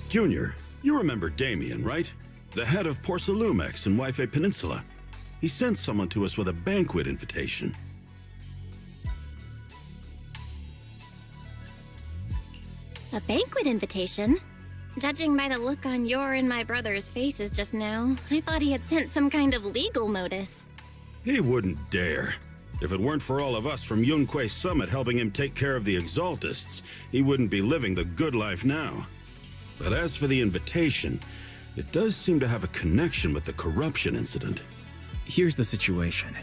Junior, you remember Damien, right? The head of Porcelumex in Wi-Fi Peninsula. He sent someone to us with a banquet invitation. A banquet invitation? Judging by the look on your and my brother's faces just now, I thought he had sent some kind of legal notice. He wouldn't dare. If it weren't for all of us from Yunquei Summit helping him take care of the Exaltists, he wouldn't be living the good life now. But as for the invitation, it does seem to have a connection with the corruption incident. Here's the situation.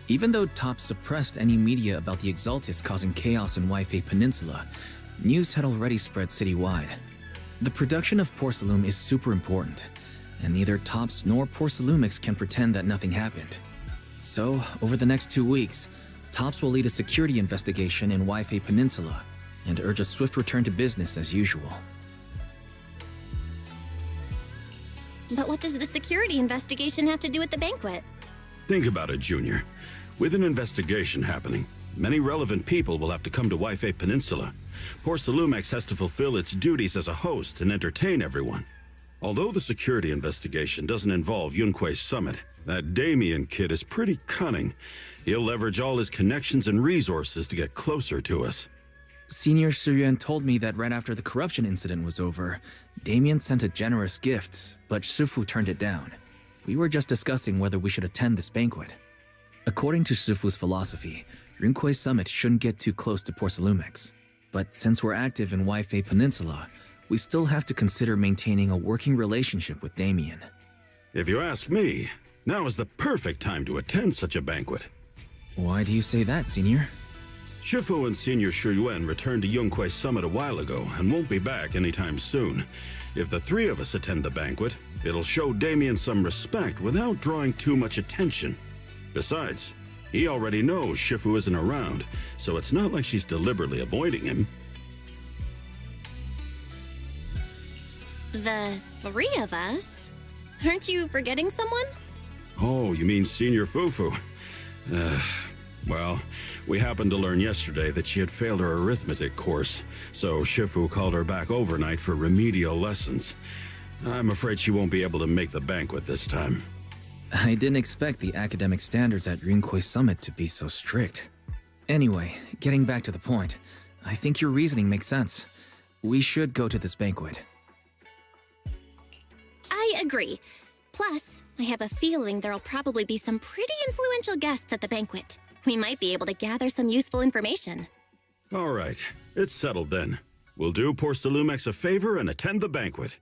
Even though Top suppressed any media about the Exaltists causing chaos in Wi-Fi Peninsula, news had already spread citywide. The production of Porcelume is super important, and neither Tops nor Porcelumix can pretend that nothing happened. So, over the next 2 weeks, Tops will lead a security investigation in Wi-Fi Peninsula and urge a swift return to business as usual. But what does the security investigation have to do with the banquet? Think about it, Junior. With an investigation happening, many relevant people will have to come to Wi-Fi Peninsula. Porcelumex has to fulfill its duties as a host and entertain everyone. Although the security investigation doesn't involve Yunquei Summit, that Damien kid is pretty cunning. He'll leverage all his connections and resources to get closer to us. Senior Suyuan told me that right after the corruption incident was over, Damien sent a generous gift, but Shifu turned it down. We were just discussing whether we should attend this banquet. According to Shifu's philosophy, Yunquei Summit shouldn't get too close to Porcelumex. But since we're active in Wi-Fi Peninsula, we still have to consider maintaining a working relationship with Damien. If you ask me, now is the perfect time to attend such a banquet. Why do you say that, Senior? Shifu and Senior Shuyuan returned to Yunquei Summit a while ago and won't be back anytime soon. If the three of us attend the banquet, it'll show Damien some respect without drawing too much attention. Besides, he already knows Shifu isn't around, so it's not like she's deliberately avoiding him. The three of us? Aren't you forgetting someone? Oh, you mean Senior Fufu? Well, we happened to learn yesterday that she had failed her arithmetic course, so Shifu called her back overnight for remedial lessons. I'm afraid she won't be able to make the banquet this time. I didn't expect the academic standards at Yunquei Summit to be so strict. Anyway, getting back to the point, I think your reasoning makes sense. We should go to this banquet. I agree. Plus, I have a feeling there'll probably be some pretty influential guests at the banquet. We might be able to gather some useful information. All right, it's settled then. We'll do Porcelumex a favor and attend the banquet.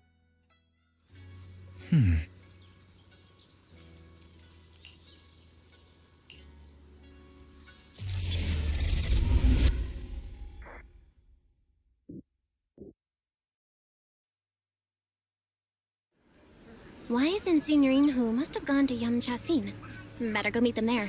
Wise and Senior Inhu must have gone to Yamchasin. Better go meet them there.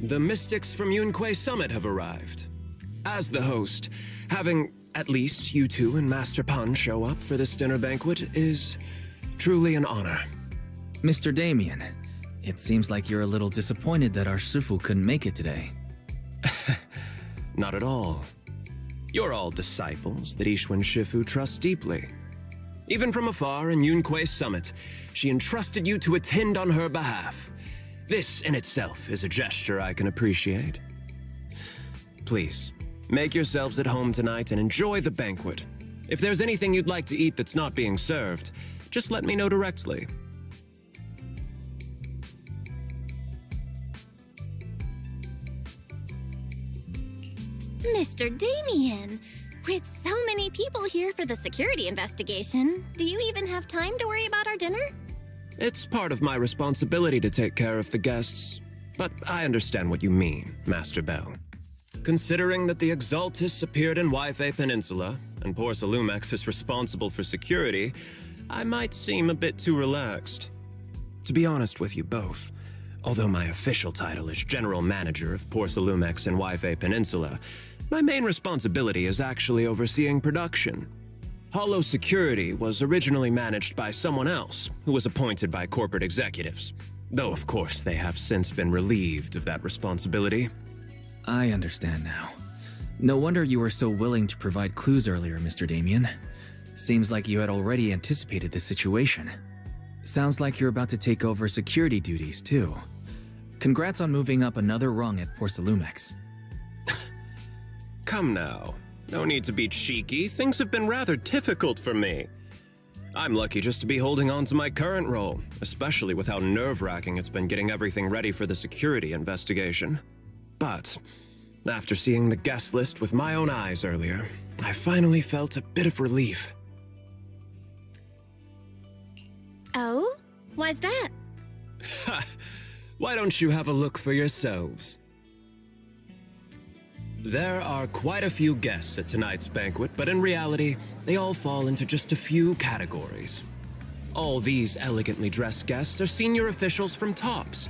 The mystics from Yunque Summit have arrived. As the host, having at least you two and Master Pan show up for this dinner banquet is truly an honor. Mr. Damien, it seems like you're a little disappointed that our Shifu couldn't make it today. Not at all. You're all disciples that Ishwan Shifu trusts deeply. Even from afar in Yunque Summit, she entrusted you to attend on her behalf. This in itself is a gesture I can appreciate. Please, make yourselves at home tonight and enjoy the banquet. If there's anything you'd like to eat that's not being served, just let me know directly. Mr. Damien, with so many people here for the security investigation, do you even have time to worry about our dinner? It's part of my responsibility to take care of the guests, but I understand what you mean, Master Bell. Considering that the Exaltus appeared in Yfe Peninsula, and poor Sailumex is responsible for security, I might seem a bit too relaxed. To be honest with you both, although my official title is General Manager of Poor Sailumex and Yfe Peninsula, my main responsibility is actually overseeing production. Hollow Security was originally managed by someone else who was appointed by corporate executives, though of course they have since been relieved of that responsibility. I understand now. No wonder you were so willing to provide clues earlier, Mr. Damien. Seems like you had already anticipated the situation. Sounds like you're about to take over security duties, too. Congrats on moving up another rung at Port Sailumex. Come now. No need to be cheeky. Things have been rather difficult for me. I'm lucky just to be holding on to my current role, especially with how nerve-wracking it's been getting everything ready for the security investigation. But after seeing the guest list with my own eyes earlier, I finally felt a bit of relief. Oh? Why's that? Why don't you have a look for yourselves? There are quite a few guests at tonight's banquet, but in reality, they all fall into just a few categories. All these elegantly dressed guests are senior officials from TOPS.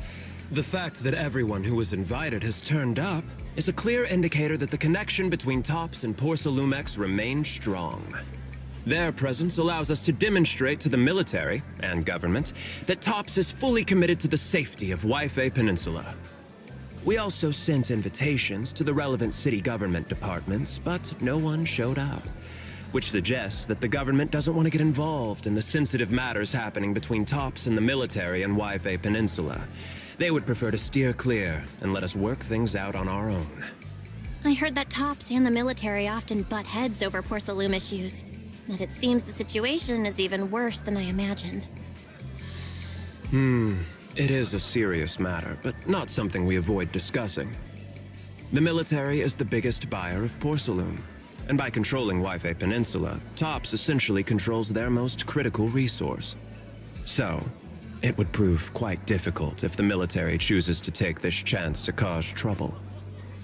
The fact that everyone who was invited has turned up is a clear indicator that the connection between TOPS and Port Sailumex remains strong. Their presence allows us to demonstrate to the military and government that TOPS is fully committed to the safety of Yfe Peninsula. We also sent invitations to the relevant city government departments, but no one showed up, which suggests that the government doesn't want to get involved in the sensitive matters happening between TOPS and the military and Yfe Peninsula. They would prefer to steer clear and let us work things out on our own. I heard that TOPS and the military often butt heads over Port Sailume issues, but it seems the situation is even worse than I imagined. It is a serious matter, but not something we avoid discussing. The military is the biggest buyer of porcelain, and by controlling Yfe Peninsula, TOPS essentially controls their most critical resource. So, it would prove quite difficult if the military chooses to take this chance to cause trouble.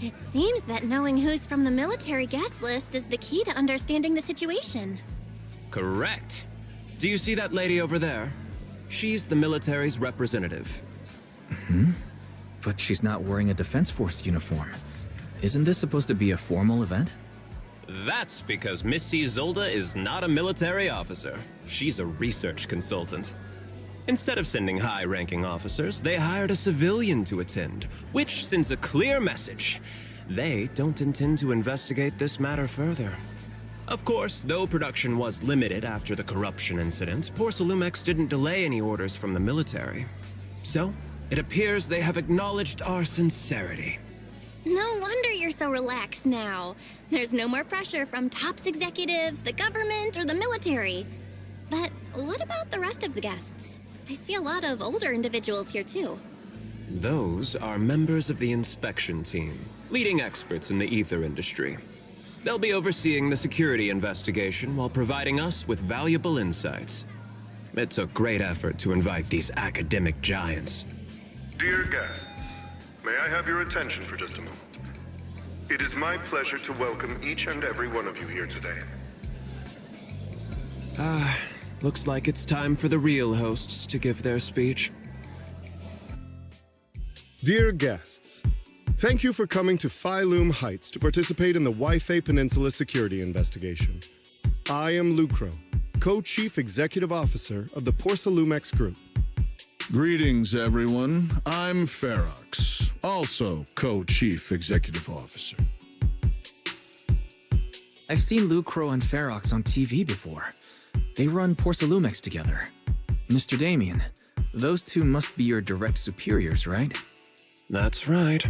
It seems that knowing who's from the military guest list is the key to understanding the situation. Correct. Do you see that lady over there? She's the military's representative. But she's not wearing a Defense Force uniform. Isn't this supposed to be a formal event? That's because Missy Zolda is not a military officer. She's a research consultant. Instead of sending high-ranking officers, they hired a civilian to attend, which sends a clear message. They don't intend to investigate this matter further. Of course, though production was limited after the corruption incident, Port Sailumex didn't delay any orders from the military. So, it appears they have acknowledged our sincerity. No wonder you're so relaxed now. There's no more pressure from TOPS executives, the government, or the military. But what about the rest of the guests? I see a lot of older individuals here too. Those are members of the inspection team, leading experts in the ether industry. They'll be overseeing the security investigation while providing us with valuable insights. It took great effort to invite these academic giants. Dear guests, may I have your attention for just a moment? It is my pleasure to welcome each and every one of you here today. Looks like it's time for the real hosts to give their speech. Dear guests, Thank you for coming to Sailume Heights to participate in the Waifei Peninsula security investigation. I am Lucro, Co-Chief Executive Officer of the Porsalumex Group. Greetings, everyone. I'm Ferox, also Co-Chief Executive Officer. I've seen Lucro and Ferox on TV before. They run Porsalumex together. Mr. Damien, those two must be your direct superiors, right? That's right.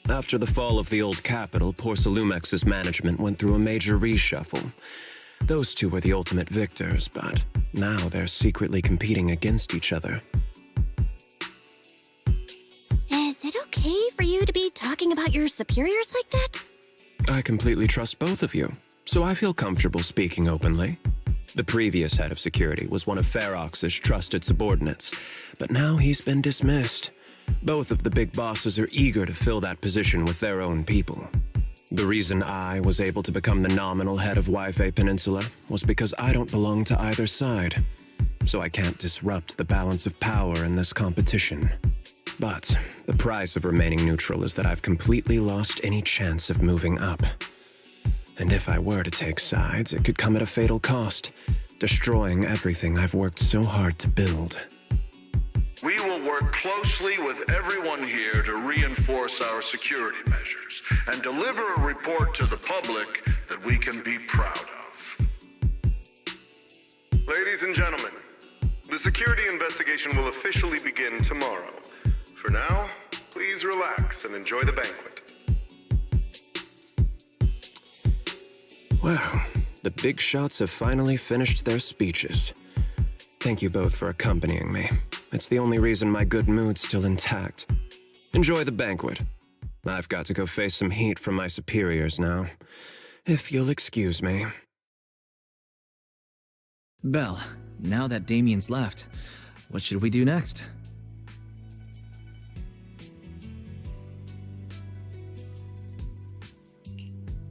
After the fall of the old capital, Porsalumex's management went through a major reshuffle. Those two were the ultimate victors, but now they're secretly competing against each other. Is it okay for you to be talking about your superiors like that? I completely trust both of you, so I feel comfortable speaking openly. The previous head of security was one of Ferox's trusted subordinates, but now he's been dismissed. Both of the big bosses are eager to fill that position with their own people. The reason I was able to become the nominal head of Waifei Peninsula was because I don't belong to either side, so I can't disrupt the balance of power in this competition. But the price of remaining neutral is that I've completely lost any chance of moving up. And if I were to take sides, it could come at a fatal cost, destroying everything I've worked so hard to build. We will work closely with everyone here to reinforce our security measures and deliver a report to the public that we can be proud of. Ladies and gentlemen, the security investigation will officially begin tomorrow. For now, please relax and enjoy the banquet. Wow, the big shots have finally finished their speeches. Thank you both for accompanying me. It's the only reason my good mood's still intact. Enjoy the banquet. I've got to go face some heat from my superiors now. If you'll excuse me. Belle, now that Damien's left, what should we do next?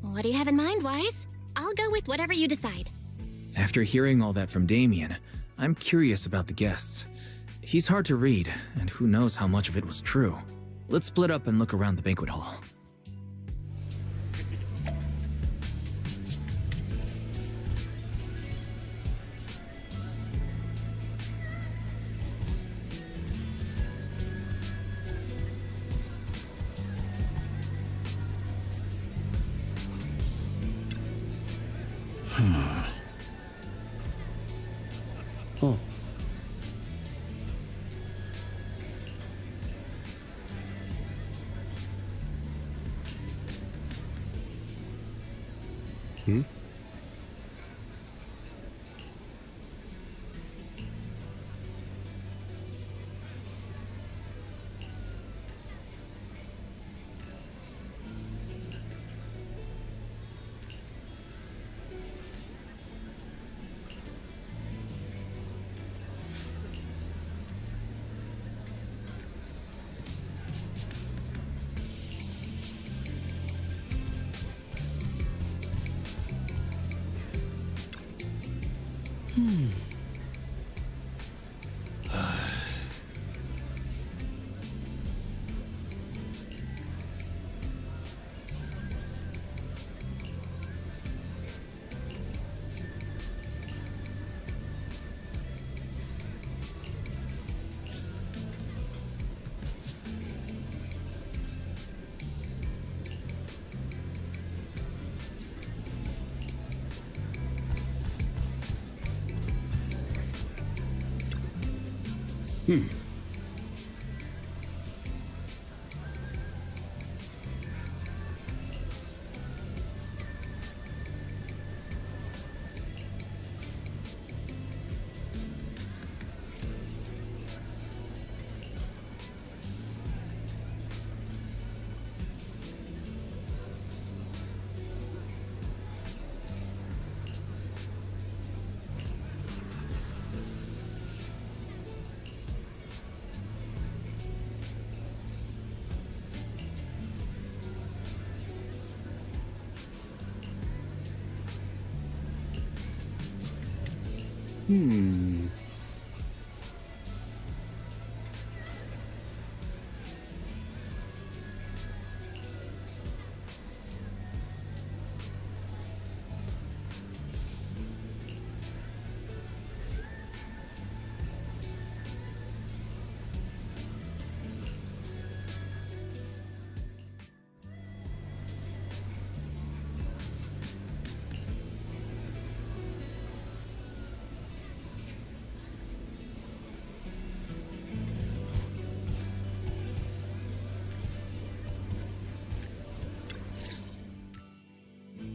What do you have in mind, Wise? I'll go with whatever you decide. After hearing all that from Damien, I'm curious about the guests. He's hard to read, and who knows how much of it was true. Let's split up and look around the banquet hall. Oh. Hmm?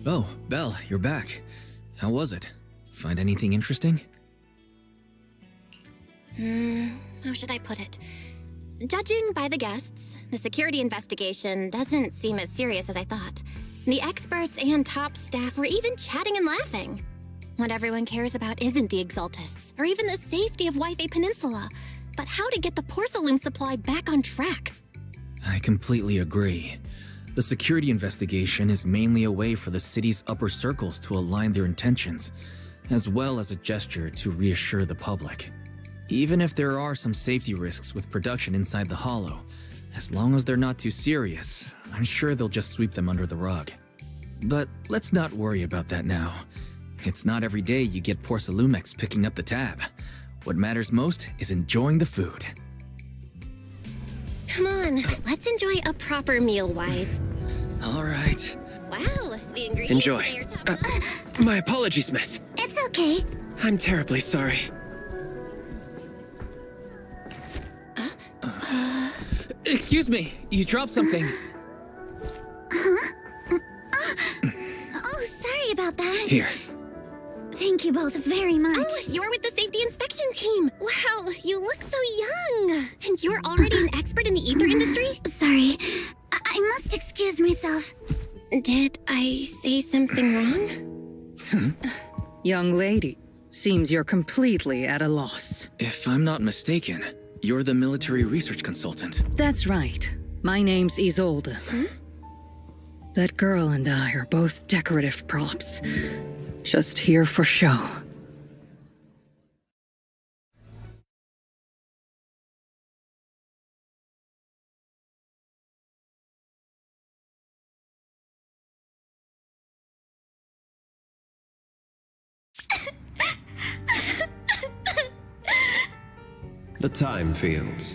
Oh, Belle, you're back. How was it? Find anything interesting? How should I put it? Judging by the guests, the security investigation doesn't seem as serious as I thought. The experts and top staff were even chatting and laughing. What everyone cares about isn't the Exaltists, or even the safety of Wi-Fi Peninsula, but how to get the Porcelain supply back on track. I completely agree. The security investigation is mainly a way for the city's upper circles to align their intentions, as well as a gesture to reassure the public. Even if there are some safety risks with production inside the Hollow, as long as they're not too serious, I'm sure they'll just sweep them under the rug. But let's not worry about that now. It's not every day you get Porcelumex picking up the tab. What matters most is enjoying the food. Come on, let's enjoy a proper meal, Wise. All right. Wow, the ingredients Enjoy. today are top My apologies, miss. It's okay. I'm terribly sorry. Excuse me, you dropped something. Oh, sorry about that. Here. Thank you both very much. Oh, you're with the safety inspection team. Wow, you look so young. And you're already an expert in the ether industry? Sorry, I must excuse myself. Did I say something wrong? Young lady, seems you're completely at a loss. If I'm not mistaken, you're the military research consultant. That's right. My name's Isolde. That girl and I are both decorative props. Just here for show. The time fields.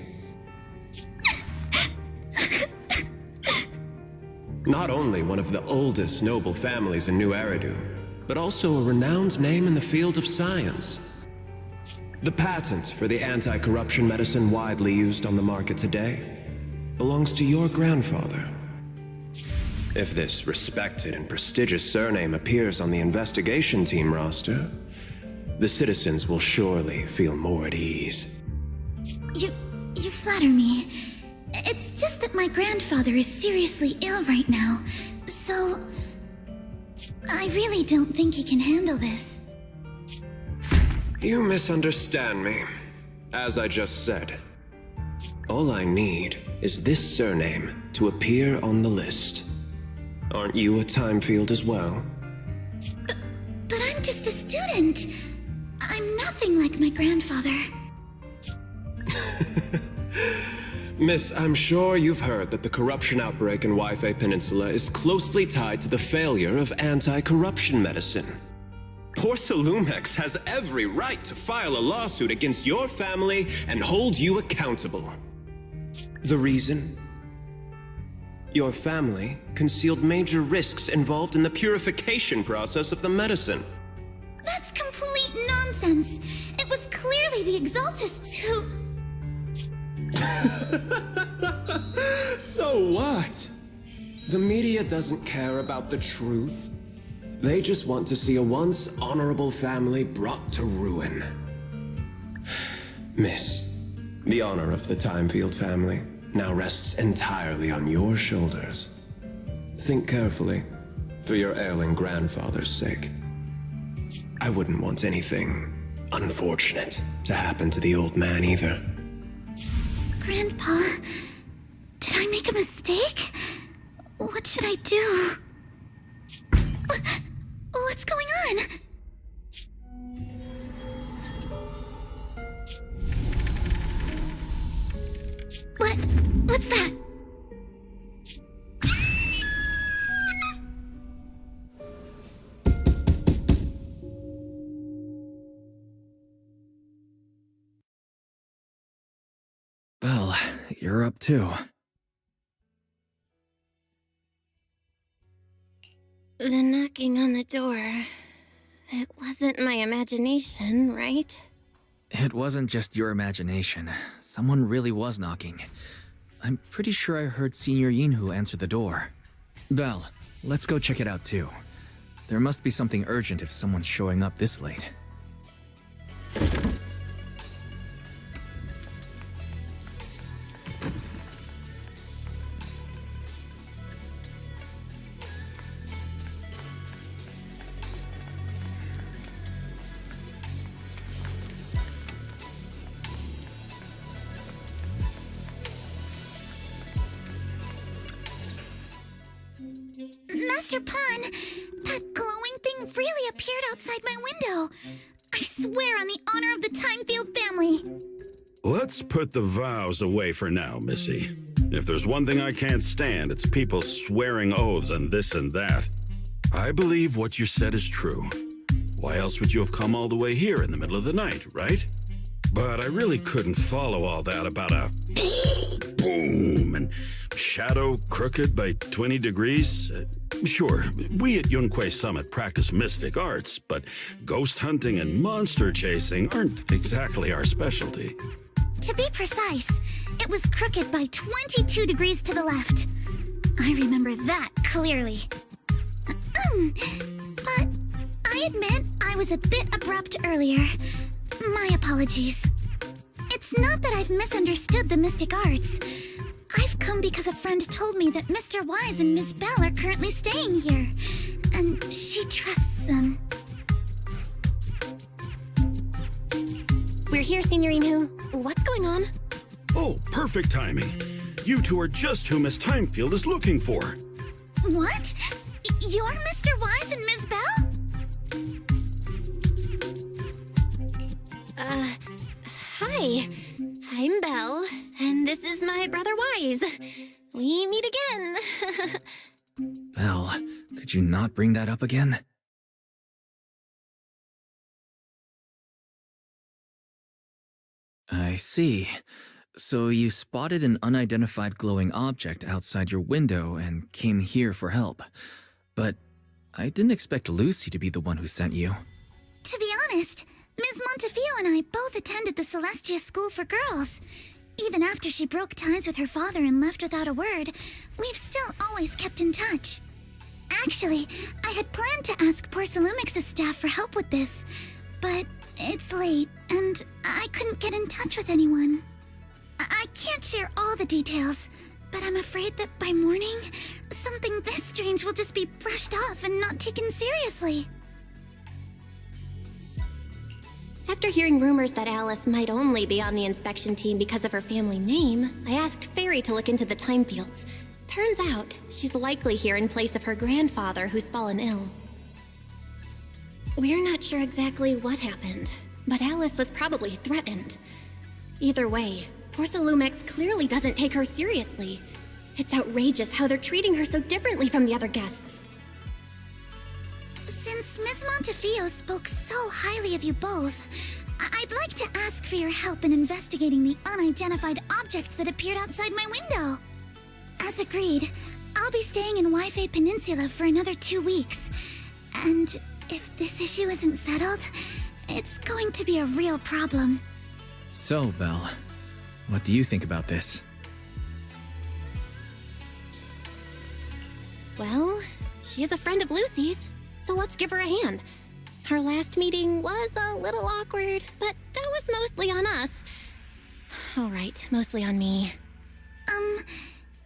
Not only one of the oldest noble families in New Eridu, but also a renowned name in the field of science. The patent for the anti-corruption medicine widely used on the market today belongs to your grandfather. If this respected and prestigious surname appears on the investigation team roster, the citizens will surely feel more at ease. You flatter me. It's just that my grandfather is seriously ill right now, so I really don't think he can handle this. You misunderstand me. As I just said, all I need is this surname to appear on the list. Aren't you a time field as well? But I'm just a student. I'm nothing like my grandfather. Miss, I'm sure you've heard that the corruption outbreak in Wi-Fi Peninsula is closely tied to the failure of anti-corruption medicine. Porcelumex has every right to file a lawsuit against your family and hold you accountable. The reason? Your family concealed major risks involved in the purification process of the medicine. That's complete nonsense. It was clearly the Exaltists who... So what? The media doesn't care about the truth. They just want to see a once honorable family brought to ruin. Miss, the honor of the Timefield family now rests entirely on your shoulders. Think carefully, for your ailing grandfather's sake. I wouldn't want anything unfortunate to happen to the old man either. Grandpa, did I make a mistake? What should I do? What's going on? What's that? Well, you're up too. The knocking on the door. It wasn't my imagination, right? It wasn't just your imagination. Someone really was knocking. I'm pretty sure I heard Senior Yinhu answer the door. Belle, let's go check it out too. There must be something urgent if someone's showing up this late. Master Pun, that glowing thing really appeared outside my window. I swear on the honor of the Timefield family. Let's put the vows away for now, Missy. If there's one thing I can't stand, it's people swearing oaths and this and that. I believe what you said is true. Why else would you have come all the way here in the middle of the night, right? But I really couldn't follow all that about a boom and shadow crooked by 20 degrees. Sure, we at Yunquay Summit practice mystic arts, but ghost hunting and monster chasing aren't exactly our specialty. To be precise, it was crooked by 22 degrees to the left. I remember that clearly. But I admit I was a bit abrupt earlier. My apologies. It's not that I've misunderstood the mystic arts. I've come because a friend told me that Mr. Wise and Ms. Bell are currently staying here, and she trusts them. We're here, Signorine. What's going on? Oh, perfect timing. You two are just who Miss Timefield is looking for. What? You're Mr. Wise and Ms. Bell? Hi. I'm Belle, and this is my brother Wise. We meet again. Belle, could you not bring that up again? I see. So you spotted an unidentified glowing object outside your window and came here for help. But I didn't expect Lucy to be the one who sent you. To be honest, Ms. Montefiore and I both attended the Celestia School for Girls. Even after she broke ties with her father and left without a word, we've still always kept in touch. Actually, I had planned to ask Porcelumix's staff for help with this, but it's late, and I couldn't get in touch with anyone. I can't share all the details, but I'm afraid that by morning, something this strange will just be brushed off and not taken seriously. After hearing rumors that Alice might only be on the inspection team because of her family name, I asked Fairy to look into the Timefields. Turns out, she's likely here in place of her grandfather who's fallen ill. We're not sure exactly what happened, but Alice was probably threatened. Either way, Porcelumix clearly doesn't take her seriously. It's outrageous how they're treating her so differently from the other guests. Since Ms. Montefiore spoke so highly of you both, I'd like to ask for your help in investigating the unidentified object that appeared outside my window. As agreed, I'll be staying in Wi-Fi Peninsula for another 2 weeks. And if this issue isn't settled, it's going to be a real problem. So, Belle, what do you think about this? Well, she is a friend of Lucy's, so let's give her a hand. Our last meeting was a little awkward, but that was mostly on us. All right, mostly on me.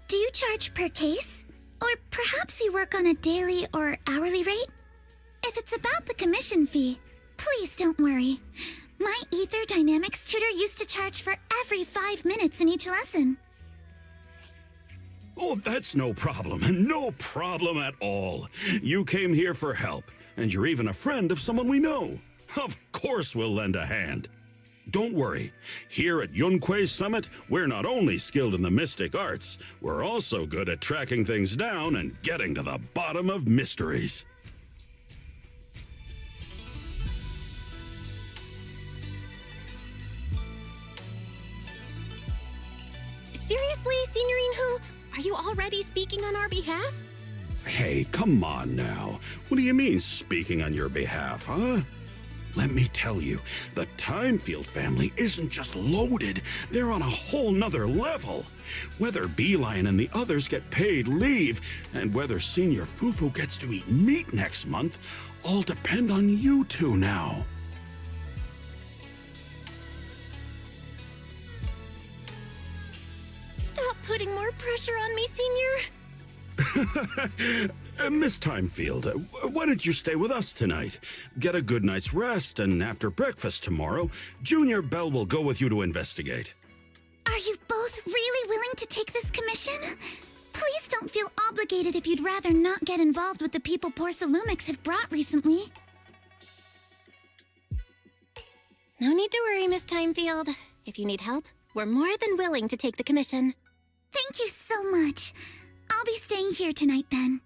Do you charge per case? Or perhaps you work on a daily or hourly rate? If it's about the commission fee, please don't worry. My Ether Dynamics tutor used to charge for every 5 minutes in each lesson. Oh, that's no problem. No problem at all. You came here for help, and you're even a friend of someone we know. Of course we'll lend a hand. Don't worry. Here at Yunquay Summit, we're not only skilled in the mystic arts, we're also good at tracking things down and getting to the bottom of mysteries. Seriously, Signorine Hu? Are you already speaking on our behalf? Hey, come on now. What do you mean, speaking on your behalf, huh? Let me tell you, the Timefield family isn't just loaded, they're on a whole nother level. Whether Beeline and the others get paid leave, and whether Senior Fufu gets to eat meat next month, all depend on you two now. Stop putting more pressure on me, Senior. Miss Timefield, why don't you stay with us tonight? Get a good night's rest, and after breakfast tomorrow, Junior Bell will go with you to investigate. Are you both really willing to take this commission? Please don't feel obligated if you'd rather not get involved with the people poor Sailumex have brought recently. No need to worry, Miss Timefield. If you need help, we're more than willing to take the commission. Thank you so much. I'll be staying here tonight then.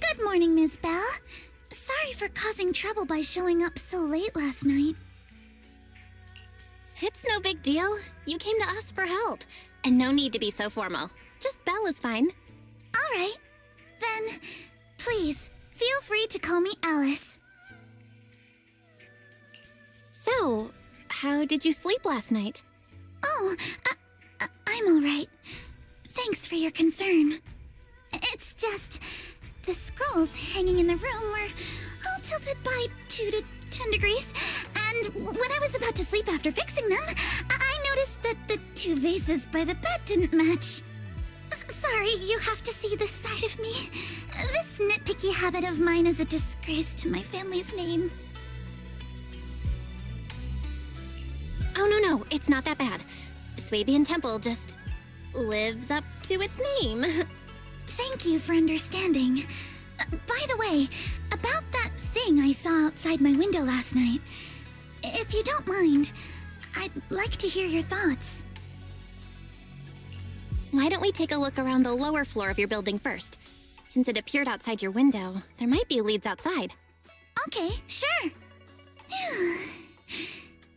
Good morning, Ms. Bell. Sorry for causing trouble by showing up so late last night. It's no big deal. You came to us for help. And no need to be so formal. Just Belle is fine. All right. Then, please, feel free to call me Alice. So, how did you sleep last night? Oh, I'm all right. Thanks for your concern. It's just, the scrolls hanging in the room were all tilted by 2 to 10 degrees, and when I was about to sleep after fixing them, I noticed that the 2 vases by the bed didn't match. Sorry, you have to see this side of me. This nitpicky habit of mine is a disgrace to my family's name. Oh, no, it's not that bad. Swabian Temple just lives up to its name. Thank you for understanding. By the way, about that thing I saw outside my window last night, if you don't mind, I'd like to hear your thoughts. Why don't we take a look around the lower floor of your building first? Since it appeared outside your window, there might be leads outside. Okay, sure.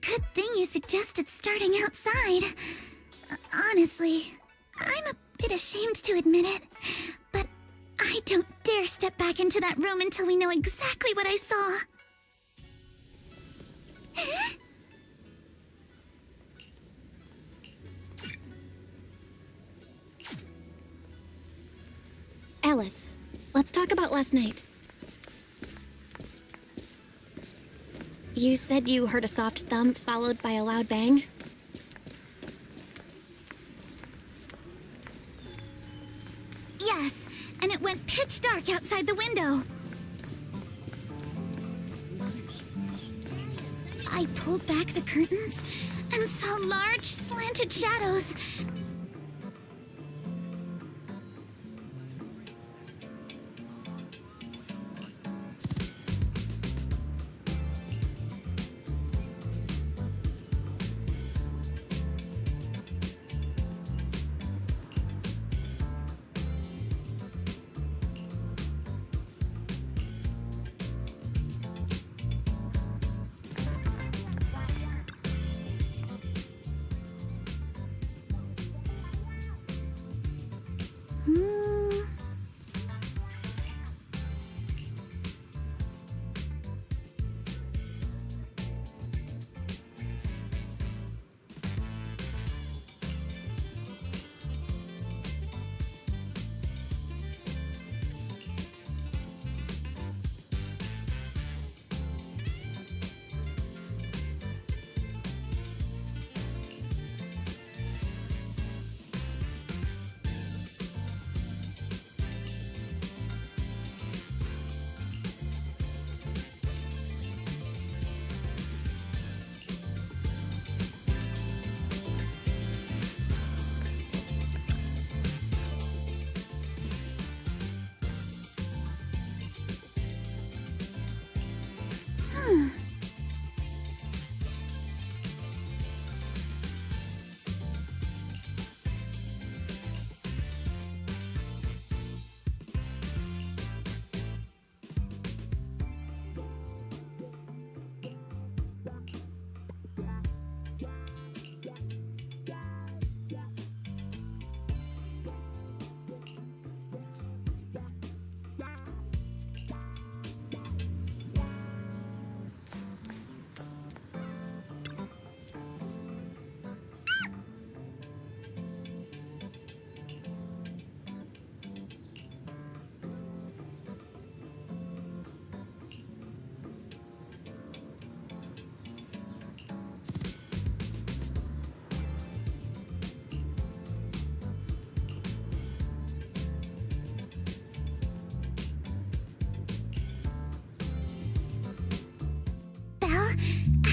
Good thing you suggested starting outside. Honestly, I'm a bit ashamed to admit it, but I don't dare step back into that room until we know exactly what I saw. Alice, let's talk about last night. You said you heard a soft thump followed by a loud bang? and it went pitch dark outside the window. I pulled back the curtains and saw large, slanted shadows.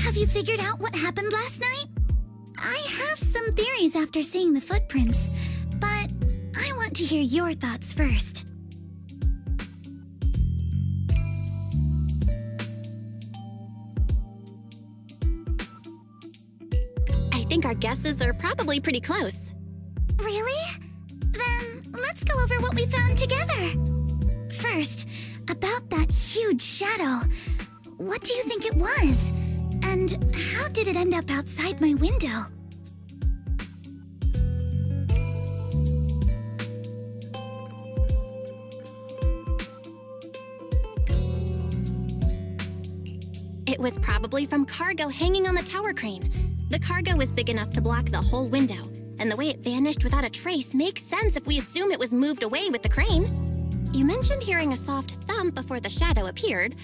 Have you figured out what happened last night? I have some theories after seeing the footprints, but I want to hear your thoughts first. I think our guesses are probably pretty close. Really? Then let's go over what we found together. First, about that huge shadow. What do you think it was? And how did it end up outside my window? It was probably from cargo hanging on the tower crane. The cargo was big enough to block the whole window, and the way it vanished without a trace makes sense if we assume it was moved away with the crane. You mentioned hearing a soft thump before the shadow appeared.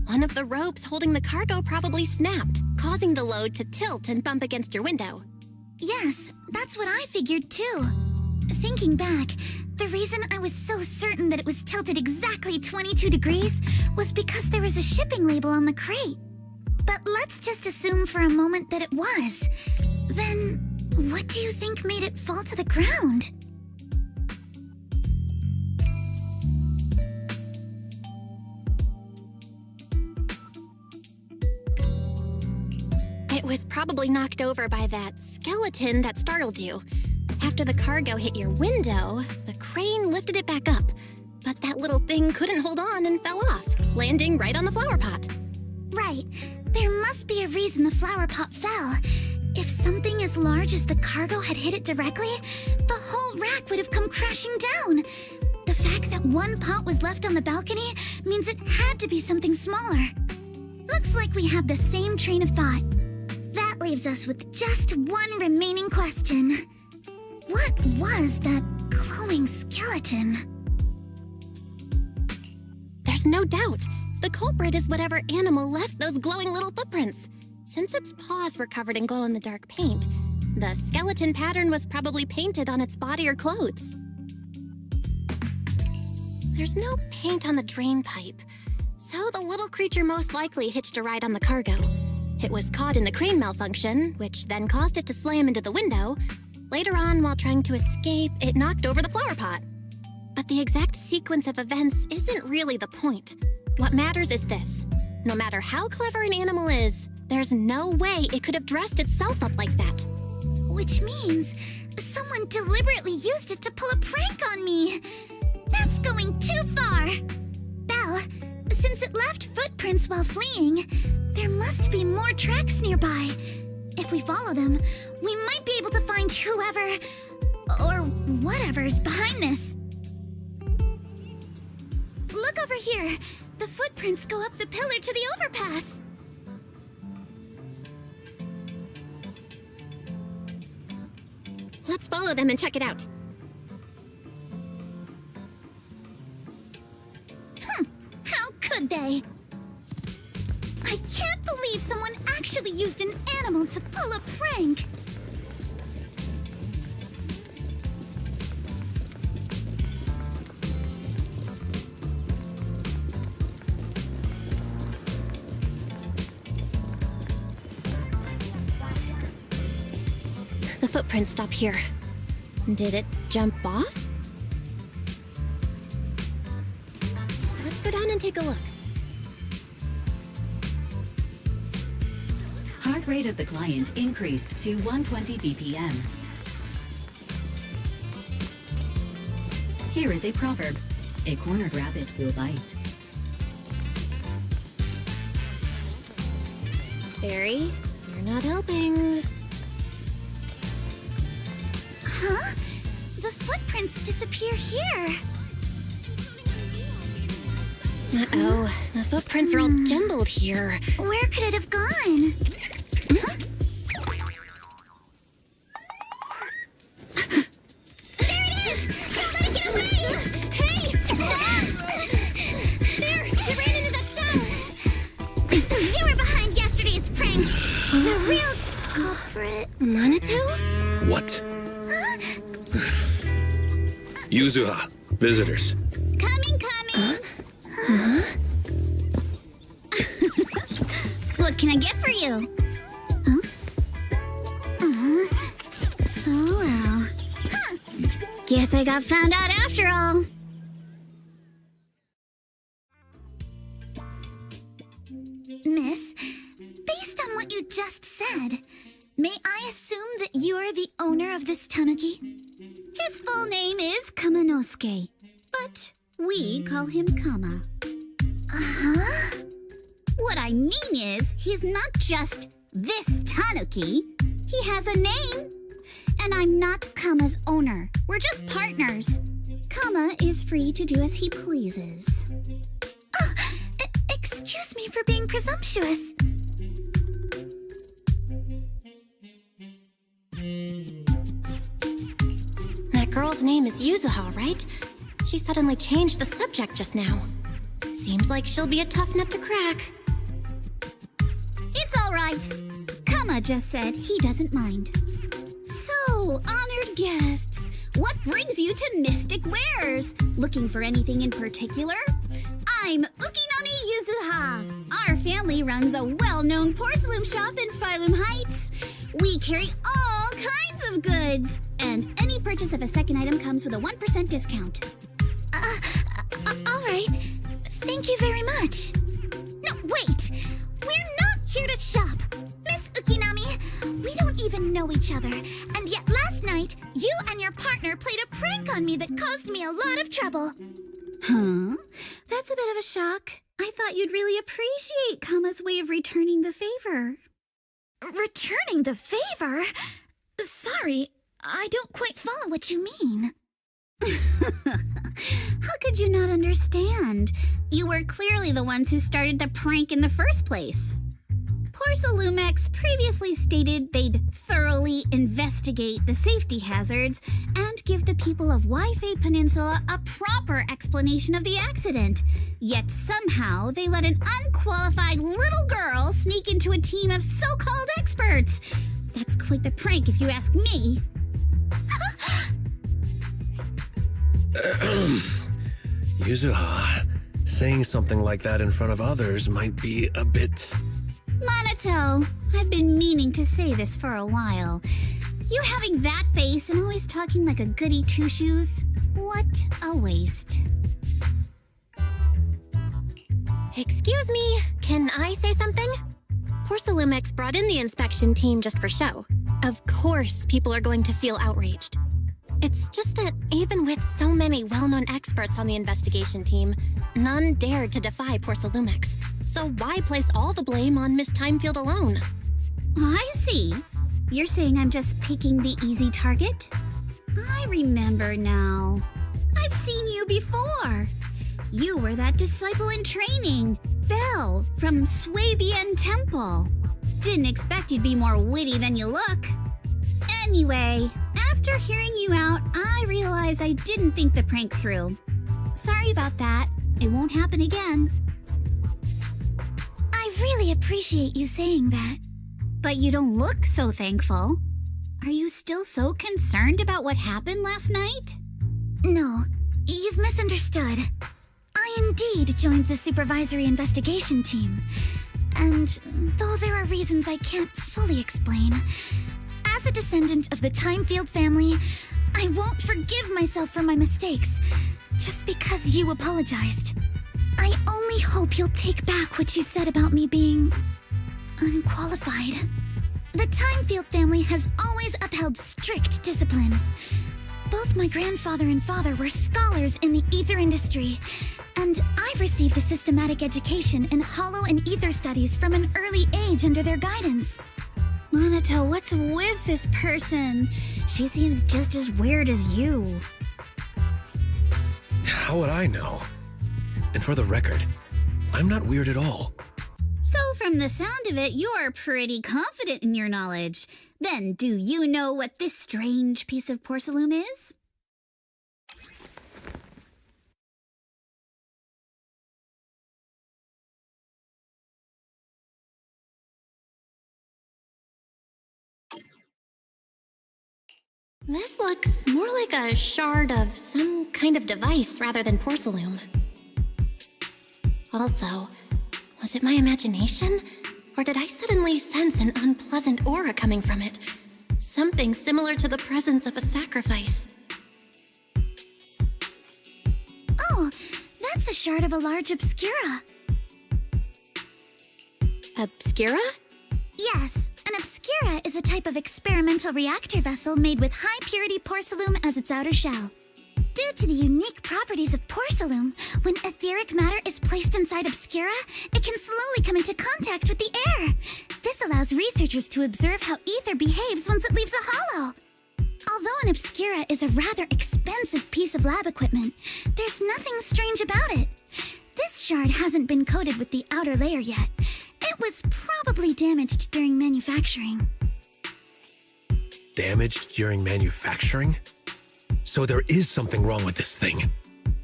One of the ropes holding the cargo probably snapped, causing the load to tilt and bump against your window. Yes, that's what I figured too. Thinking back, the reason I was so certain that it was tilted exactly 22 degrees was because there was a shipping label on the crate. But let's just assume for a moment that it was. Then, what do you think made it fall to the ground? It was probably knocked over by that skeleton that startled you. After the cargo hit your window, the crane lifted it back up, but that little thing couldn't hold on and fell off, landing right on the flower pot. Right. There must be a reason the flower pot fell. If something as large as the cargo had hit it directly, the whole rack would have come crashing down. The fact that one pot was left on the balcony means it had to be something smaller. Looks like we have the same train of thought. That leaves us with just one remaining question. What was that glowing skeleton? There's no doubt. The culprit is whatever animal left those glowing little footprints. Since its paws were covered in glow-in-the-dark paint, the skeleton pattern was probably painted on its body or clothes. There's no paint on the drain pipe, so the little creature most likely hitched a ride on the cargo. It was caught in the crane malfunction, which then caused it to slam into the window. Later on, while trying to escape, it knocked over the flower pot. But the exact sequence of events isn't really the point. What matters is this. No matter how clever an animal is, there's no way it could have dressed itself up like that. Which means someone deliberately used it to pull a prank on me. That's going too far. Belle, since it left footprints while fleeing, there must be more tracks nearby. If we follow them, we might be able to find whoever or whatever's behind this. Look over here. The footprints go up the pillar to the overpass. Let's follow them and check it out. How could they? I can't believe someone actually used an animal to pull a prank. The footprints stop here. Did it jump off? Let's go down and take a look. Heart rate of the client increased to 120 BPM. Here is a proverb. A cornered rabbit will bite. Barry, you're not helping. Huh? The footprints disappear here. Uh-oh, the footprints are all jumbled here. Where could it have gone? Huh? There it is! Don't let it get away! Hey! There! You ran into that shell! So you were behind yesterday's pranks! The real culprit... Manitou? What? Yuzuha, visitors. Coming! What can I get for you? Huh? Oh well. Huh. Guess I got found out after all. Miss, based on what you just said, may I assume that you are the owner of this tanuki? His full name is Kamanosuke, but we call him Kama. Uh-huh. What I mean is, he's not just this tanuki. He has a name. And I'm not Kama's owner. We're just partners. Kama is free to do as he pleases. Excuse me for being presumptuous. That girl's name is Yuzuha, right? She suddenly changed the subject just now. Seems like she'll be a tough nut to crack. It's all right. Kama just said he doesn't mind. So, honored guests, what brings you to Mystic Wares? Looking for anything in particular? I'm Ukinami Yuzuha. Our family runs a well-known porcelain shop in Sailume Heights. We carry all kinds of goods, and any purchase of a second item comes with a 1% discount. All right. Thank you very much. No, wait. We're not here to shop. Miss Ukinami, we don't even know each other, and yet last night, you and your partner played a prank on me that caused me a lot of trouble. Huh? That's a bit of a shock. I thought you'd really appreciate Kama's way of returning the favor. Returning the favor? Sorry, I don't quite follow what you mean. How could you not understand? You were clearly the ones who started the prank in the first place. Porcelumex previously stated they'd thoroughly investigate the safety hazards and give the people of Wi-Fi Peninsula a proper explanation of the accident. Yet somehow they let an unqualified little girl sneak into a team of so-called experts. That's quite the prank if you ask me. Yuzuha, saying something like that in front of others might be a bit... Minato, I've been meaning to say this for a while. You having that face and always talking like a goody two-shoes? What a waste. Excuse me, can I say something? Porcelumex brought in the inspection team just for show. Of course, people are going to feel outraged. It's just that even with so many well-known experts on the investigation team, none dared to defy Porcelumex. So why place all the blame on Miss Timefield alone? I see. You're saying I'm just picking the easy target? I remember now. I've seen you before. You were that disciple in training, Belle, from Swabian Temple. Didn't expect you'd be more witty than you look. Anyway, after hearing you out, I realized I didn't think the prank through. Sorry about that. It won't happen again. I really appreciate you saying that. But you don't look so thankful. Are you still so concerned about what happened last night? No, you've misunderstood. I indeed joined the supervisory investigation team. And though there are reasons I can't fully explain, as a descendant of the Timefield family, I won't forgive myself for my mistakes just because you apologized. I only hope you'll take back what you said about me being unqualified. The Timefield family has always upheld strict discipline. Both my grandfather and father were scholars in the ether industry, and I've received a systematic education in hollow and ether studies from an early age under their guidance. Minato, what's with this person? She seems just as weird as you. How would I know? And for the record, I'm not weird at all. So from the sound of it, you're pretty confident in your knowledge. Then do you know what this strange piece of porcelain is? This looks more like a shard of some kind of device rather than porcelain. Also, was it my imagination? Or did I suddenly sense an unpleasant aura coming from it? Something similar to the presence of a sacrifice. Oh, that's a shard of a large Obscura. Obscura? Yes, an Obscura is a type of experimental reactor vessel made with high-purity porcelain as its outer shell. Due to the unique properties of porcelain, when etheric matter is placed inside Obscura, it can slowly come into contact with the air. This allows researchers to observe how ether behaves once it leaves a hollow. Although an Obscura is a rather expensive piece of lab equipment, there's nothing strange about it. This shard hasn't been coated with the outer layer yet. It was probably damaged during manufacturing. Damaged during manufacturing? So there is something wrong with this thing.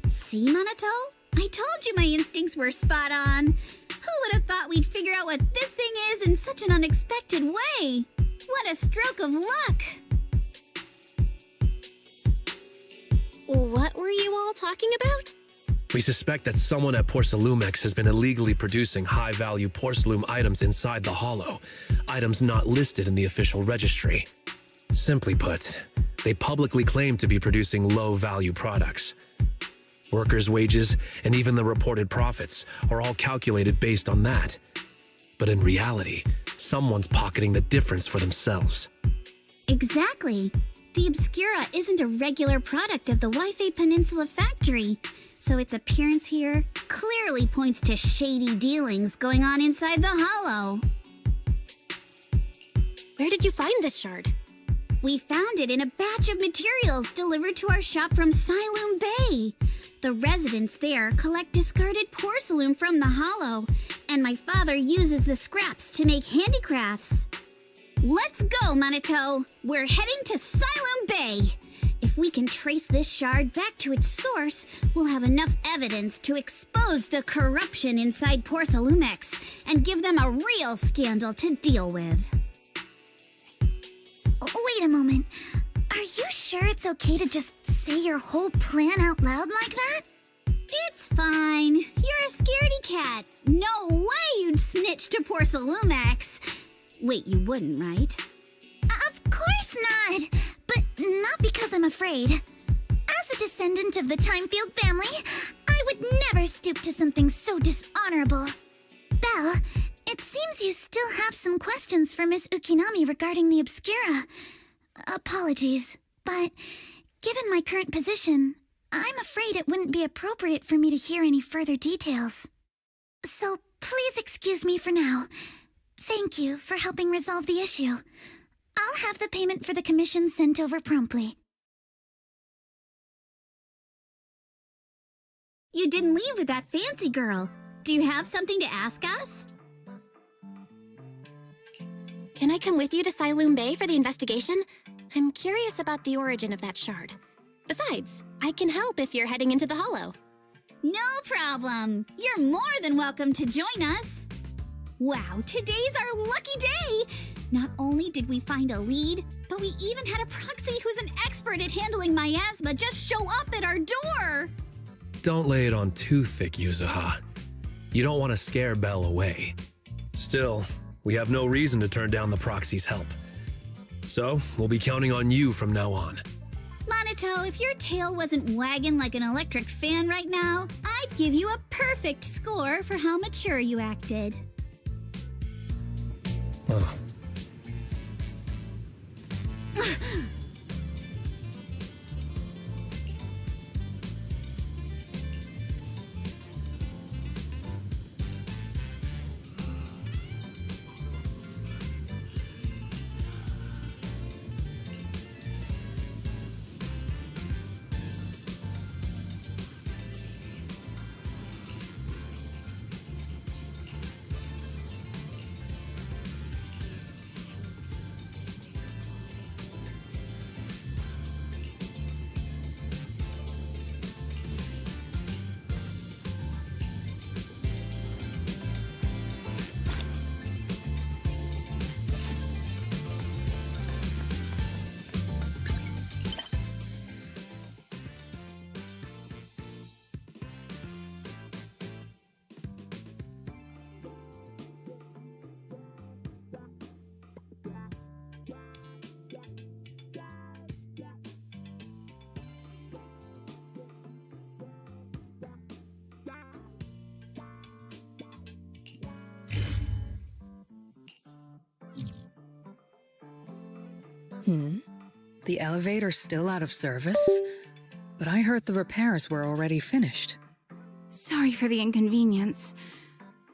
See, Minato? I told you my instincts were spot on. Who would have thought we'd figure out what this thing is in such an unexpected way? What a stroke of luck! What were you all talking about? We suspect that someone at Porcelumex has been illegally producing high-value porcelain items inside the hollow, items not listed in the official registry. Simply put, they publicly claim to be producing low-value products. Workers' wages and even the reported profits are all calculated based on that. But in reality, someone's pocketing the difference for themselves. Exactly. The Obscura isn't a regular product of the Wi-Fi Peninsula factory, so its appearance here clearly points to shady dealings going on inside the hollow. Where did you find this shard? We found it in a batch of materials delivered to our shop from Sailume Bay. The residents there collect discarded porcelain from the hollow, and my father uses the scraps to make handicrafts. Let's go, Minato! We're heading to Sailume Bay! If we can trace this shard back to its source, we'll have enough evidence to expose the corruption inside Porcelumex and give them a real scandal to deal with. Wait a moment. Are you sure it's okay to just say your whole plan out loud like that? It's fine. You're a scaredy cat. No way you'd snitch to poor Sailumex. Wait, you wouldn't, right? Of course not. But not because I'm afraid. As a descendant of the Timefield family, I would never stoop to something so dishonorable. Belle, it seems you still have some questions for Miss Ukinami regarding the Obscura. Apologies, but given my current position, I'm afraid it wouldn't be appropriate for me to hear any further details. So please excuse me for now. Thank you for helping resolve the issue. I'll have the payment for the commission sent over promptly. You didn't leave with that fancy girl. Do you have something to ask us? Can I come with you to Sailume Bay for the investigation? I'm curious about the origin of that shard. Besides, I can help if you're heading into the Hollow. No problem. You're more than welcome to join us. Wow, today's our lucky day. Not only did we find a lead, but we even had a proxy who's an expert at handling miasma just show up at our door. Don't lay it on too thick, Yuzuha. You don't want to scare Belle away. Still, we have no reason to turn down the proxy's help. So, we'll be counting on you from now on. Monito, if your tail wasn't wagging like an electric fan right now, I'd give you a perfect score for how mature you acted. Oh. The elevator's still out of service? But I heard the repairs were already finished. Sorry for the inconvenience.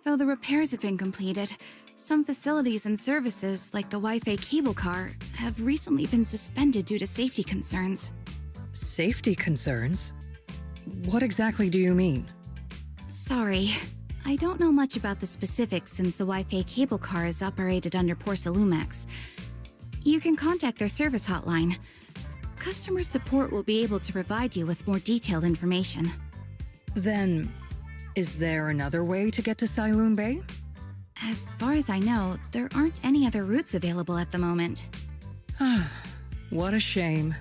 Though the repairs have been completed, some facilities and services, like the Wi-Fi cable car, have recently been suspended due to safety concerns. Safety concerns? What exactly do you mean? Sorry. I don't know much about the specifics since the Wi-Fi cable car is operated under Sailumex. You can contact their service hotline. Customer support will be able to provide you with more detailed information. Then, is there another way to get to Sailume Bay? As far as I know, there aren't any other routes available at the moment. What a shame.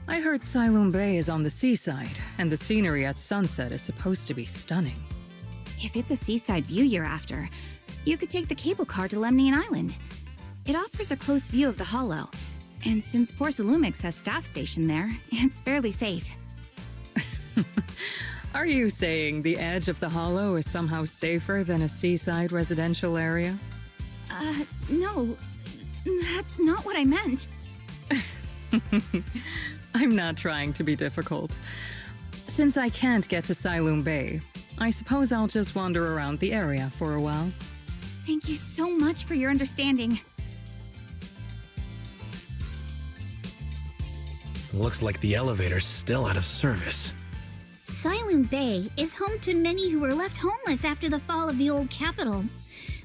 I heard Sailume Bay is on the seaside, and the scenery at sunset is supposed to be stunning. If it's a seaside view you're after, you could take the cable car to Lemnian Island. It offers a close view of the Hollow, and since Sailumex has staff stationed there, it's fairly safe. Are you saying the edge of the Hollow is somehow safer than a seaside residential area? No. That's not what I meant. I'm not trying to be difficult. Since I can't get to Sailume Bay, I suppose I'll just wander around the area for a while. Thank you so much for your understanding. Looks like the elevator's still out of service. Sailume Bay is home to many who were left homeless after the fall of the old capital.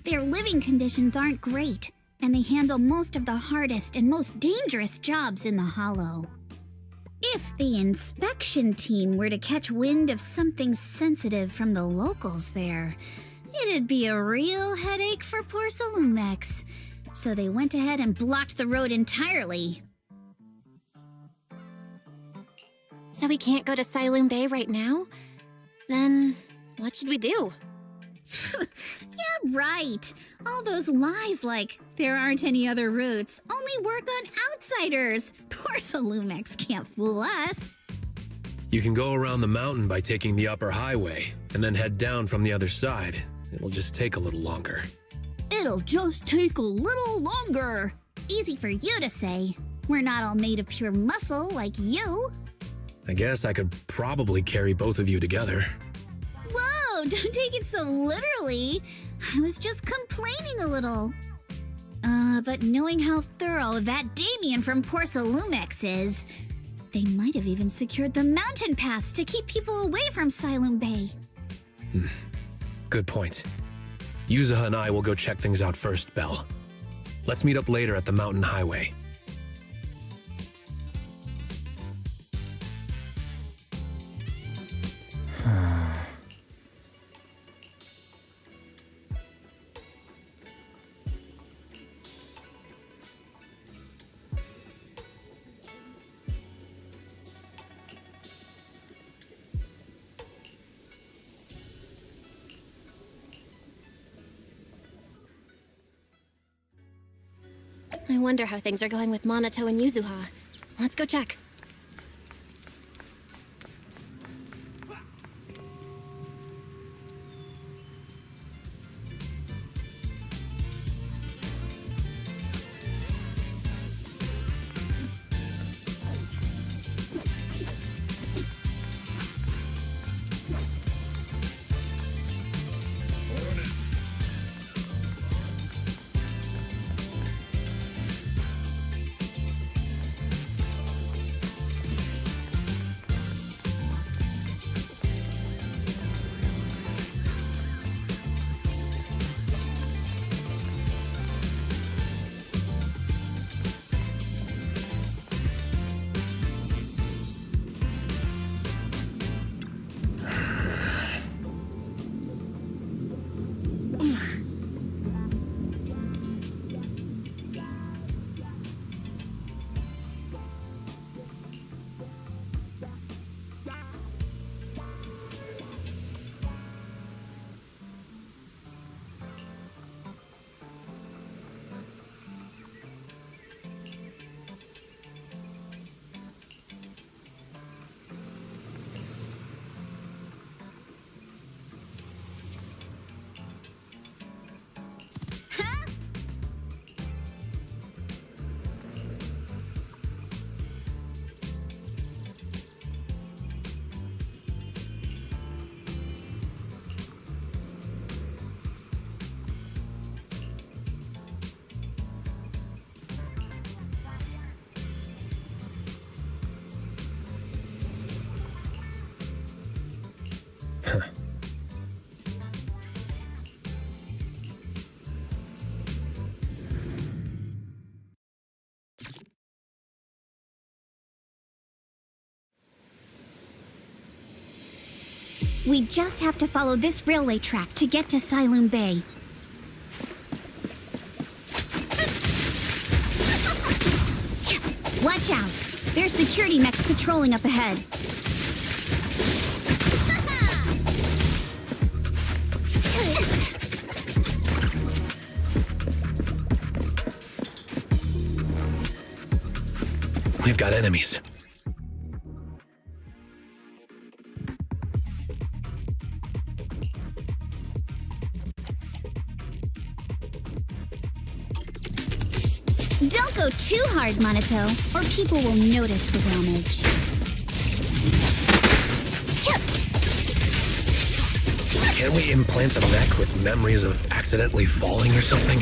Their living conditions aren't great, and they handle most of the hardest and most dangerous jobs in the Hollow. If the inspection team were to catch wind of something sensitive from the locals there, it'd be a real headache for poor Sailumex. So they went ahead and blocked the road entirely. So we can't go to Sailume Bay right now? Then, what should we do? Yeah, right. All those lies like, there aren't any other routes, only work on outsiders. Poor Sailumex can't fool us. You can go around the mountain by taking the upper highway, and then head down from the other side. It'll just take a little longer. It'll just take a little longer. Easy for you to say. We're not all made of pure muscle like you. I guess I could probably carry both of you together. Whoa, don't take it so literally. I was just complaining a little. But knowing how thorough that Damien from Poor Sailumex is, they might have even secured the mountain paths to keep people away from Sailume Bay. Good point. Yuzuha and I will go check things out first, Belle. Let's meet up later at the mountain highway. I wonder how things are going with Monato and Yuzuha. Let's go check. We just have to follow this railway track to get to Sailume Bay. Watch out! There's security mechs patrolling up ahead. We've got enemies. Don't go too hard, Monato, or people will notice the damage. Can't we implant the mech with memories of accidentally falling or something?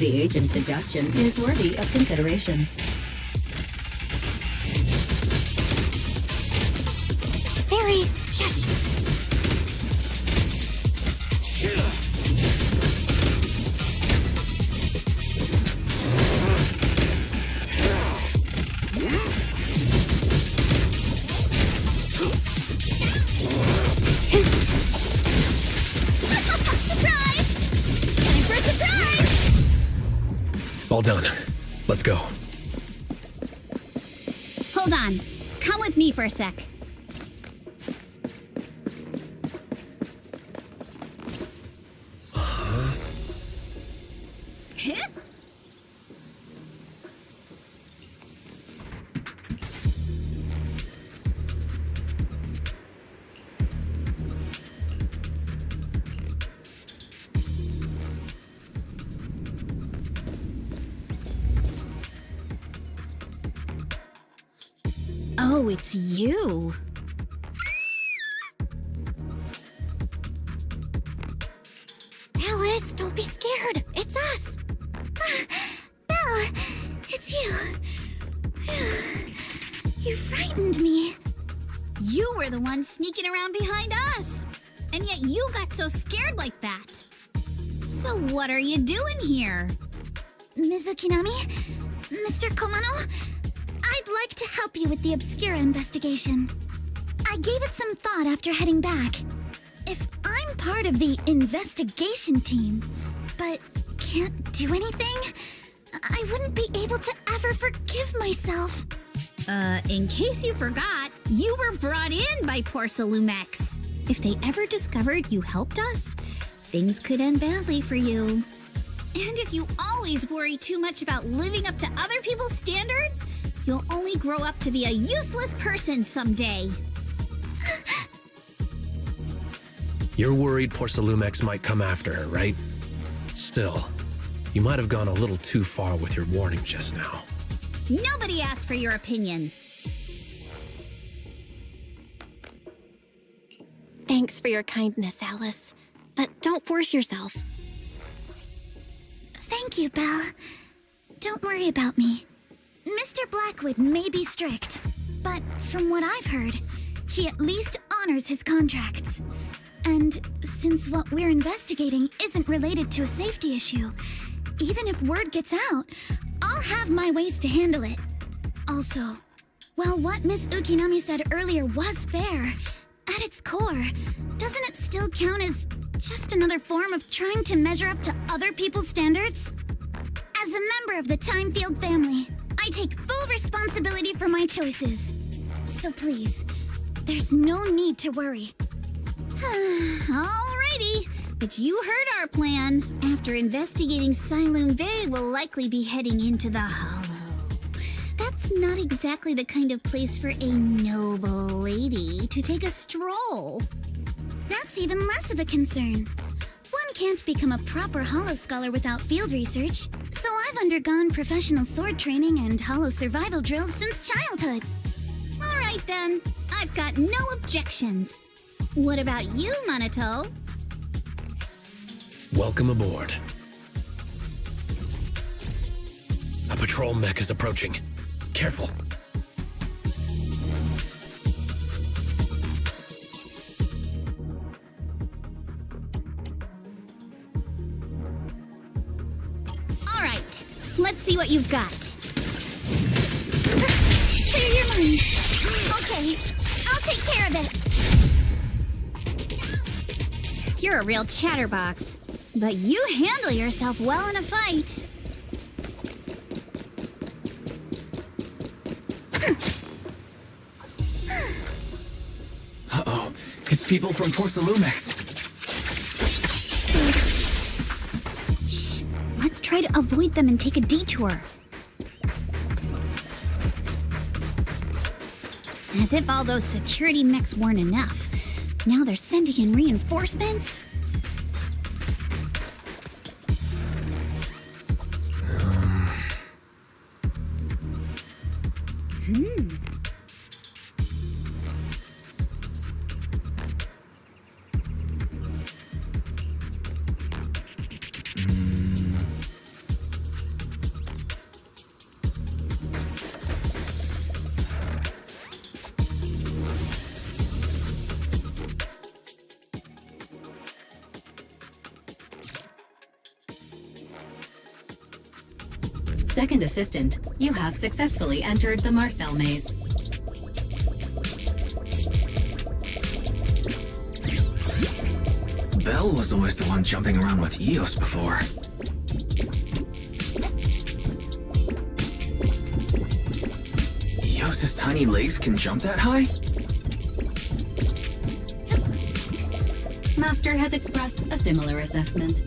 The agent's suggestion is worthy of consideration. Very shush. All done. Let's go. Hold on. Come with me for a sec. Oh, it's you. Alice, don't be scared. It's us. Belle, it's you. You frightened me. You were the one sneaking around behind us. And yet you got so scared like that. So what are you doing here? Mizukinami? Mr. Komano? I'd like to help you with the Obscura investigation. I gave it some thought after heading back. If I'm part of the investigation team, but can't do anything, I wouldn't be able to ever forgive myself. In case you forgot, you were brought in by poor Sailume X. If they ever discovered you helped us, things could end badly for you. And if you always worry too much about living up to other people's standards, you'll only grow up to be a useless person someday. You're worried poor Sailume X might come after her, right? Still, you might have gone a little too far with your warning just now. Nobody asked for your opinion. Thanks for your kindness, Alice. But don't force yourself. Thank you, Belle. Don't worry about me. Mr. Blackwood may be strict, but from what I've heard, he at least honors his contracts. And since what we're investigating isn't related to a safety issue, even if word gets out, I'll have my ways to handle it. Also, while what Miss Ukinami said earlier was fair, at its core, doesn't it still count as just another form of trying to measure up to other people's standards? As a member of the Timefield family, I take full responsibility for my choices. So please, there's no need to worry. Alrighty, but you heard our plan. After investigating Sailume Bay, we'll likely be heading into the Hollow. That's not exactly the kind of place for a noble lady to take a stroll. That's even less of a concern. One can't become a proper Hollow scholar without field research, so I've undergone professional sword training and Hollow survival drills since childhood. Alright then, I've got no objections. What about you, Minato? Welcome aboard. A patrol mech is approaching. Careful. Alright, let's see what you've got. Clear your mind. Okay, I'll take care of it. You're a real chatterbox, but you handle yourself well in a fight. Uh-oh, it's people from Port Sailume X. Shh, let's try to avoid them and take a detour. As if all those security mechs weren't enough. Now they're sending in reinforcements? Second assistant, you have successfully entered the Marcel maze. Belle was always the one jumping around with Eos before. Leviosa's tiny legs can jump that high? Master has expressed a similar assessment.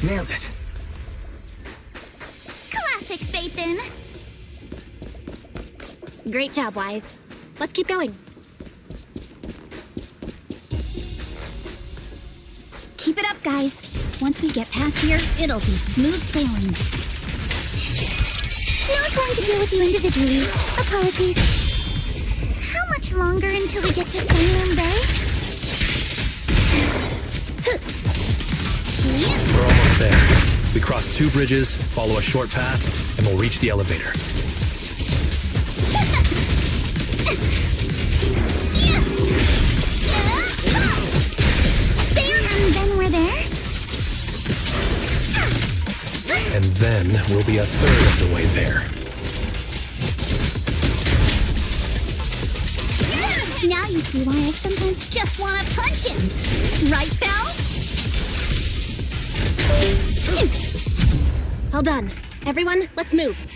Nailed it. Classic Phaethon. Great job, Wise. Let's keep going. Keep it up, guys. Once we get past here, it'll be smooth sailing. Not going to deal with you individually. Apologies. How much longer until we get to Sailume Bay? We're almost there. We cross 2 bridges, follow a short path, and we'll reach the elevator. Stay on, and then we're there. And then we'll be a third of the way there. Now you see why I sometimes just want to punch him. Right, Belle? All done. Everyone, let's move.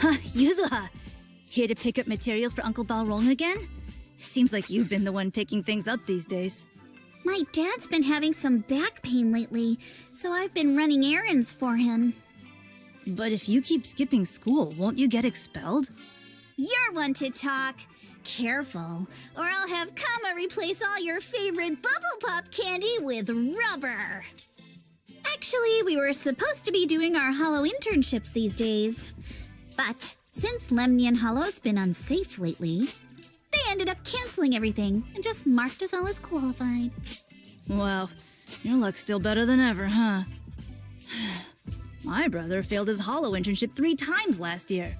Huh, Yuzuha, here to pick up materials for Uncle Balrog again? Seems like you've been the one picking things up these days. My dad's been having some back pain lately, so I've been running errands for him. But if you keep skipping school, won't you get expelled? You're one to talk. Careful, or I'll have Kama replace all your favorite bubble pop candy with rubber. Actually, we were supposed to be doing our Hollow internships these days. But since Lemnian Hollow's been unsafe lately, they ended up canceling everything and just marked us all as qualified. Wow, your luck's still better than ever, huh? My brother failed his holo internship 3 times last year.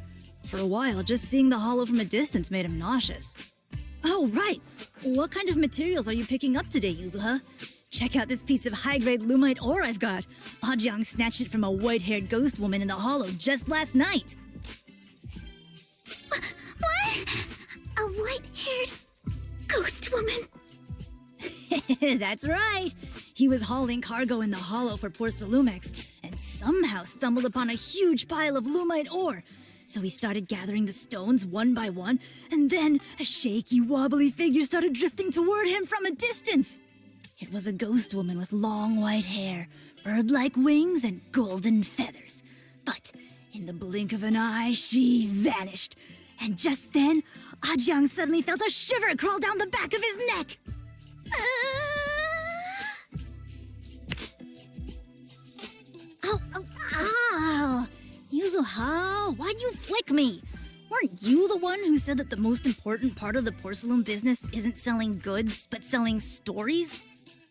For a while, just seeing the holo from a distance made him nauseous. Oh, right. What kind of materials are you picking up today, Yuzuha? Check out this piece of high-grade lumite ore I've got. Ajang snatched it from a white-haired ghost woman in the holo just last night. What? A white-haired ghost woman? That's right. He was hauling cargo in the holo for poor Sailumex and somehow stumbled upon a huge pile of lumite ore. So he started gathering the stones one by one, and then a shaky, wobbly figure started drifting toward him from a distance. It was a ghost woman with long white hair, bird-like wings, and golden feathers. But in the blink of an eye, she vanished. And just then, Ajang suddenly felt a shiver crawl down the back of his neck. Ow! Yuzuha, why'd you flick me? Weren't you the one who said that the most important part of the porcelain business isn't selling goods, but selling stories?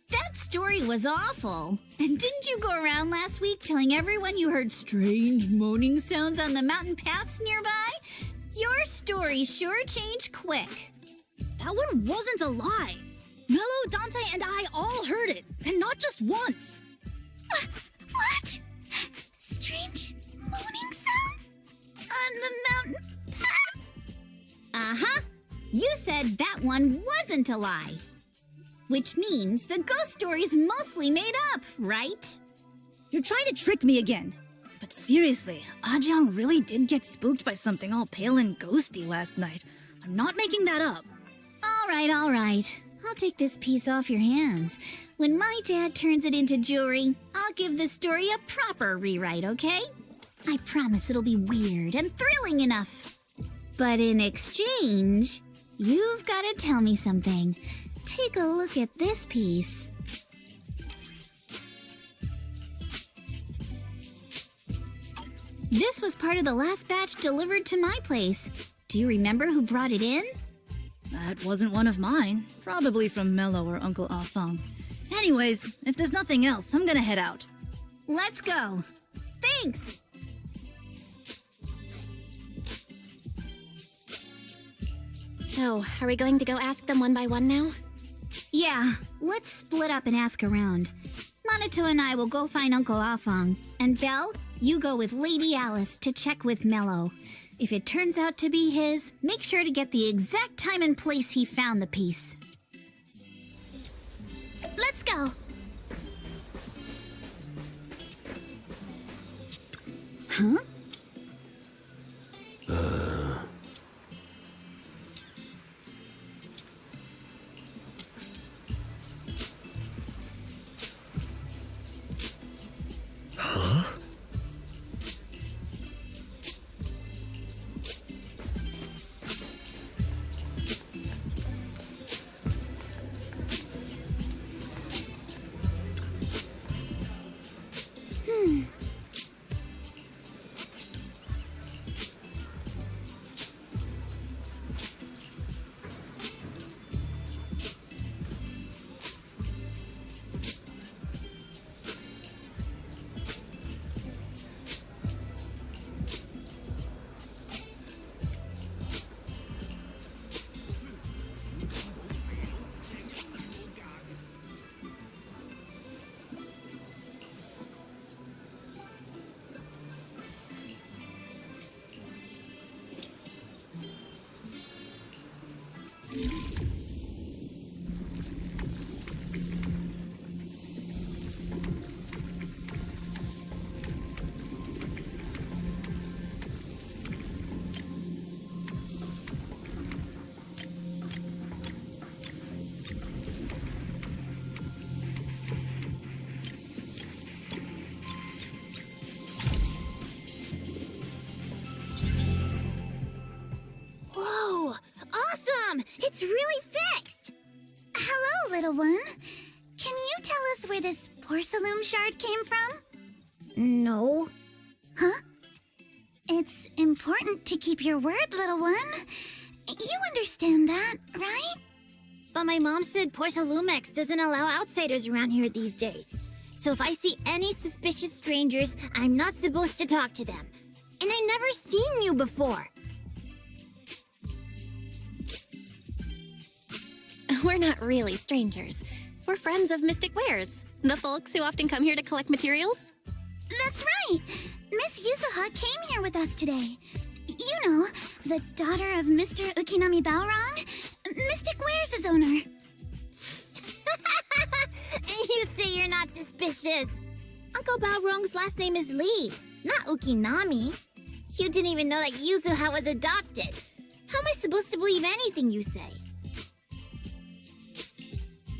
That story was awful. And didn't you go around last week telling everyone you heard strange moaning sounds on the mountain paths nearby? Your story sure changed quick. That one wasn't a lie. Mello, Dante, and I all heard it, and not just once. What? Strange moaning sounds? On the mountain path? Uh-huh. You said that one wasn't a lie. Which means the ghost story's mostly made up, right? You're trying to trick me again. But seriously, Ajang really did get spooked by something all pale and ghosty last night. I'm not making that up. All right. I'll take this piece off your hands. When my dad turns it into jewelry, I'll give this story a proper rewrite, okay? I promise it'll be weird and thrilling enough. But in exchange, you've got to tell me something. Take a look at this piece. This was part of the last batch delivered to my place. Do you remember who brought it in? That wasn't one of mine. Probably from Mello or Uncle Afang. Anyways, if there's nothing else, I'm gonna head out. Let's go. Thanks! So, are we going to go ask them one by one now? Yeah, let's split up and ask around. Minato and I will go find Uncle Afang. And Belle, you go with Lady Alice to check with Mello. If it turns out to be his, make sure to get the exact time and place he found the piece. Let's go! Huh? Huh? It's really fixed! Hello, little one. Can you tell us where this porcelain shard came from? No. Huh? It's important to keep your word, little one. You understand that, right? But my mom said Porsalumex doesn't allow outsiders around here these days. So if I see any suspicious strangers, I'm not supposed to talk to them. And I never seen you before. We're not really strangers. We're friends of Mystic Wares, the folks who often come here to collect materials. That's right! Miss Yuzuha came here with us today. You know, the daughter of Mr. Ukinami Balrong, Mystic Wares' owner. And you say you're not suspicious. Uncle Balrong's last name is Lee, not Ukinami. You didn't even know that Yuzuha was adopted. How am I supposed to believe anything you say?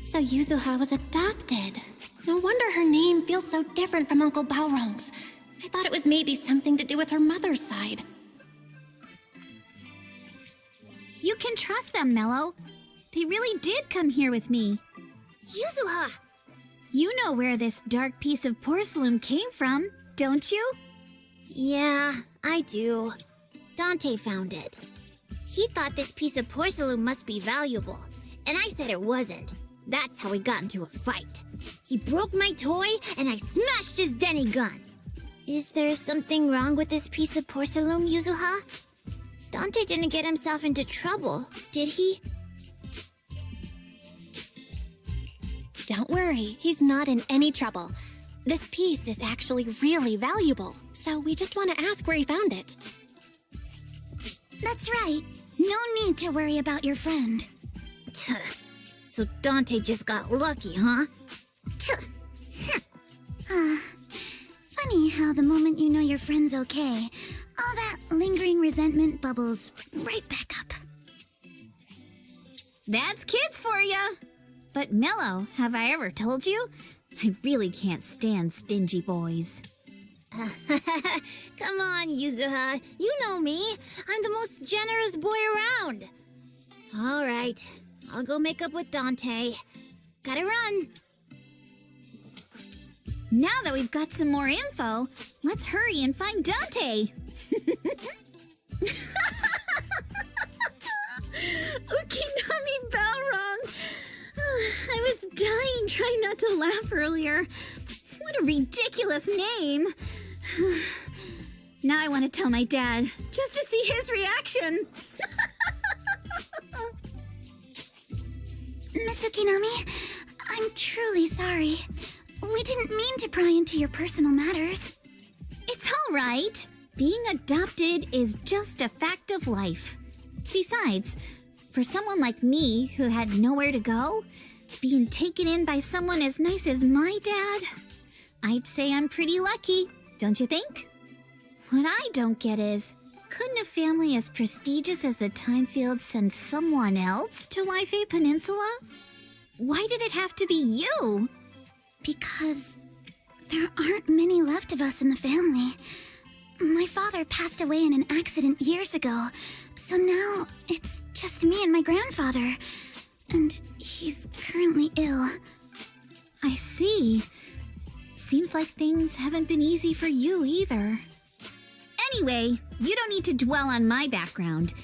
So Yuzuha was adopted. No wonder her name feels so different from Uncle Balrong's. I thought it was maybe something to do with her mother's side. You can trust them, Mello. They really did come here with me. Yuzuha! You know where this dark piece of porcelain came from, don't you? Yeah, I do. Dante found it. He thought this piece of porcelain must be valuable, and I said it wasn't. That's how we got into a fight. He broke my toy, and I smashed his Denny gun. Is there something wrong with this piece of porcelain, Yuzuha? Dante didn't get himself into trouble, did he? Don't worry, he's not in any trouble. This piece is actually really valuable, so we just want to ask where he found it. That's right. No need to worry about your friend. So Dante just got lucky, huh? Funny how the moment you know your friend's okay, all that lingering resentment bubbles right back up. That's kids for ya! But Mello, have I ever told you? I really can't stand stingy boys. Come on, Yuzuha. You know me. I'm the most generous boy around. All right. I'll go make up with Dante. Gotta run. Now that we've got some more info, let's hurry and find Dante. Ukinami Balrong. I was dying trying not to laugh earlier. What a ridiculous name. Now I want to tell my dad, just to see his reaction. Miss Ukinami, I'm truly sorry. We didn't mean to pry into your personal matters. It's all right. Being adopted is just a fact of life. Besides, for someone like me who had nowhere to go, being taken in by someone as nice as my dad, I'd say I'm pretty lucky, don't you think? What I don't get is, couldn't a family as prestigious as the Timefields send someone else to Wi-Fi Peninsula? Why did it have to be you? Because there aren't many left of us in the family. My father passed away in an accident years ago, so now it's just me and my grandfather. And he's currently ill. I see. Seems like things haven't been easy for you either. Anyway, you don't need to dwell on my background.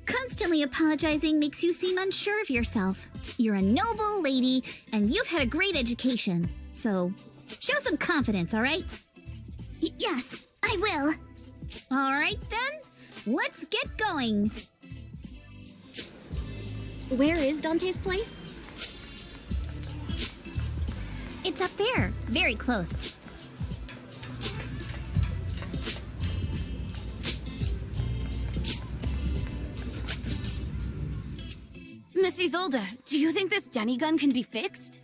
Constantly apologizing makes you seem unsure of yourself. You're a noble lady, and you've had a great education. So, show some confidence, all right? Yes, I will. All right, then. Let's get going. Where is Dante's place? It's up there, very close. Miss Isolde, do you think this Denny gun can be fixed?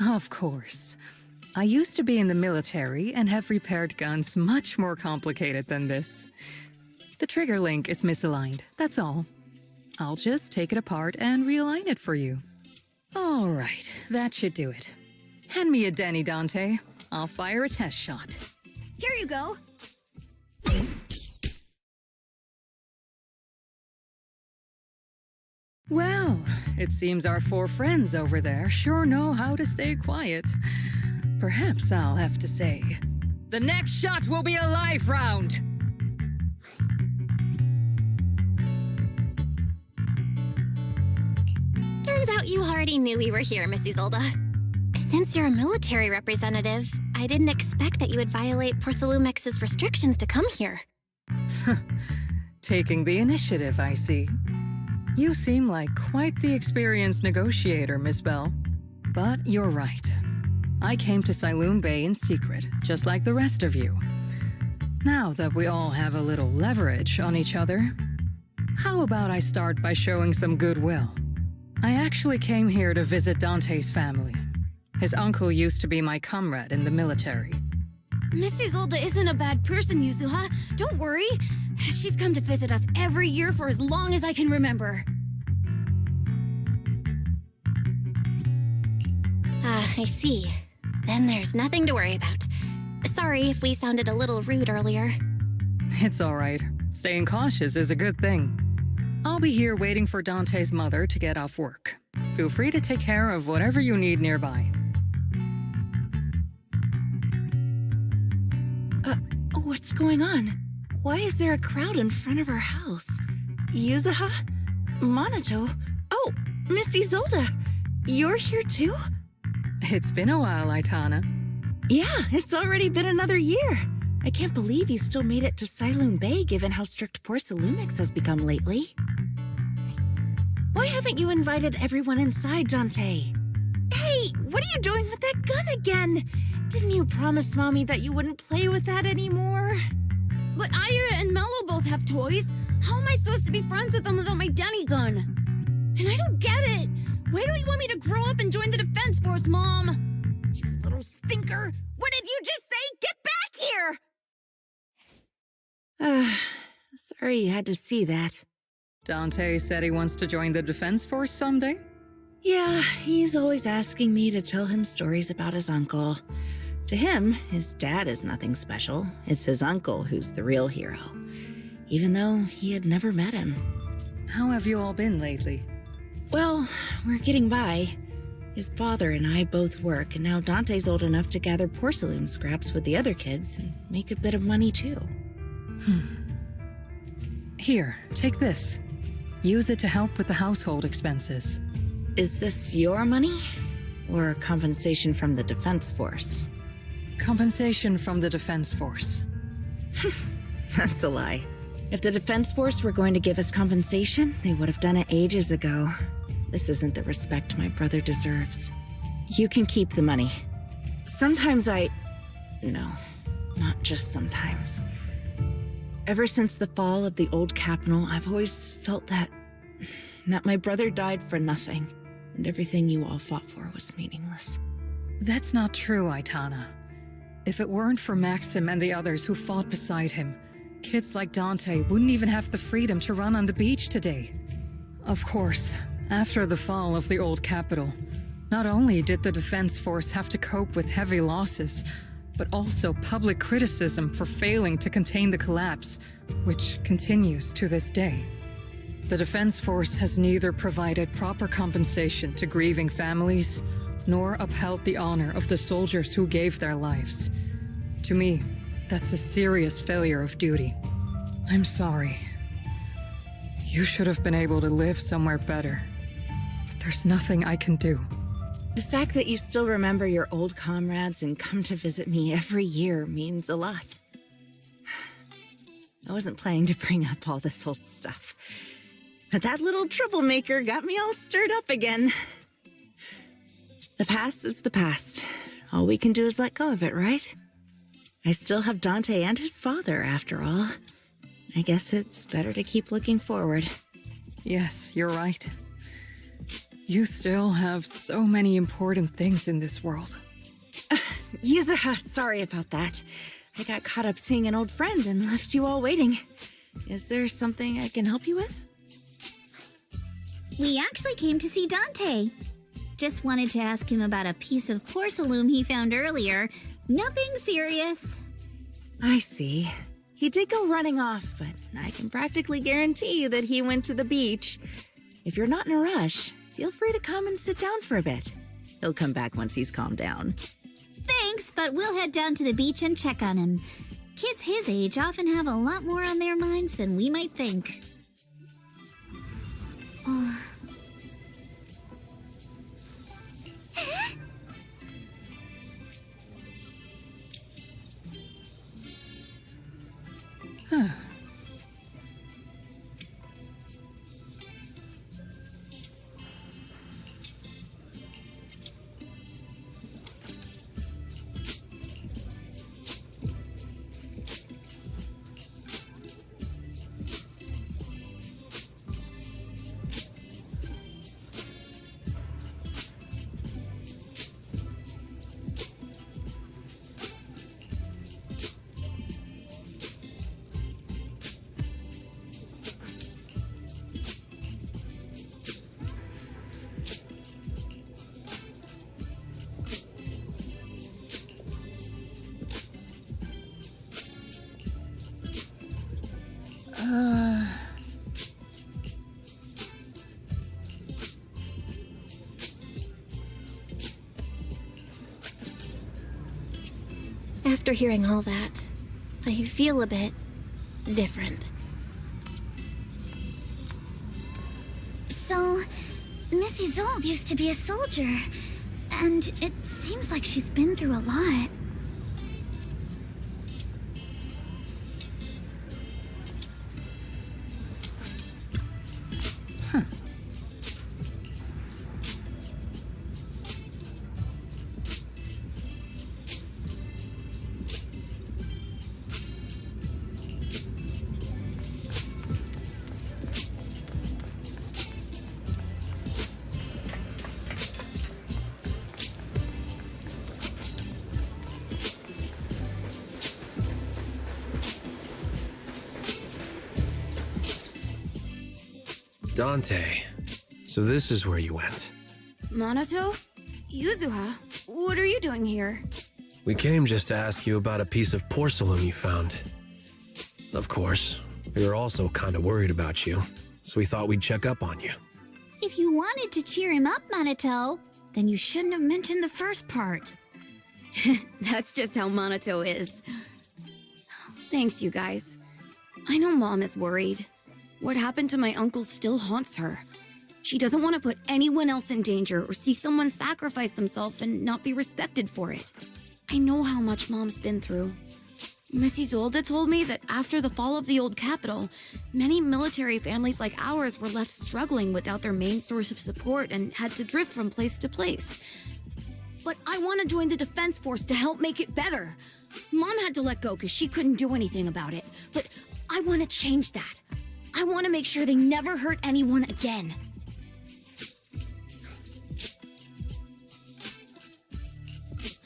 Of course. I used to be in the military and have repaired guns much more complicated than this. The trigger link is misaligned, that's all. I'll just take it apart and realign it for you. All right, that should do it. Hand me a Denny, Dante. I'll fire a test shot. Here you go. Well, it seems our four friends over there sure know how to stay quiet. Perhaps I'll have to say, the next shot will be a live round. Turns out you already knew we were here, Miss Isolde. Since you're a military representative, I didn't expect that you would violate Porcelumex's restrictions to come here. Taking the initiative, I see. You seem like quite the experienced negotiator, Miss Bell. But you're right. I came to Sailume Bay in secret, just like the rest of you. Now that we all have a little leverage on each other, how about I start by showing some goodwill? I actually came here to visit Dante's family. His uncle used to be my comrade in the military. Miss Isolde isn't a bad person, Yuzuha. Don't worry. She's come to visit us every year for as long as I can remember. I see. Then there's nothing to worry about. Sorry if we sounded a little rude earlier. It's all right. Staying cautious is a good thing. I'll be here waiting for Dante's mother to get off work. Feel free to take care of whatever you need nearby. What's going on? Why is there a crowd in front of our house? Yuzuha? Monato? Oh, Miss Isolde! You're here too? It's been a while, Aitana. Yeah, it's already been another year. I can't believe you still made it to Sailume Bay given how strict Porcelumix has become lately. Why haven't you invited everyone inside, Dante? Hey, what are you doing with that gun again? Didn't you promise Mommy that you wouldn't play with that anymore? But Aya and Mello both have toys. How am I supposed to be friends with them without my Denny gun? And I don't get it. Why don't you want me to grow up and join the Defense Force, Mom? You little stinker! What did you just say? Get back here! Sorry you had to see that. Dante said he wants to join the Defense Force someday? Yeah, he's always asking me to tell him stories about his uncle. To him, his dad is nothing special. It's his uncle who's the real hero, even though he had never met him. How have you all been lately? Well, we're getting by. His father and I both work, and now Dante's old enough to gather porcelain scraps with the other kids and make a bit of money too. Here, take this. Use it to help with the household expenses. Is this your money? Or compensation from the Defense Force? Compensation from the Defense Force. That's a lie. If the Defense Force were going to give us compensation, they would have done it ages ago. This isn't the respect my brother deserves. You can keep the money. Sometimes No, not just sometimes. Ever since the fall of the old capital, I've always felt that my brother died for nothing, and everything you all fought for was meaningless. That's not true, Aitana. If it weren't for Maxim and the others who fought beside him, kids like Dante wouldn't even have the freedom to run on the beach today. Of course, after the fall of the old capital, not only did the Defense Force have to cope with heavy losses, but also public criticism for failing to contain the collapse, which continues to this day. The Defense Force has neither provided proper compensation to grieving families, nor upheld the honor of the soldiers who gave their lives. To me, that's a serious failure of duty. I'm sorry. You should have been able to live somewhere better. But there's nothing I can do. The fact that you still remember your old comrades and come to visit me every year means a lot. I wasn't planning to bring up all this old stuff, but that little troublemaker got me all stirred up again. The past is the past. All we can do is let go of it, right? I still have Dante and his father, after all. I guess it's better to keep looking forward. Yes, you're right. You still have so many important things in this world. Yuzuha, sorry about that. I got caught up seeing an old friend and left you all waiting. Is there something I can help you with? We actually came to see Dante. Just wanted to ask him about a piece of porcelain he found earlier. Nothing serious. I see. He did go running off, but I can practically guarantee that he went to the beach. If you're not in a rush, feel free to come and sit down for a bit. He'll come back once he's calmed down. Thanks, but we'll head down to the beach and check on him. Kids his age often have a lot more on their minds than we might think. After hearing all that, I feel a bit different. So, Miss Isolde used to be a soldier, and it seems like she's been through a lot. Dante, so this is where you went. Minato? Yuzuha? What are you doing here? We came just to ask you about a piece of porcelain you found. Of course, we were also kind of worried about you, so we thought we'd check up on you. If you wanted to cheer him up, Minato, Then you shouldn't have mentioned the first part. That's just how Minato is. Thanks, you guys. I know Mom is worried. What happened to my uncle still haunts her. She doesn't want to put anyone else in danger or see someone sacrifice themselves and not be respected for it. I know how much Mom's been through. Miss Isolde told me that after the fall of the old capital, many military families like ours were left struggling without their main source of support and had to drift from place to place. But I want to join the defense force to help make it better. Mom had to let go because she couldn't do anything about it. But I want to change that. I want to make sure they never hurt anyone again.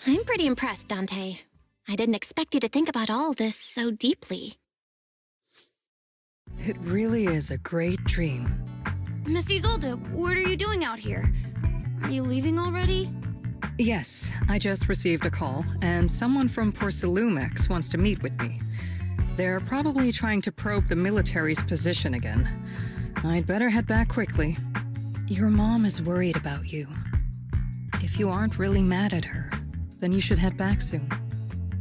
I'm pretty impressed, Dante. I didn't expect you to think about all this so deeply. It really is a great dream. Miss Isolde, what are you doing out here? Are you leaving already? Yes, I just received a call, and someone from Sailume wants to meet with me. They're probably trying to probe the military's position again. I'd better head back quickly. Your mom is worried about you. If you aren't really mad at her, then you should head back soon.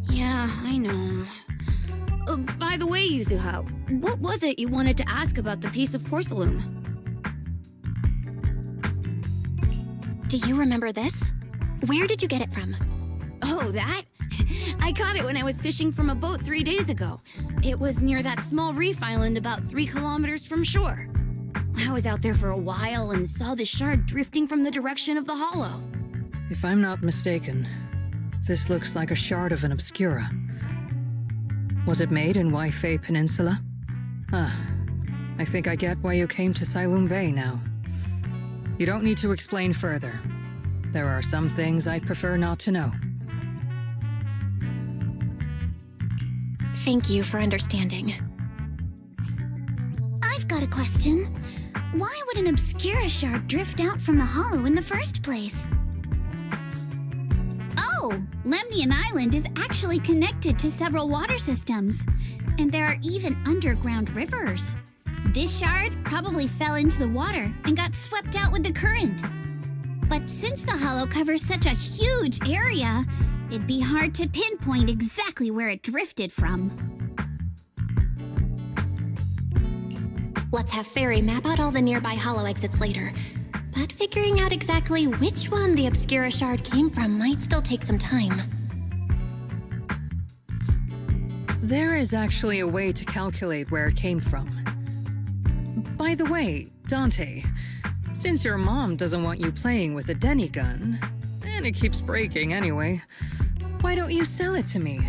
Yeah, I know. By the way, Yuzuha, what was it you wanted to ask about the piece of porcelain? Do you remember this? Where did you get it from? Oh, that? I caught it when I was fishing from a boat 3 days ago. It was near that small reef island about 3 kilometers from shore. I was out there for a while and saw the shard drifting from the direction of the hollow. If I'm not mistaken, this looks like a shard of an Obscura. Was it made in Wi-Fi Peninsula? I think I get why you came to Sailume Bay now. You don't need to explain further. There are some things I'd prefer not to know. Thank you for understanding. I've got a question. Why would an Obscura shard drift out from the hollow in the first place? Oh, Lemnian Island is actually connected to several water systems, and there are even underground rivers. This shard probably fell into the water and got swept out with the current. But since the hollow covers such a huge area, it'd be hard to pinpoint exactly where it drifted from. Let's have Fairy map out all the nearby hollow exits later. But figuring out exactly which one the Obscura shard came from might still take some time. There is actually a way to calculate where it came from. By the way, Dante, since your mom doesn't want you playing with a Denny gun, and it keeps breaking anyway, why don't you sell it to me?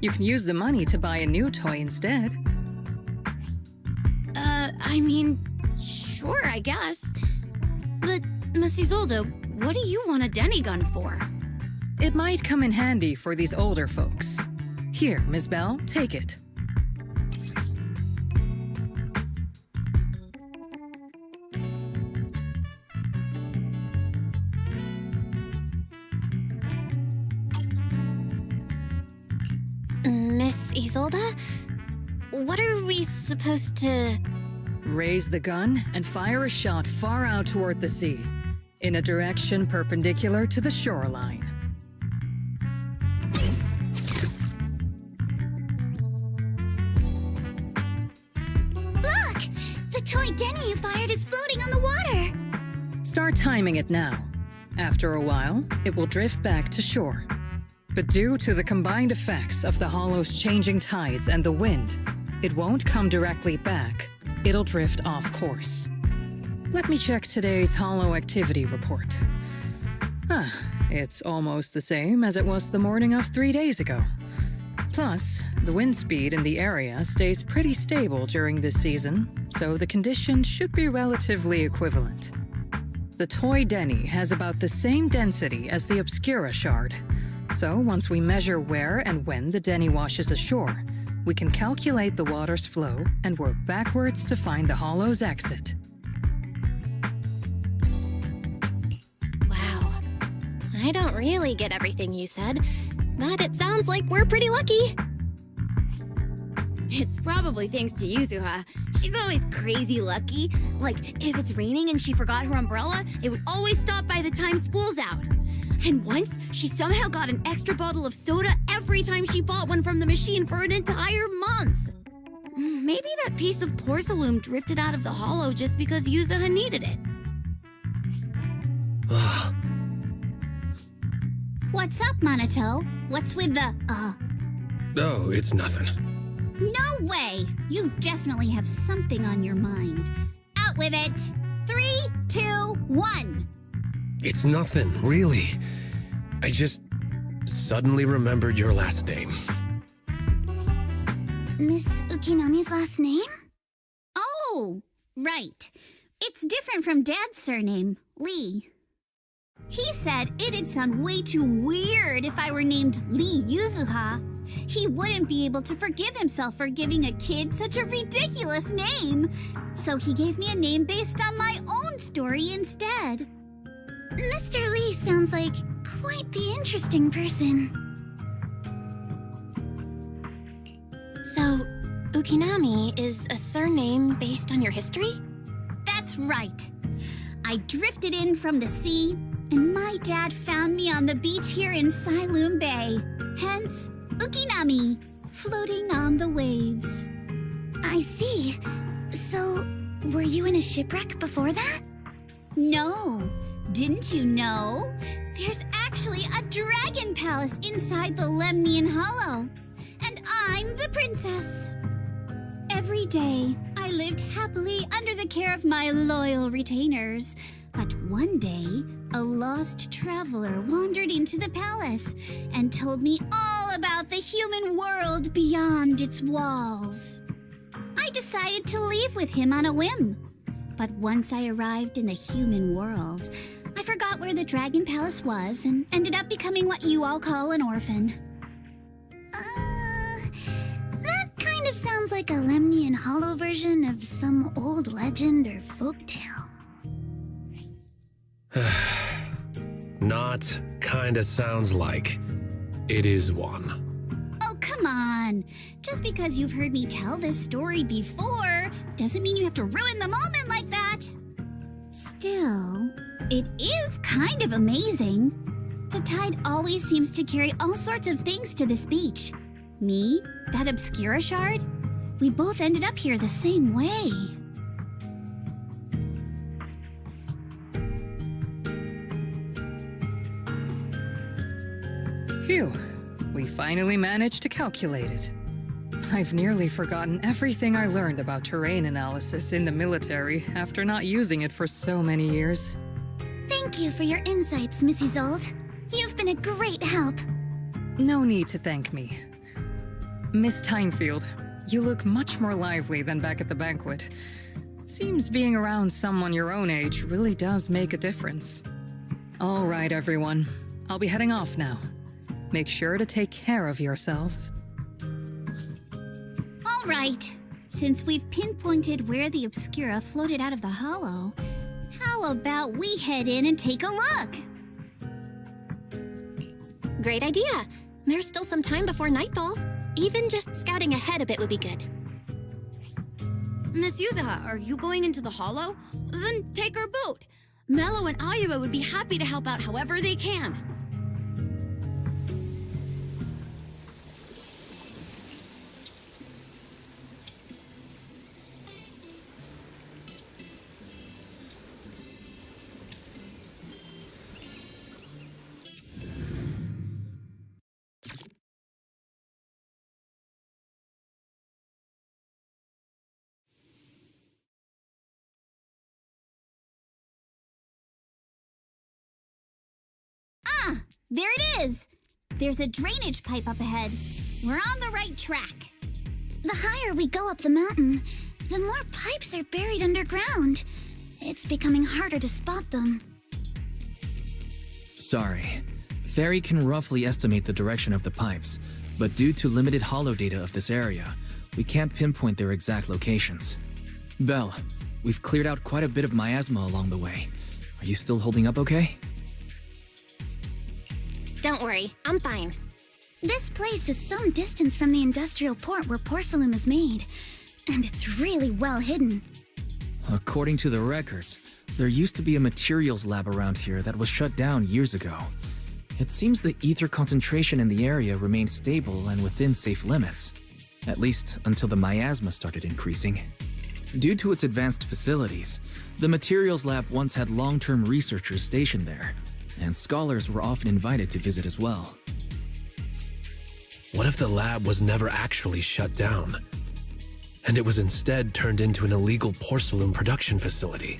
You can use the money to buy a new toy instead. I mean, sure, I guess. But, Miss Isolde, what do you want a Denny gun for? It might come in handy for these older folks. Here, Ms. Bell, take it. Miss Isolde? What are we supposed to... Raise the gun and fire a shot far out toward the sea, in a direction perpendicular to the shoreline. toy Denny you fired is floating on the water. Start timing it now. After a while, it will drift back to shore. But due to the combined effects of the hollow's changing tides and the wind, it won't come directly back. It'll drift off course. Let me check today's hollow activity report. It's almost the same as it was the morning of 3 days ago. Plus, the wind speed in the area stays pretty stable during this season, so the conditions should be relatively equivalent. The toy Denny has about the same density as the Obscura shard, so once we measure where and when the Denny washes ashore, we can calculate the water's flow and work backwards to find the hollow's exit. Wow. I don't really get everything you said, but it sounds like we're pretty lucky. It's probably thanks to Yuzuha. She's always crazy lucky. Like, if it's raining and she forgot her umbrella, it would always stop by the time school's out. And once, she somehow got an extra bottle of soda every time she bought one from the machine for an entire month. Maybe that piece of porcelain drifted out of the hollow just because Yuzuha needed it. What's up, Monato? What's with the, Oh, it's nothing. No way! You definitely have something on your mind. Out with it! 3, 2, 1! It's nothing, really. I just suddenly remembered your last name. Miss Ukinami's last name? Oh, right. It's different from Dad's surname, Lee. He said it'd sound way too weird if I were named Lee Yuzuha. He wouldn't be able to forgive himself for giving a kid such a ridiculous name. So he gave me a name based on my own story instead. Mr. Lee sounds like quite the interesting person. So, Ukinami is a surname based on your history? That's right. I drifted in from the sea, and my dad found me on the beach here in Sailume Bay. Hence, Ukinami, floating on the waves. I see. So, were you in a shipwreck before that? No. Didn't you know? There's actually a dragon palace inside the Lemnian Hollow. And I'm the princess. Every day, I lived happily under the care of my loyal retainers. But one day, a lost traveler wandered into the palace and told me all about the human world beyond its walls. I decided to leave with him on a whim. But once I arrived in the human world, I forgot where the Dragon Palace was and ended up becoming what you all call an orphan. That kind of sounds like a Lemnian Hollow version of some old legend or folktale. Not kinda sounds like. It is one. Oh, come on. Just because you've heard me tell this story before doesn't mean you have to ruin the moment like that. Still, it is kind of amazing. The tide always seems to carry all sorts of things to this beach. Me, that Obscura shard, we both ended up here the same way. Phew, we finally managed to calculate it. I've nearly forgotten everything I learned about terrain analysis in the military after not using it for so many years. Thank you for your insights, Mrs. Old. You've been a great help. No need to thank me. Miss Timefield, you look much more lively than back at the banquet. Seems being around someone your own age really does make a difference. All right, everyone. I'll be heading off now. Make sure to take care of yourselves. All right. Since we've pinpointed where the Obscura floated out of the hollow, how about we head in and take a look? Great idea. There's still some time before nightfall. Even just scouting ahead a bit would be good. Miss Yuzuha, are you going into the hollow? Then take our boat. Mello and Ayuba would be happy to help out however they can. There it is! There's a drainage pipe up ahead. We're on the right track. The higher we go up the mountain, the more pipes are buried underground. It's becoming harder to spot them. Sorry. Fairy can roughly estimate the direction of the pipes, but due to limited holo data of this area, we can't pinpoint their exact locations. Belle, we've cleared out quite a bit of miasma along the way. Are you still holding up okay? Don't worry, I'm fine. This place is some distance from the industrial port where porcelain is made, and it's really well hidden. According to the records, there used to be a materials lab around here that was shut down years ago. It seems the ether concentration in the area remained stable and within safe limits, at least until the miasma started increasing. Due to its advanced facilities, the materials lab once had long-term researchers stationed there, and scholars were often invited to visit as well. What if the lab was never actually shut down, and it was instead turned into an illegal porcelain production facility?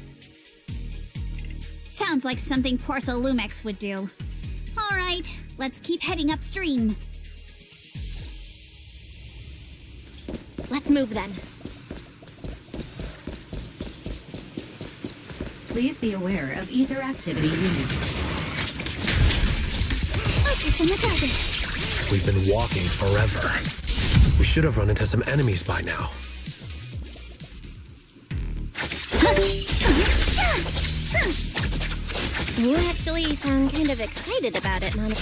Sounds like something Porcelumex would do. All right, let's keep heading upstream. Let's move then. Please be aware of ether activity units. Focus on the target. We've been walking forever. We should have run into some enemies by now. You actually sound kind of excited about it, Monica.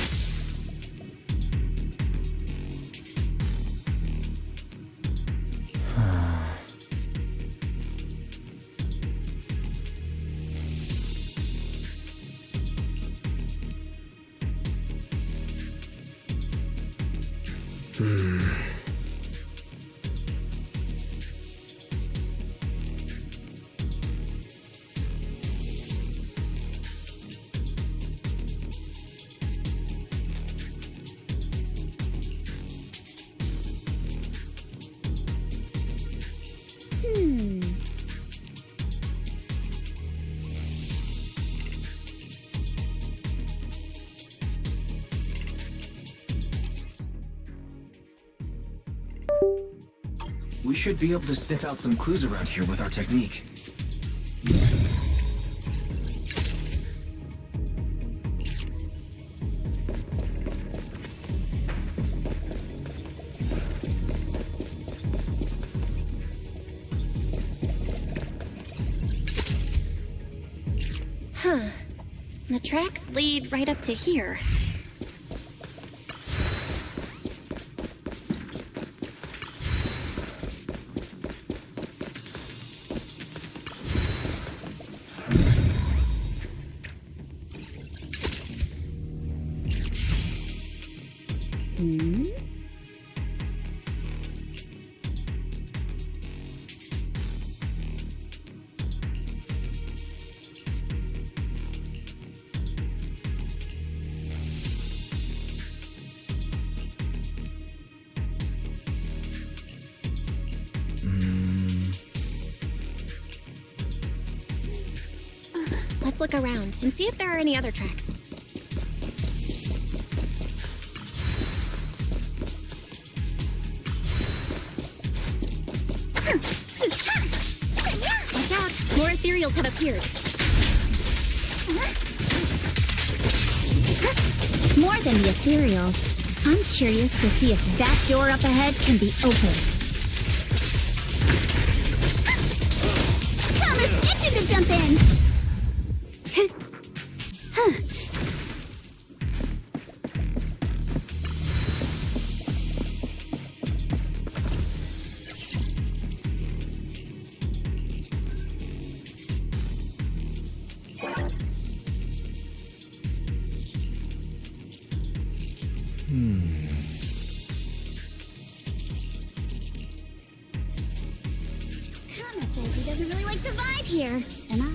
We should be able to sniff out some clues around here with our technique. Huh. The tracks lead right up to here. Let's look around and see if there are any other tracks. Watch out! More ethereals have appeared. More than the ethereals. I'm curious to see if that door up ahead can be opened. Thomas, get you to jump in! Thomas says he doesn't really like the vibe here, and I...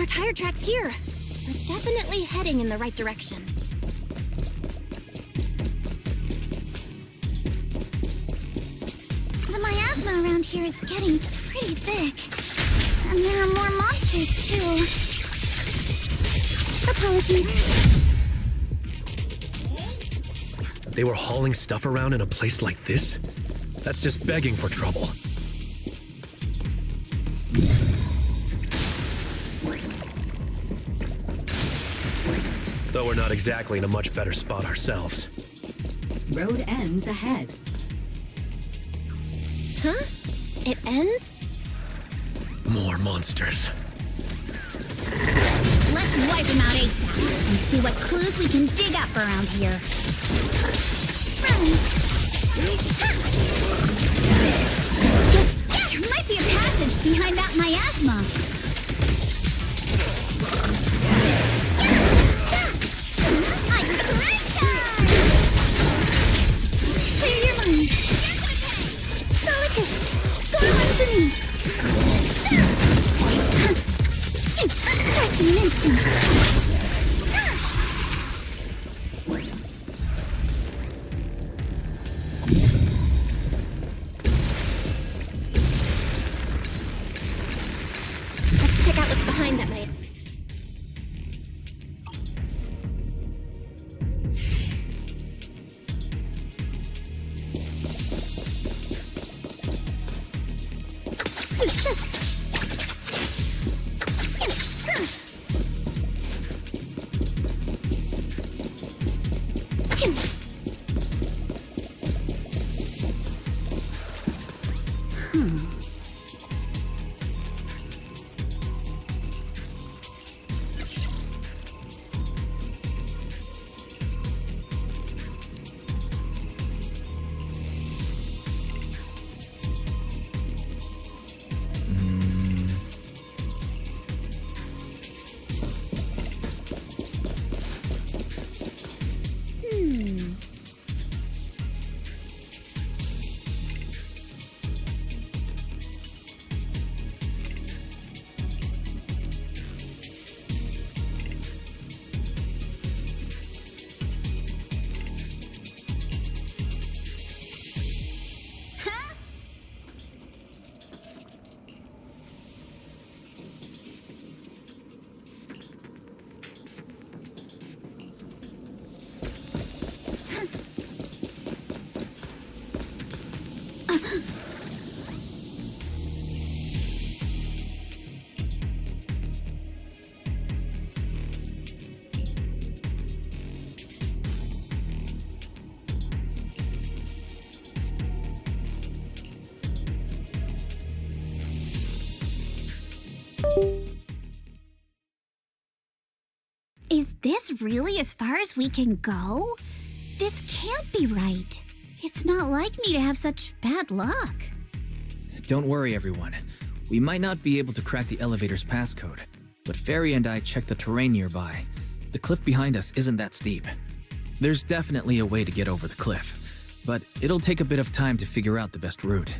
more tire tracks here. We're definitely heading in the right direction. The miasma around here is getting pretty thick. And there are more monsters, too. Apologies. They were hauling stuff around in a place like this? That's just begging for trouble. Though we're not exactly in a much better spot ourselves. Road ends ahead. Huh? It ends? More monsters. Let's wipe them out ASAP and see what clues we can dig up around here. There might be a passage behind that miasma. Clear your mind. Solicus, score listening. Strike in an instant. Let's check out what's behind that light. Is this really as far as we can go? This can't be right. It's not like me to have such bad luck. Don't worry, everyone. We might not be able to crack the elevator's passcode, but Fairy and I checked the terrain nearby. The cliff behind us isn't that steep. There's definitely a way to get over the cliff, but it'll take a bit of time to figure out the best route.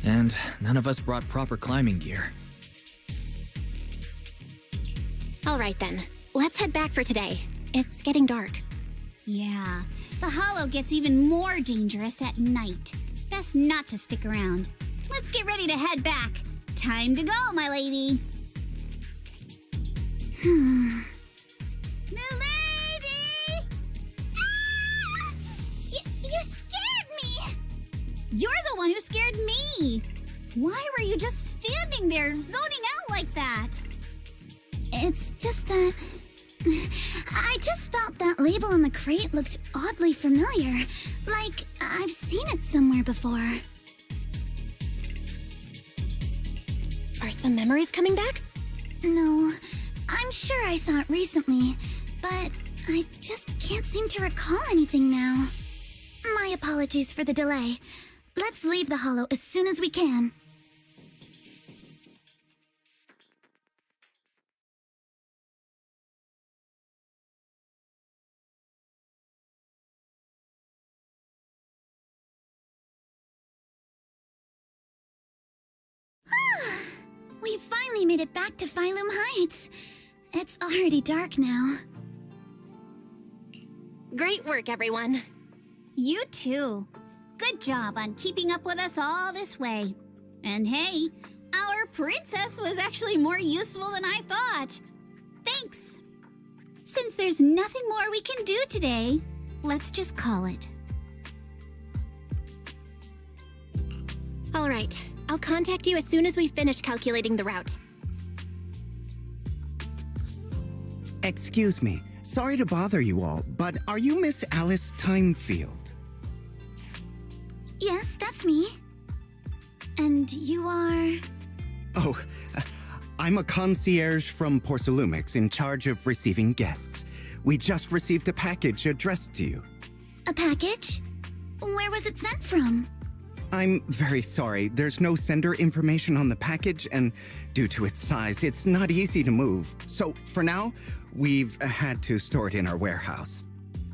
And none of us brought proper climbing gear. All right then, let's head back for today. It's getting dark. Yeah, the hollow gets even more dangerous at night. Best not to stick around. Let's get ready to head back. Time to go, my lady. Milady! Ah! You scared me! You're the one who scared me! Why were you just standing there, zoning out like that? It's just that... I just felt that label on the crate looked oddly familiar. Like I've seen it somewhere before. Are some memories coming back? No, I'm sure I saw it recently, but I just can't seem to recall anything now. My apologies for the delay. Let's leave the hollow as soon as we can. We finally made it back to Sailume Heights. It's already dark now. Great work, everyone. You too. Good job on keeping up with us all this way. And hey, our princess was actually more useful than I thought. Thanks. Since there's nothing more we can do today, let's just call it. All right. I'll contact you as soon as we finish calculating the route. Excuse me. Sorry to bother you all, but are you Miss Alice Timefield? Yes, that's me. And you are... Oh, I'm a concierge from Porcelumix in charge of receiving guests. We just received a package addressed to you. A package? Where was it sent from? I'm very sorry. There's no sender information on the package, and due to its size, it's not easy to move. So, for now, we've had to store it in our warehouse.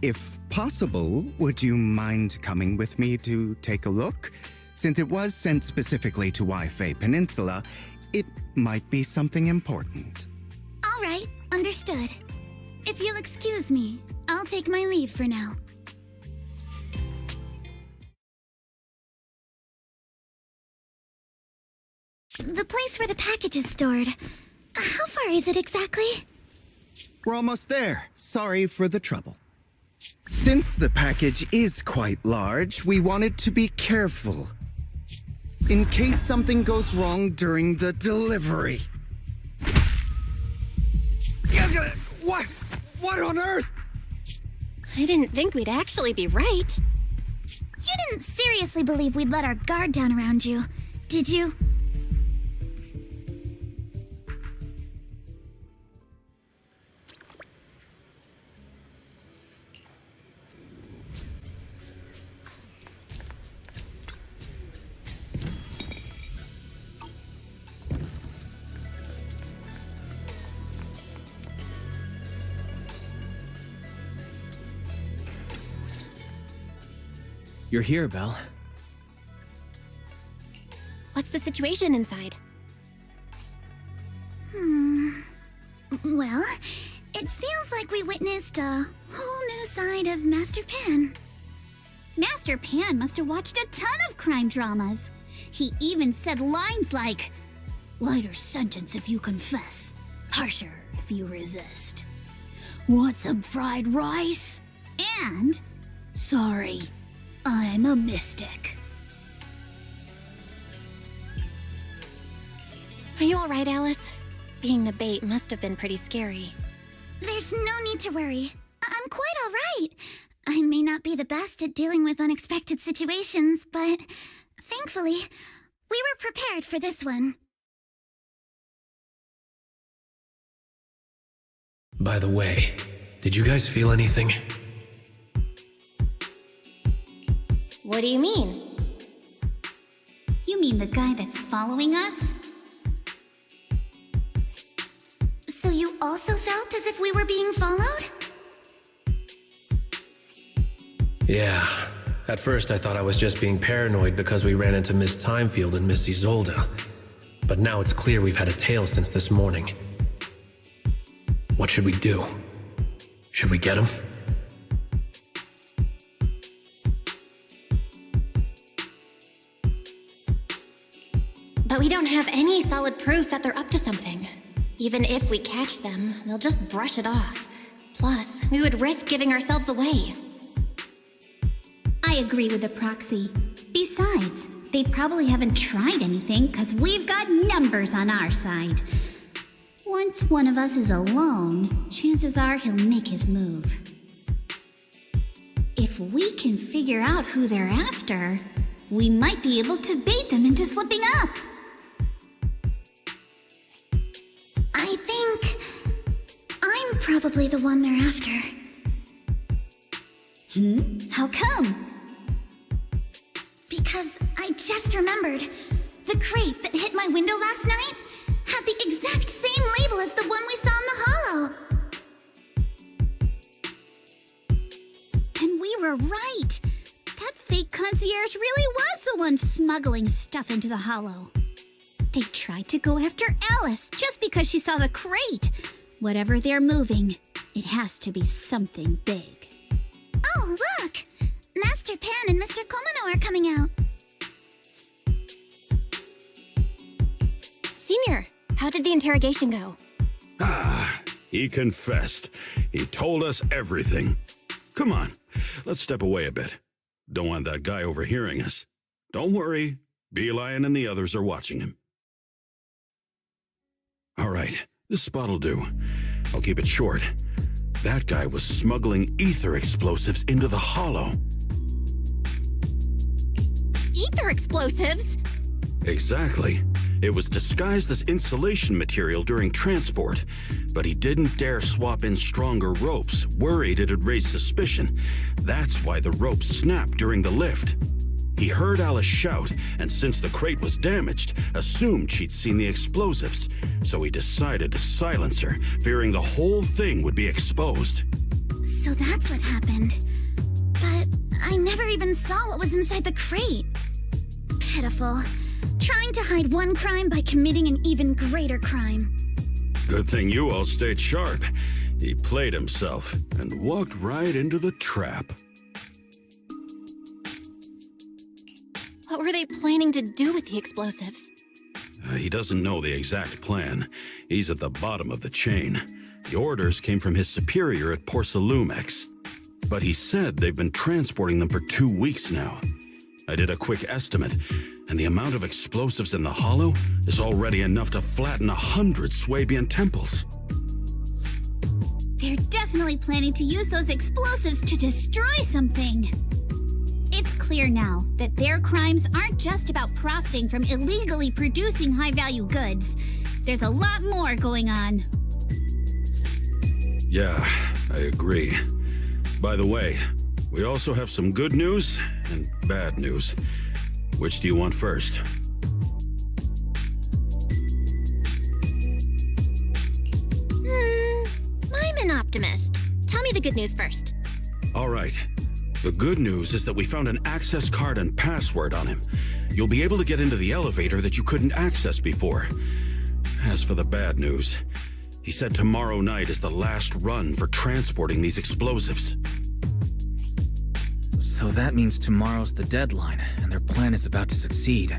If possible, would you mind coming with me to take a look? Since it was sent specifically to Wi-Fi Peninsula, it might be something important. All right, understood. If you'll excuse me, I'll take my leave for now. The place where the package is stored. How far is it exactly? We're almost there. Sorry for the trouble. Since the package is quite large, we wanted to be careful. In case something goes wrong during the delivery. What on earth? I didn't think we'd actually be right. You didn't seriously believe we'd let our guard down around you, did you? You're here, Belle. What's the situation inside? Well, it feels like we witnessed a whole new side of Master Pan. Master Pan must have watched a ton of crime dramas. He even said lines like, "Lighter sentence if you confess, harsher if you resist. Want some fried rice?" And, "Sorry, I'm a mystic." Are you all right, Alice? Being the bait must have been pretty scary. There's no need to worry. I'm quite all right. I may not be the best at dealing with unexpected situations, but thankfully, we were prepared for this one. By the way, did you guys feel anything? What do you mean? You mean the guy that's following us? So you also felt as if we were being followed? Yeah. At first I thought I was just being paranoid because we ran into Miss Timefield and Miss Isolde. But now it's clear we've had a tail since this morning. What should we do? Should we get him? But we don't have any solid proof that they're up to something. Even if we catch them, they'll just brush it off. Plus, we would risk giving ourselves away. I agree with the proxy. Besides, they probably haven't tried anything because we've got numbers on our side. Once one of us is alone, chances are he'll make his move. If we can figure out who they're after, we might be able to bait them into slipping up. I think I'm probably the one they're after. How come? Because I just remembered. The crate that hit my window last night had the exact same label as the one we saw in the hollow. And we were right. That fake concierge really was the one smuggling stuff into the hollow. They tried to go after Alice just because she saw the crate. Whatever they're moving, it has to be something big. Oh, look! Master Pan and Mr. Komano are coming out. Senior, how did the interrogation go? He confessed. He told us everything. Come on, let's step away a bit. Don't want that guy overhearing us. Don't worry, Beelion and the others are watching him. All right, this spot'll do. I'll keep it short. That guy was smuggling ether explosives into the hollow. Ether explosives? Exactly. It was disguised as insulation material during transport, but he didn't dare swap in stronger ropes, worried it'd raise suspicion. That's why the ropes snapped during the lift. He heard Alice shout, and since the crate was damaged, assumed she'd seen the explosives, so he decided to silence her, fearing the whole thing would be exposed. So that's what happened. But I never even saw what was inside the crate. Pitiful. Trying to hide one crime by committing an even greater crime. Good thing you all stayed sharp. He played himself and walked right into the trap. What were they planning to do with the explosives? He doesn't know the exact plan. He's at the bottom of the chain. The orders came from his superior at Porsalumex. But he said they've been transporting them for 2 weeks now. I did a quick estimate, and the amount of explosives in the hollow is already enough to flatten 100 Swabian temples. They're definitely planning to use those explosives to destroy something. It's clear now that their crimes aren't just about profiting from illegally producing high-value goods. There's a lot more going on. Yeah, I agree. By the way, we also have some good news and bad news. Which do you want first? I'm an optimist. Tell me the good news first. All right. The good news is that we found an access card and password on him. You'll be able to get into the elevator that you couldn't access before. As for the bad news, he said tomorrow night is the last run for transporting these explosives. So that means tomorrow's the deadline, and their plan is about to succeed.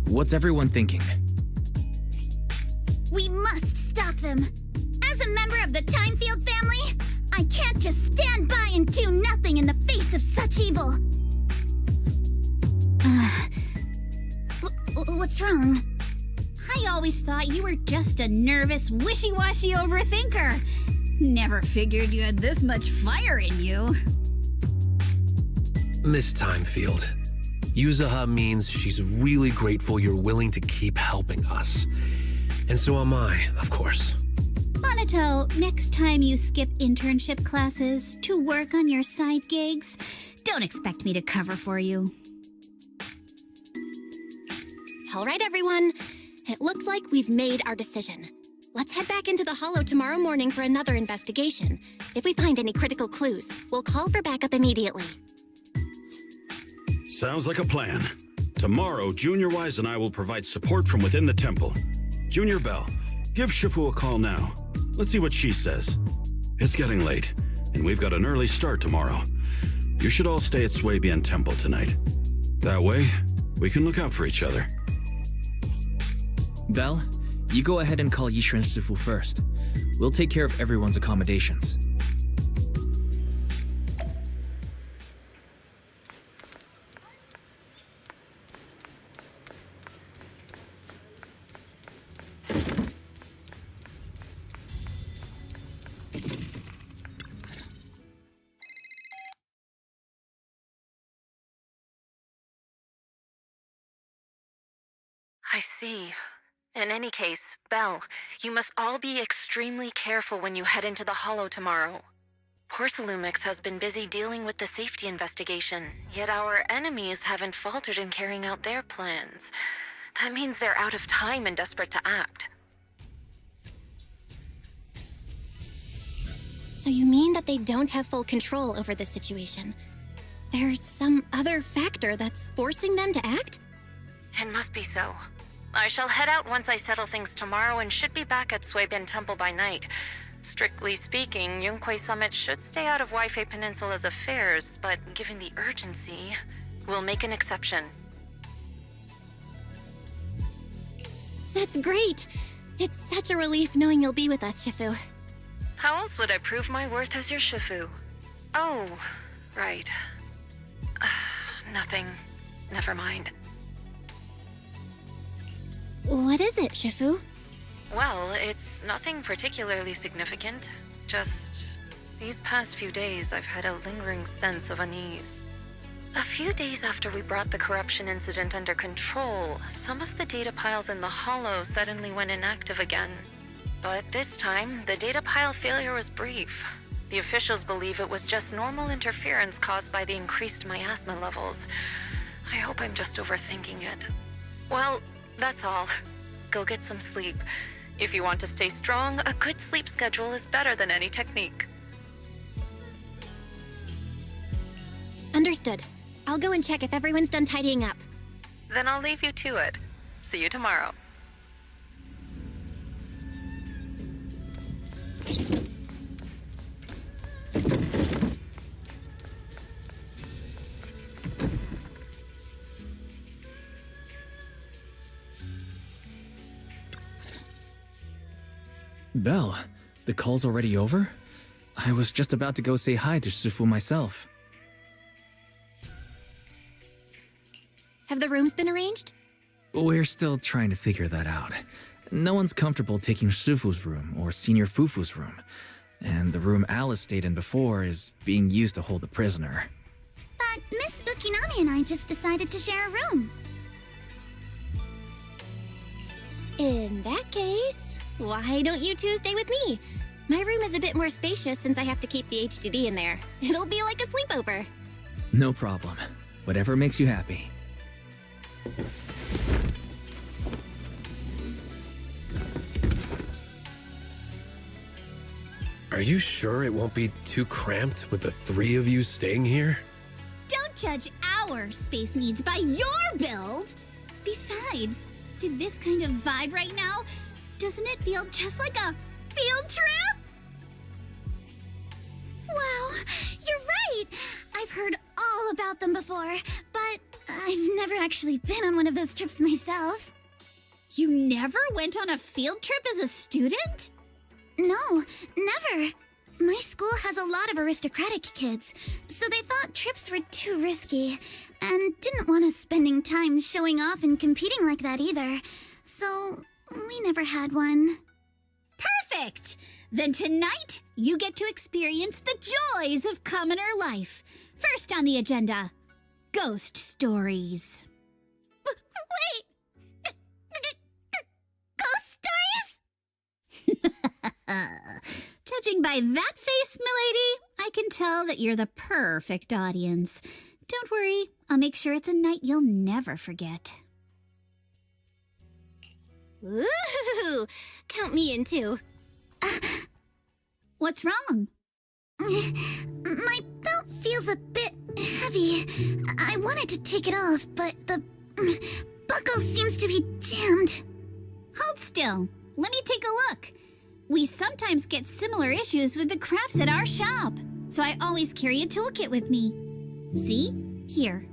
What's everyone thinking? We must stop them. As a member of the Timefield family, I can't just stand by and do nothing in the face of such evil. What's wrong? I always thought you were just a nervous, wishy-washy overthinker. Never figured you had this much fire in you. Miss Timefield, Yuzuha means she's really grateful you're willing to keep helping us. And so am I, of course. Monato, next time you skip internship classes to work on your side gigs, don't expect me to cover for you. All right, everyone. It looks like we've made our decision. Let's head back into the hollow tomorrow morning for another investigation. If we find any critical clues, we'll call for backup immediately. Sounds like a plan. Tomorrow, Junior Wise and I will provide support from within the temple. Junior Bell, give Shifu a call now. Let's see what she says. It's getting late, and we've got an early start tomorrow. You should all stay at Swabian Temple tonight. That way, we can look out for each other. Belle, you go ahead and call Yishuan Shifu first. We'll take care of everyone's accommodations. I see. In any case, Belle, you must all be extremely careful when you head into the hollow tomorrow. Porsalumex has been busy dealing with the safety investigation, yet our enemies haven't faltered in carrying out their plans. That means they're out of time and desperate to act. So you mean that they don't have full control over the situation? There's some other factor that's forcing them to act? It must be so. I shall head out once I settle things tomorrow and should be back at Suibin Temple by night. Strictly speaking, Yunquay Summit should stay out of Waifei Peninsula's affairs, but given the urgency, we'll make an exception. That's great! It's such a relief knowing you'll be with us, Shifu. How else would I prove my worth as your Shifu? Oh, right. Nothing. Never mind. What is it, Shifu? Well, it's nothing particularly significant. Just these past few days, I've had a lingering sense of unease. A few days after we brought the corruption incident under control, some of the data piles in the Hollow suddenly went inactive again. But this time, the data pile failure was brief. The officials believe it was just normal interference caused by the increased miasma levels. I hope I'm just overthinking it. Well, that's all. Go get some sleep. If you want to stay strong, a good sleep schedule is better than any technique. Understood. I'll go and check if everyone's done tidying up. Then I'll leave you to it. See you tomorrow. Belle, the call's already over? I was just about to go say hi to Shifu myself. Have the rooms been arranged? We're still trying to figure that out. No one's comfortable taking Shifu's room or Senior Fufu's room. And the room Alice stayed in before is being used to hold the prisoner. But Miss Ukinami and I just decided to share a room. In that case, why don't you two stay with me? My room is a bit more spacious since I have to keep the HDD in there. It'll be like a sleepover. No problem. Whatever makes you happy. Are you sure it won't be too cramped with the three of you staying here? Don't judge our space needs by your build! Besides, with this kind of vibe right now, doesn't it feel just like a field trip? Wow, you're right! I've heard all about them before, but I've never actually been on one of those trips myself. You never went on a field trip as a student? No, never. My school has a lot of aristocratic kids, so they thought trips were too risky, and didn't want us spending time showing off and competing like that either. So, we never had one. Perfect! Then tonight, you get to experience the joys of commoner life. First on the agenda, ghost stories. Wait! Ghost stories? Judging by that face, milady, I can tell that you're the perfect audience. Don't worry, I'll make sure it's a night you'll never forget. Ooh, count me in too. What's wrong? My belt feels a bit heavy. I wanted to take it off, but the buckle seems to be jammed. Hold still. Let me take a look. We sometimes get similar issues with the crafts at our shop, so I always carry a toolkit with me. See? Here.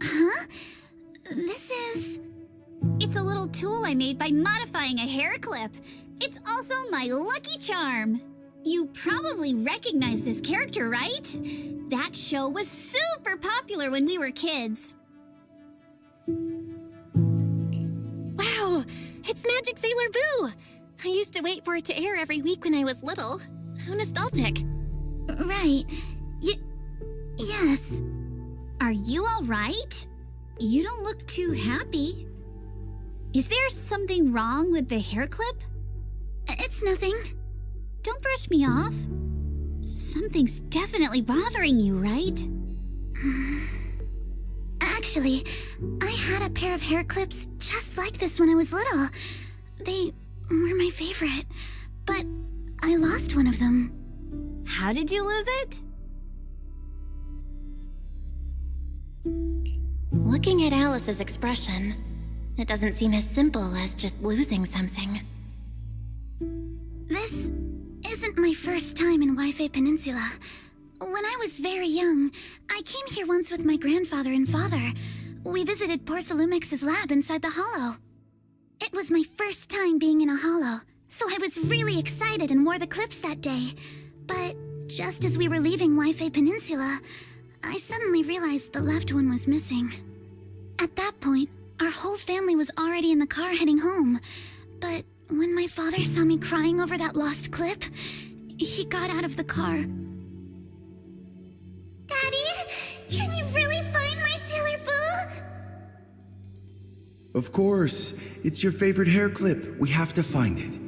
Huh? This is... It's a little tool I made by modifying a hair clip. It's also my lucky charm. You probably recognize this character, right? That show was super popular when we were kids. Wow, it's Magic Sailor Boo! I used to wait for it to air every week when I was little. How nostalgic. Right. Yes. Are you all right? You don't look too happy. Is there something wrong with the hair clip? It's nothing. Don't brush me off. Something's definitely bothering you, right? Actually, I had a pair of hair clips just like this when I was little. They were my favorite, but I lost one of them. How did you lose it? Looking at Alice's expression, it doesn't seem as simple as just losing something. This isn't my first time in Wi-Fi Peninsula. When I was very young, I came here once with my grandfather and father. We visited Porcelumex's lab inside the hollow. It was my first time being in a hollow, so I was really excited and wore the clips that day. But just as we were leaving Wi-Fi Peninsula, I suddenly realized the left one was missing. At that point, our whole family was already in the car heading home. But when my father saw me crying over that lost clip, he got out of the car. Daddy, can you really find my Sailor Boo? Of course. It's your favorite hair clip. We have to find it.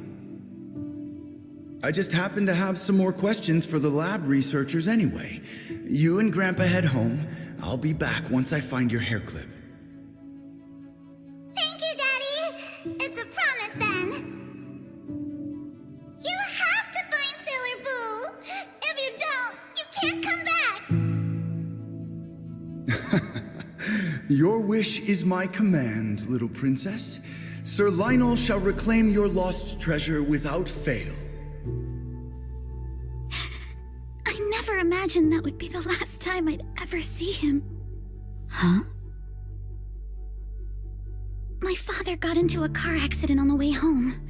I just happen to have some more questions for the lab researchers anyway. You and Grandpa head home. I'll be back once I find your hair clip. Thank you, Daddy. It's a promise then. You have to find Sailor Boo. If you don't, you can't come back. Your wish is my command, little princess. Sir Lionel shall reclaim your lost treasure without fail. I never imagined that would be the last time I'd ever see him. Huh? My father got into a car accident on the way home.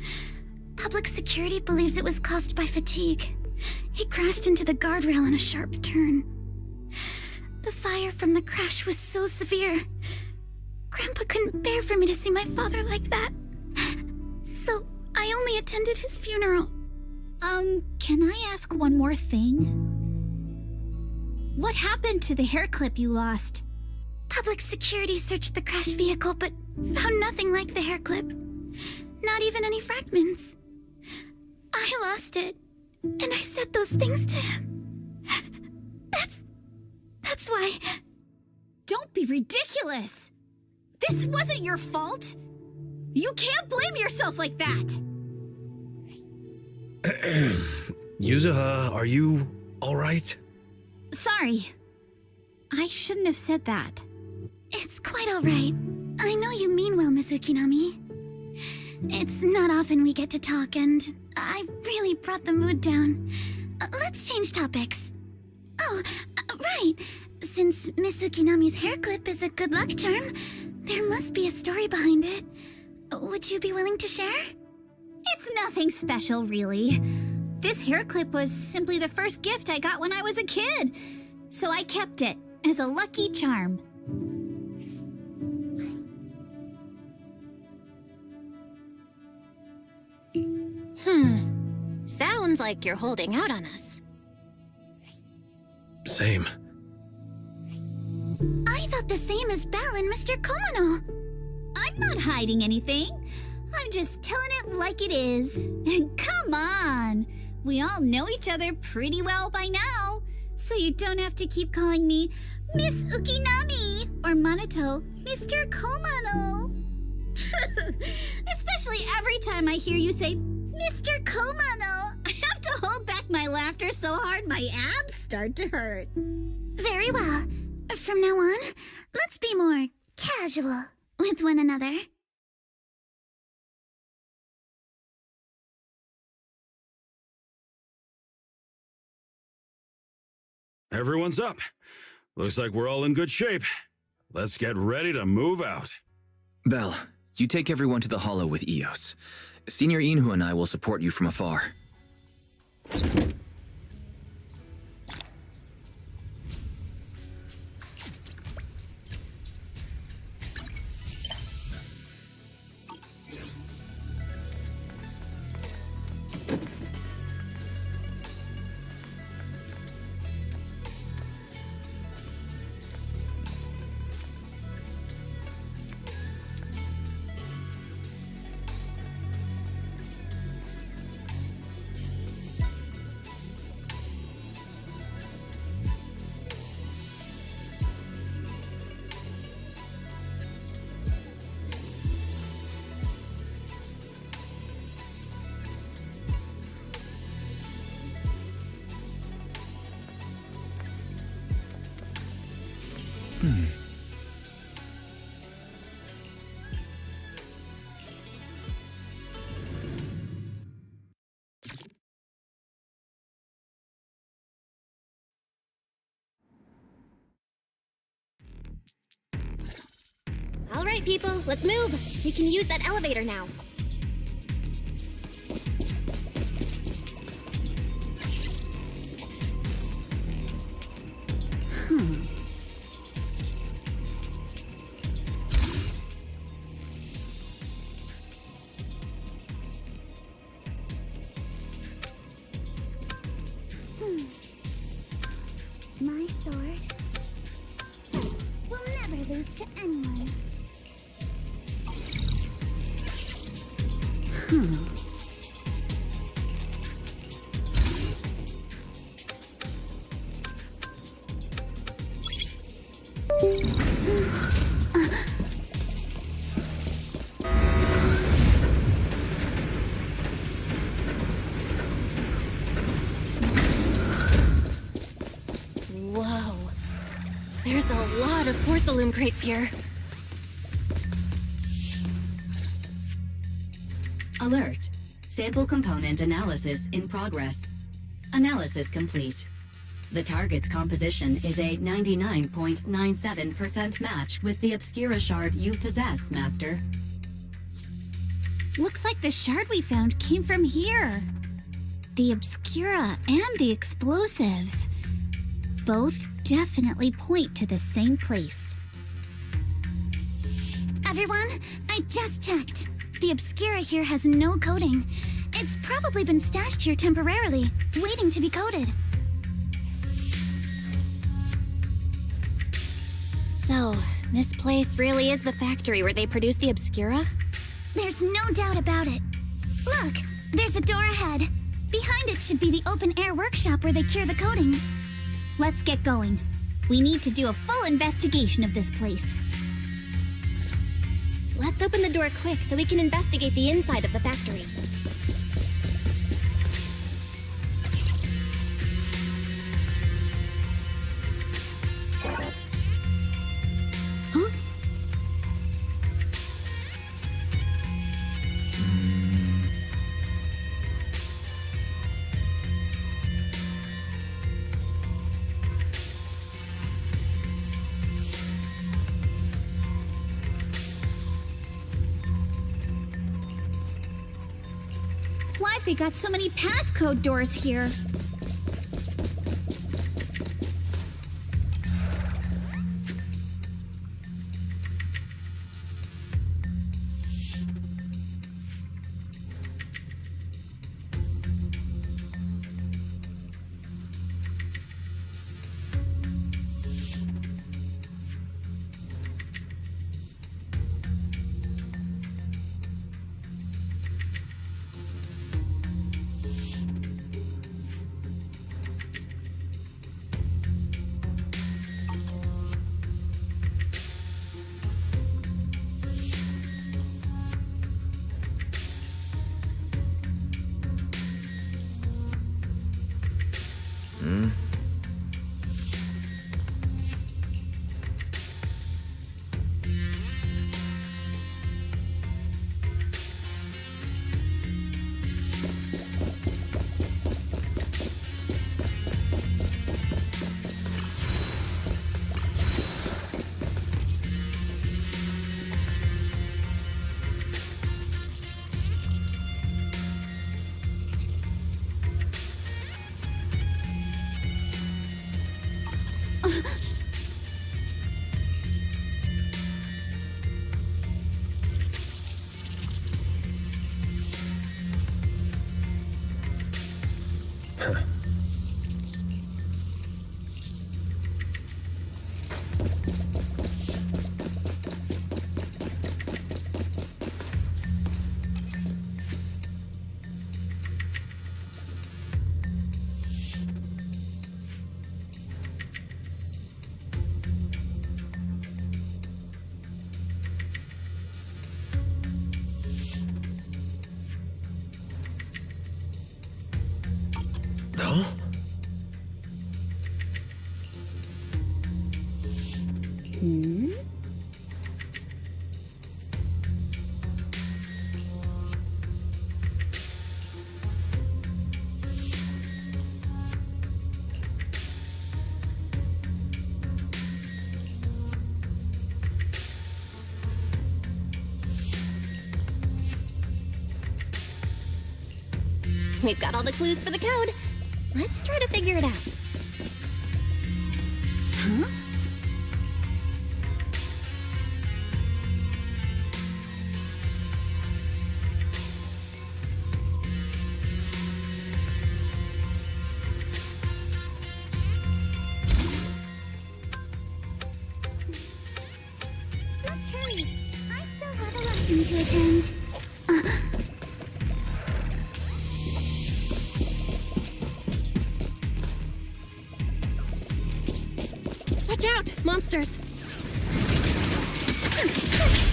Public security believes it was caused by fatigue. He crashed into the guardrail on a sharp turn. The fire from the crash was so severe. Grandpa couldn't bear for me to see my father like that. So I only attended his funeral. Can I ask one more thing? What happened to the hair clip you lost? Public security searched the crashed vehicle, but found nothing like the hair clip. Not even any fragments. I lost it, and I said those things to him. That's why... Don't be ridiculous! This wasn't your fault! You can't blame yourself like that! Yuzuha, are you alright? Sorry. I shouldn't have said that. It's quite all right. I know you mean well, Miss Ukinami. It's not often we get to talk, and I really brought the mood down. Let's change topics. Oh, right. Since Miss Ukinami's hair clip is a good luck charm, there must be a story behind it. Would you be willing to share? It's nothing special, really. This hair clip was simply the first gift I got when I was a kid, so I kept it as a lucky charm. Sounds like you're holding out on us. Same. I thought the same as Belle and Mr. Komano. I'm not hiding anything. I'm just telling it like it is. Come on! We all know each other pretty well by now, so you don't have to keep calling me Miss Ukinami or Manato Mr. Komano. Especially every time I hear you say Mr. Komano, I have to hold back my laughter so hard my abs start to hurt. Very well. From now on, let's be more casual with one another. Everyone's up. Looks like we're all in good shape. Let's get ready to move out. Belle, you take everyone to the hollow with Eos. Senior Inhu and I will support you from afar. All right, people, let's move. We can use that elevator now. My sword will never lose to anyone. Whoa. There's a lot of porcelain crates here. Alert. Sample component analysis in progress. Analysis complete. The target's composition is a 99.97% match with the Obscura shard you possess, Master. Looks like the shard we found came from here. The Obscura and the explosives. Both definitely point to the same place. Everyone, I just checked. The Obscura here has no coding. It's probably been stashed here temporarily, waiting to be coded. So, this place really is the factory where they produce the Obscura? There's no doubt about it. Look, there's a door ahead. Behind it should be the open-air workshop where they cure the coatings. Let's get going. We need to do a full investigation of this place. Let's open the door quick so we can investigate the inside of the factory. Huh? Why've they got so many passcode doors here? We've got all the clues for the code. Let's try to figure it out. Huh? Let's hurry. I still have a lesson to attend. Watch out! Monsters!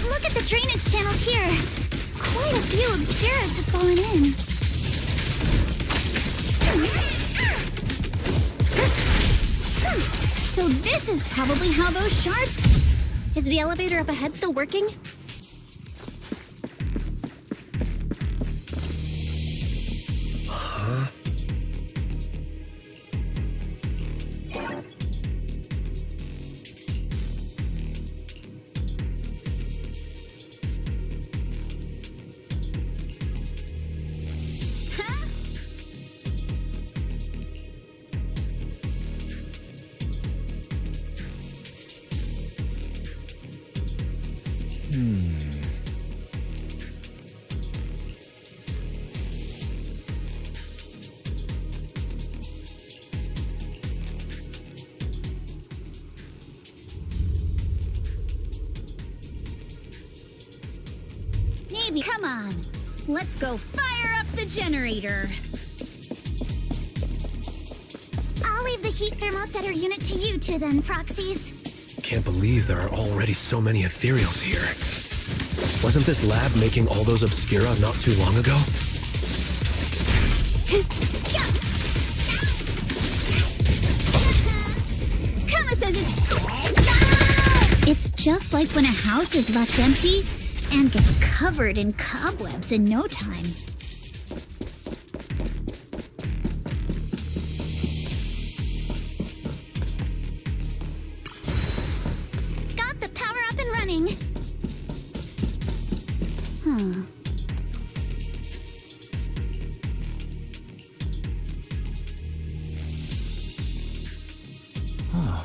Look at the drainage channels here. Quite a few Obscuras have fallen in. So this is probably how those shards... Is the elevator up ahead still working? Huh? Maybe. Come on. Let's go fire up the generator. I'll leave the heat thermosetter unit to you two then, proxies. Can't believe there are already so many ethereals here. Wasn't this lab making all those Obscura not too long ago? Kama says it's just like when a house is left empty and gets covered in cobwebs in no time. Got the power up and running. Huh. Oh.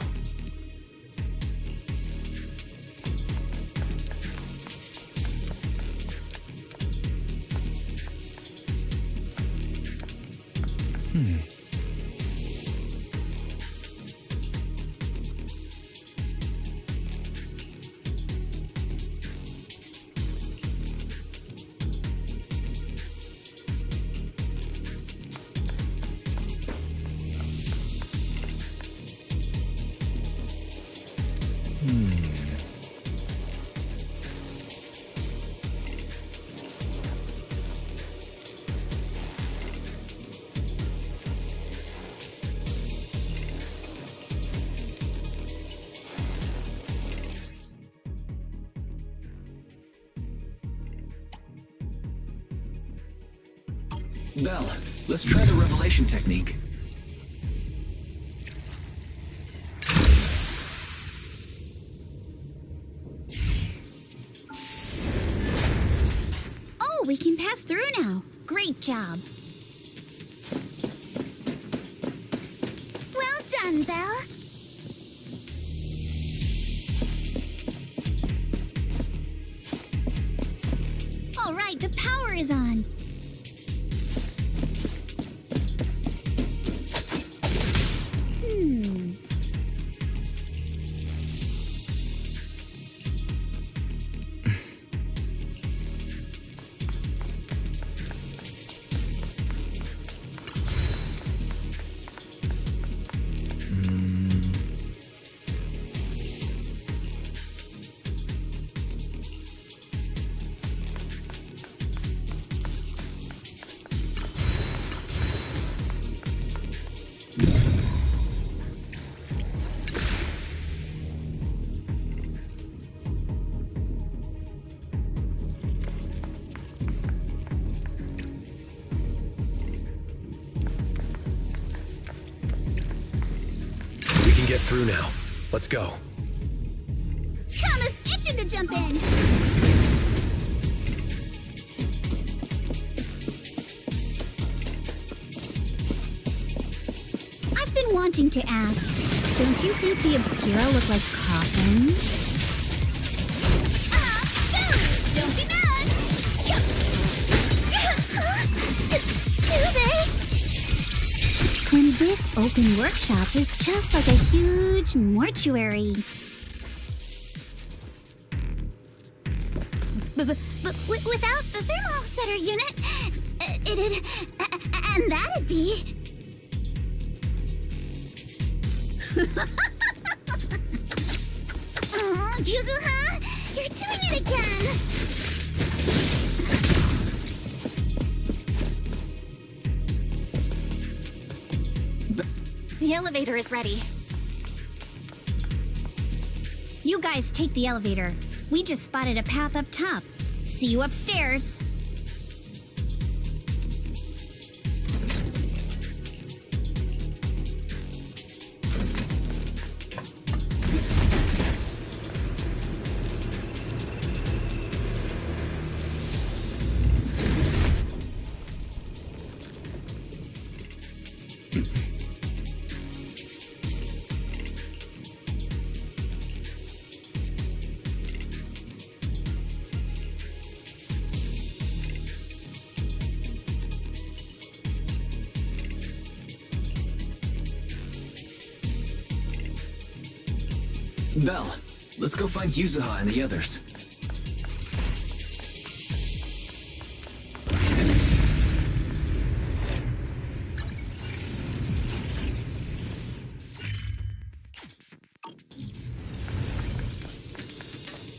Belle, let's try the revelation technique. Oh, we can pass through now. Great job. Well done, Belle. All right, the power is on. get through now. Let's go. Kama's itching to jump in. I've been wanting to ask, don't you think the Obscura look like coffins? Don't be mad! Do they? When this open workshop is just like a huge mortuary. But without the thermal setter unit, it'd... and that'd be... Oh, Yuzuha! You're doing it again! The elevator is ready. You guys take the elevator. We just spotted a path up top. See you upstairs. Belle, let's go find Yuzuha and the others.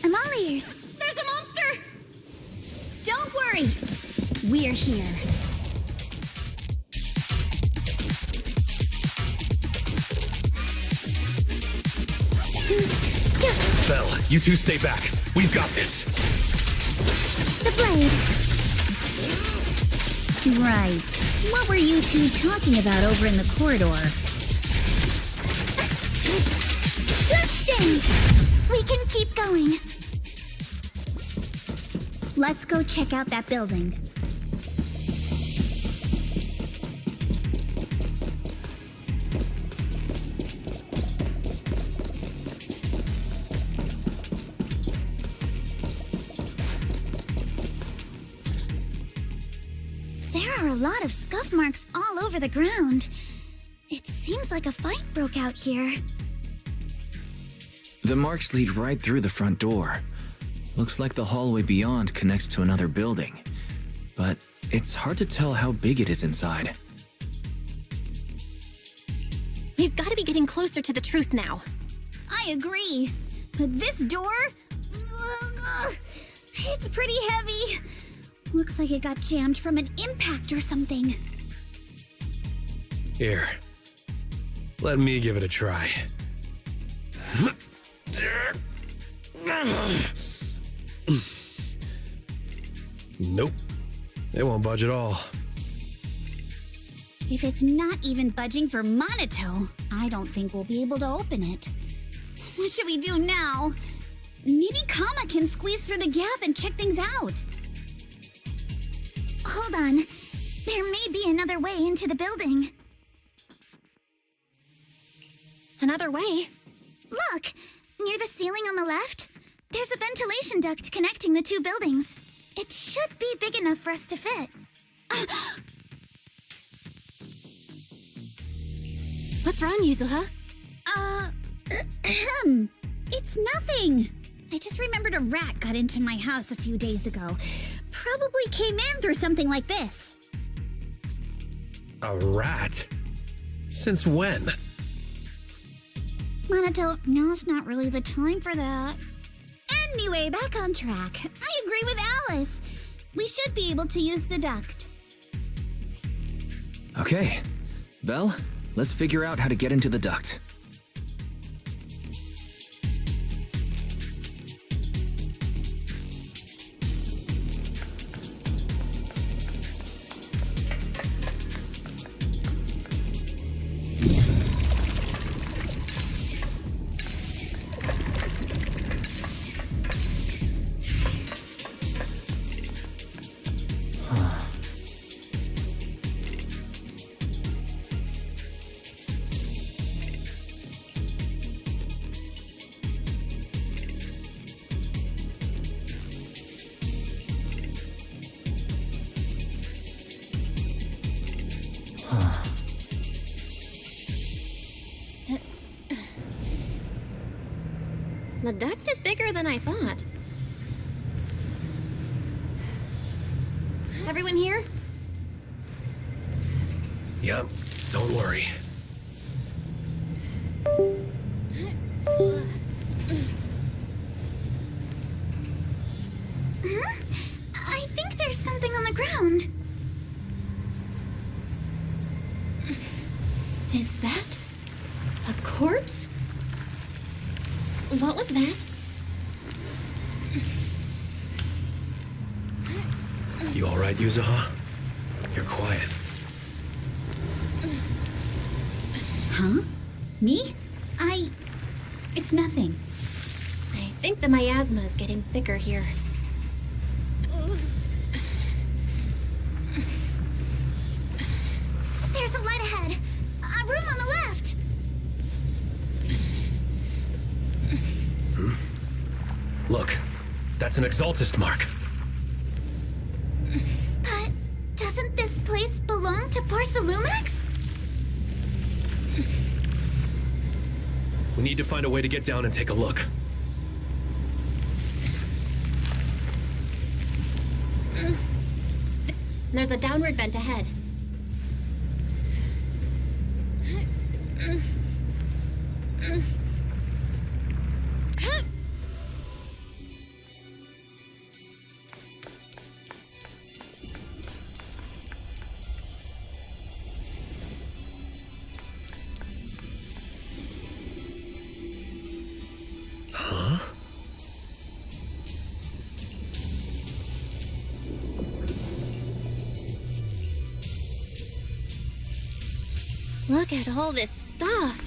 I'm all ears. There's a monster! Don't worry. We're here. Belle, you two stay back. We've got this. The blade. Right. What were you two talking about over in the corridor? Let's stay. We can keep going. Let's go check out that building. There are a lot of scuff marks all over the ground. It seems like a fight broke out here. The marks lead right through the front door. Looks like the hallway beyond connects to another building. But it's hard to tell how big it is inside. We've got to be getting closer to the truth now. I agree. But this door... it's pretty heavy. Looks like it got jammed from an impact or something. Here. Let me give it a try. Nope. It won't budge at all. If it's not even budging for Monato, I don't think we'll be able to open it. What should we do now? Maybe Kama can squeeze through the gap and check things out. Hold on. There may be another way into the building. Another way? Look! Near the ceiling on the left, there's a ventilation duct connecting the two buildings. It should be big enough for us to fit. What's wrong, Yuzuha? It's nothing. I just remembered a rat got into my house a few days ago. Probably came in through something like this. A rat? Since when? Monato, now's not really the time for that. Anyway, back on track. I agree with Alice. We should be able to use the duct. Okay. Belle, let's figure out how to get into the duct. The duct is bigger than I thought. Everyone here? Yep, don't worry. I think there's something on the ground. Is that a corpse? What was that? You alright, Yuzuha? You're quiet. Huh? Me? It's nothing. I think the miasma is getting thicker here. There's a light ahead. A room on the left. Look, that's an Exaltist mark. But doesn't this place belong to Sailume? We need to find a way to get down and take a look. There's a downward vent ahead. Huh? Look at all this stuff.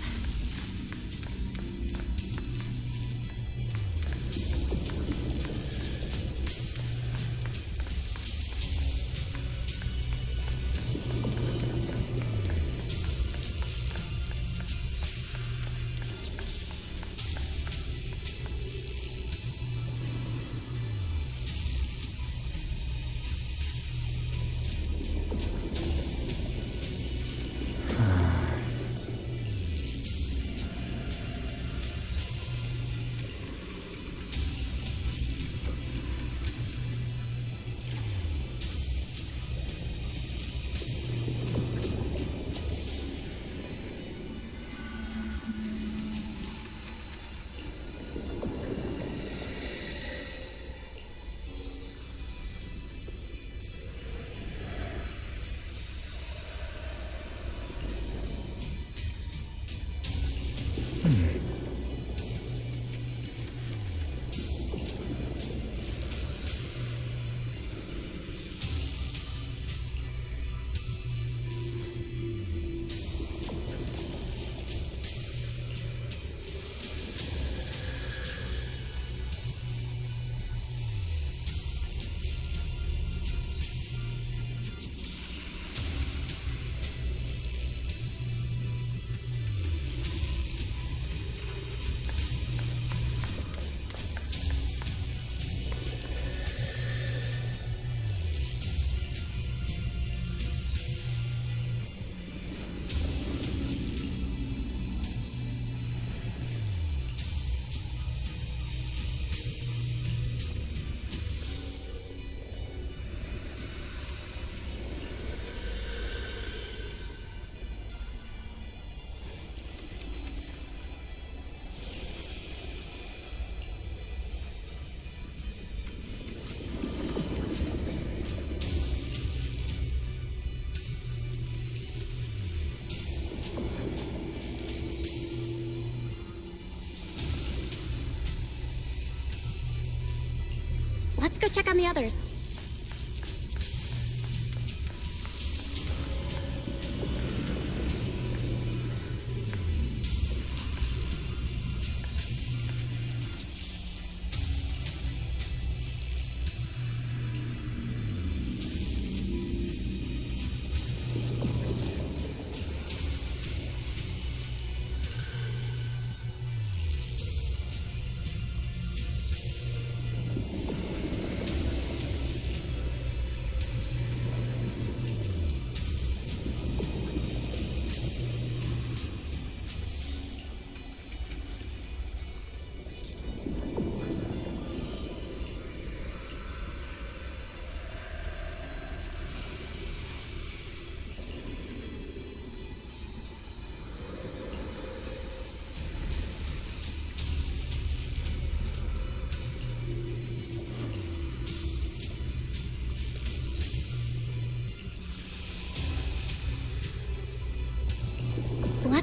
Let's go check on the others.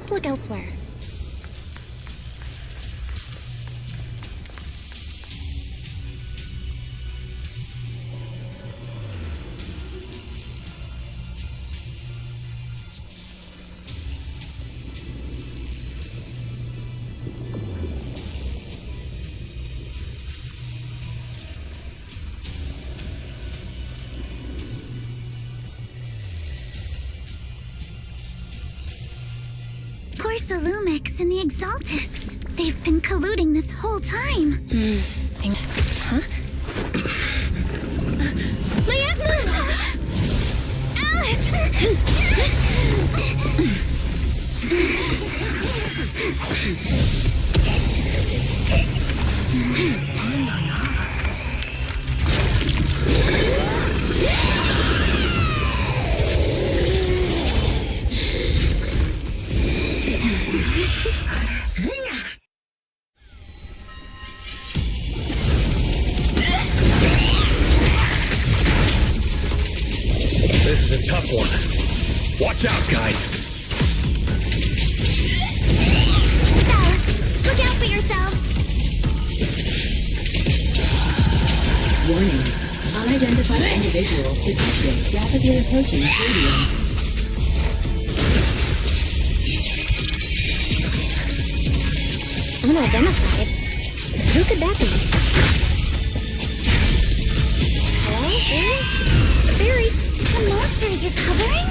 let's look elsewhere. Poor Sailume and the Exaltists. They've been colluding this whole time. Huh? Miasma! Alice! This is a tough one. Watch out, guys. Look out for yourselves! Warning. Unidentified individuals detected rapidly approaching stadium. Unidentified? Who could that be? Hello? Barry? The monsters are covering?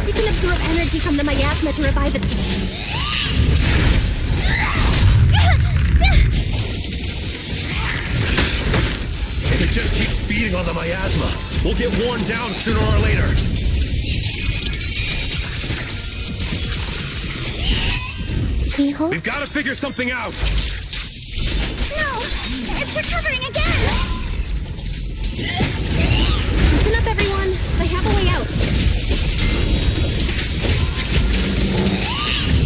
We can absorb energy from the miasma to revive it. If it just keeps feeding on the miasma, we'll get worn down sooner or later. We've got to figure something out. No! It's recovering again! Listen up, everyone. I have a way out.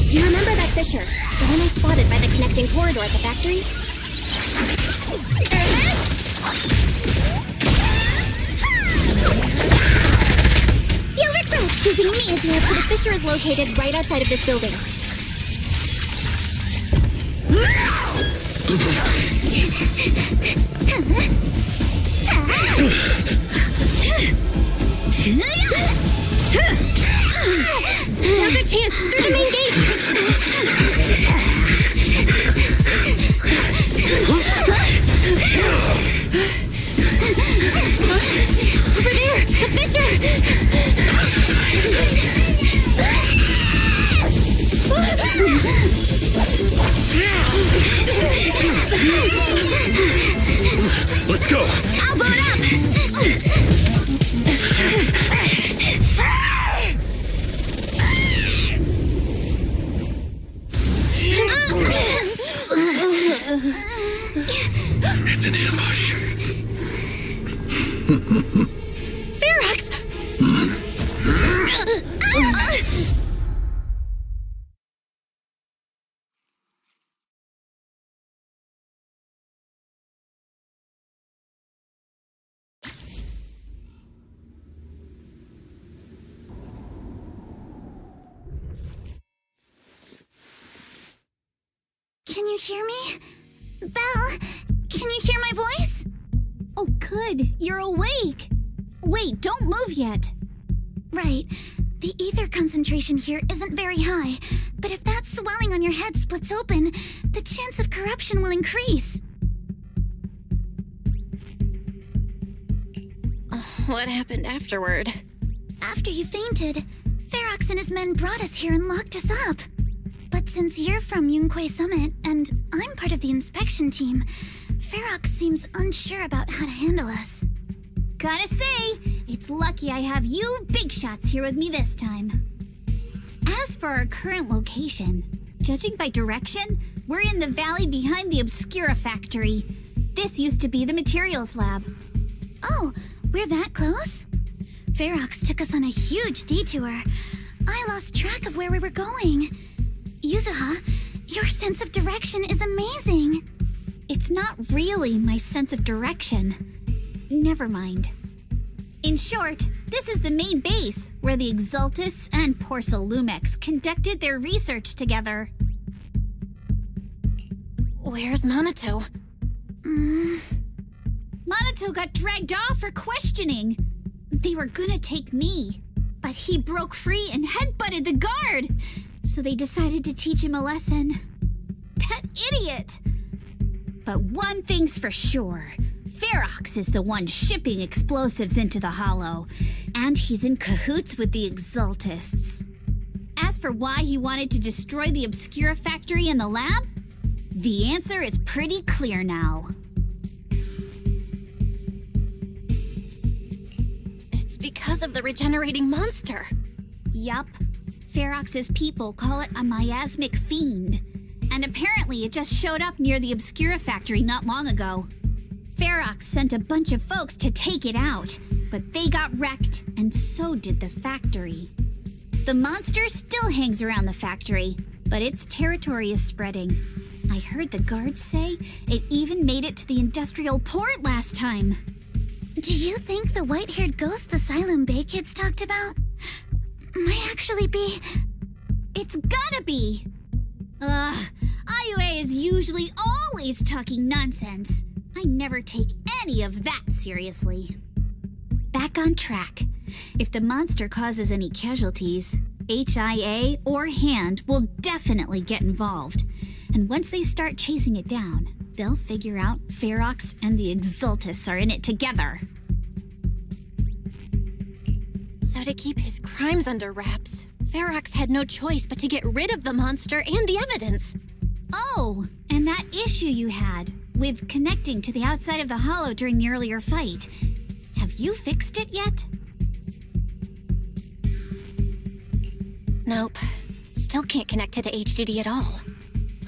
You remember that fissure? The one I spotted by the connecting corridor at the factory? You'll regret choosing me as your... The fissure is located right outside of this building. Now's our chance! Through the main gate! Over there! The fissure! Let's go! I'll boot up! It's an ambush. Ferox! Can you hear me? Belle, can you hear my voice? Oh, good. You're awake. Wait, don't move yet. Right. The ether concentration here isn't very high, but if that swelling on your head splits open, the chance of corruption will increase. What happened afterward? After you fainted, Ferox and his men brought us here and locked us up. But since you're from Yunquay Summit, and I'm part of the inspection team, Ferox seems unsure about how to handle us. Gotta say, it's lucky I have you big shots here with me this time. As for our current location, judging by direction, we're in the valley behind the Obscura factory. This used to be the materials lab. Oh, we're that close? Ferox took us on a huge detour. I lost track of where we were going. Yuzuha, your sense of direction is amazing. It's not really my sense of direction. Never mind. In short, This is the main base, where the Exaltus and Porcelumex conducted their research together. Where's Minato? Minato got dragged off for questioning. They were gonna take me, but he broke free and headbutted the guard. So they decided to teach him a lesson. That idiot! But one thing's for sure. Ferox is the one shipping explosives into the Hollow, and he's in cahoots with the Exaltists. As for why he wanted to destroy the Obscura factory and the lab, the answer is pretty clear now. It's because of the regenerating monster. Yup. Ferox's people call it a miasmic fiend, and apparently it just showed up near the Obscura factory not long ago. Ferox sent a bunch of folks to take it out, but they got wrecked, and so did the factory. The monster still hangs around the factory, but its territory is spreading. I heard the guards say it even made it to the industrial port last time. Do you think the white-haired ghost the Sailume Bay kids talked about might actually be... It's gotta be! IUA is usually always talking nonsense. I never take any of that seriously. Back on track. If the monster causes any casualties, HIA or Hand will definitely get involved. And once they start chasing it down, they'll figure out Ferox and the Exaltus are in it together. So to keep his crimes under wraps, Ferox had no choice but to get rid of the monster and the evidence. Oh, and that issue you had with connecting to the outside of the Hollow during the earlier fight. Have you fixed it yet? Nope. Still can't connect to the HDD at all.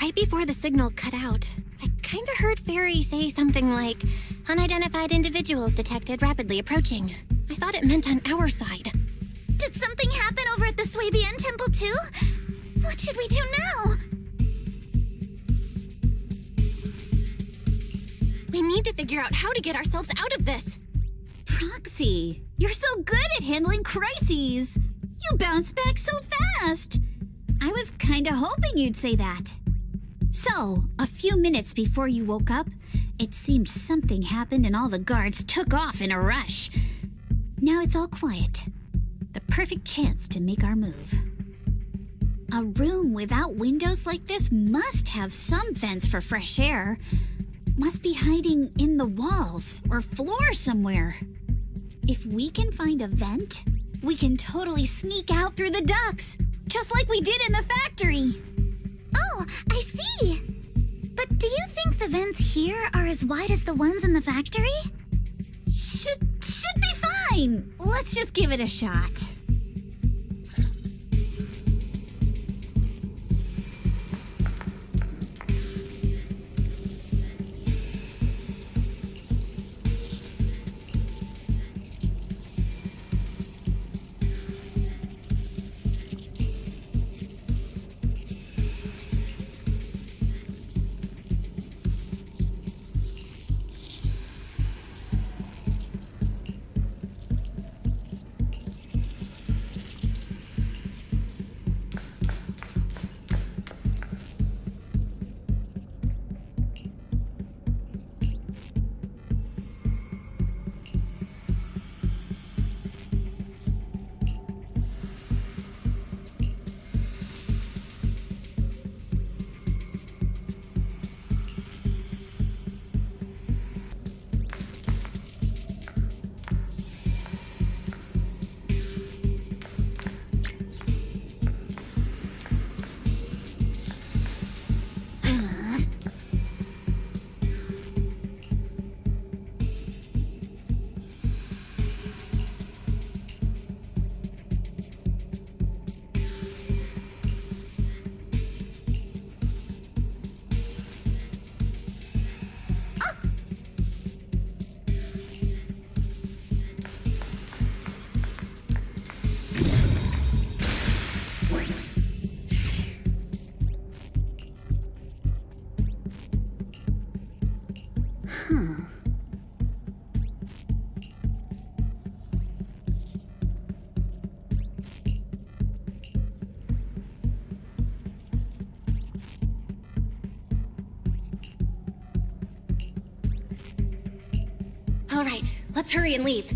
Right before the signal cut out, I kinda heard Fairy say something like, unidentified individuals detected rapidly approaching. I thought it meant on our side. Did something happen over at the Swabian Temple too? What should we do now? We need to figure out how to get ourselves out of this. Proxy, you're so good at handling crises. You bounce back so fast. I was kinda hoping you'd say that. So, a few minutes before you woke up, it seemed something happened and all the guards took off in a rush. Now it's all quiet. The perfect chance to make our move. A room without windows like this must have some vents for fresh air. Must be hiding in the walls or floor somewhere. If we can find a vent, we can totally sneak out through the ducts, just like we did in the factory. Oh, I see! But do you think the vents here are as wide as the ones in the factory? Should be fine. Let's just give it a shot. All right, let's hurry and leave.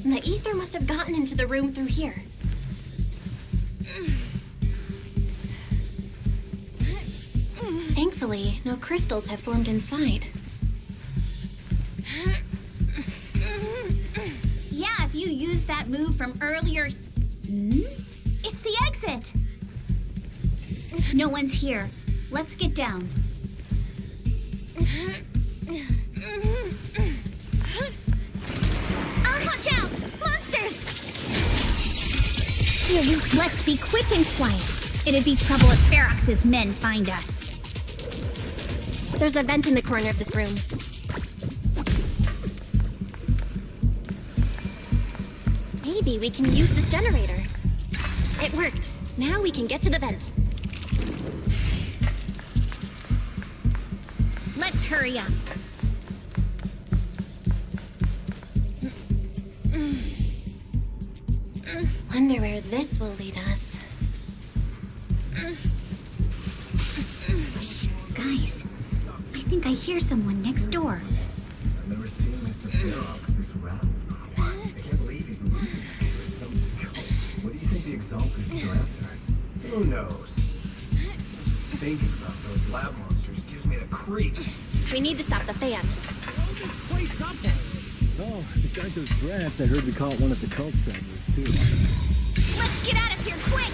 The ether must have gotten into the room through here. Thankfully, no crystals have formed inside. Yeah, if you used that move from earlier... It's the exit! No one's here. Let's get down. Watch out! Monsters! Let's be quick and quiet. It'd be trouble if Ferox's men find us. There's a vent in the corner of this room. Maybe we can use this generator. It worked. Now we can get to the vent. Let's hurry up. Wonder where this will lead us. Shh, guys. I think I hear someone next door. I've never seen Mr. Ferox this round. I can't believe he's losing. What do you think the Exaltists are after? Who knows? Just thinking about those lab monsters gives me the creeps. We need to stop the fan. Oh, besides those rats, I heard we caught one of the cult travelers, too. Let's get out of here quick!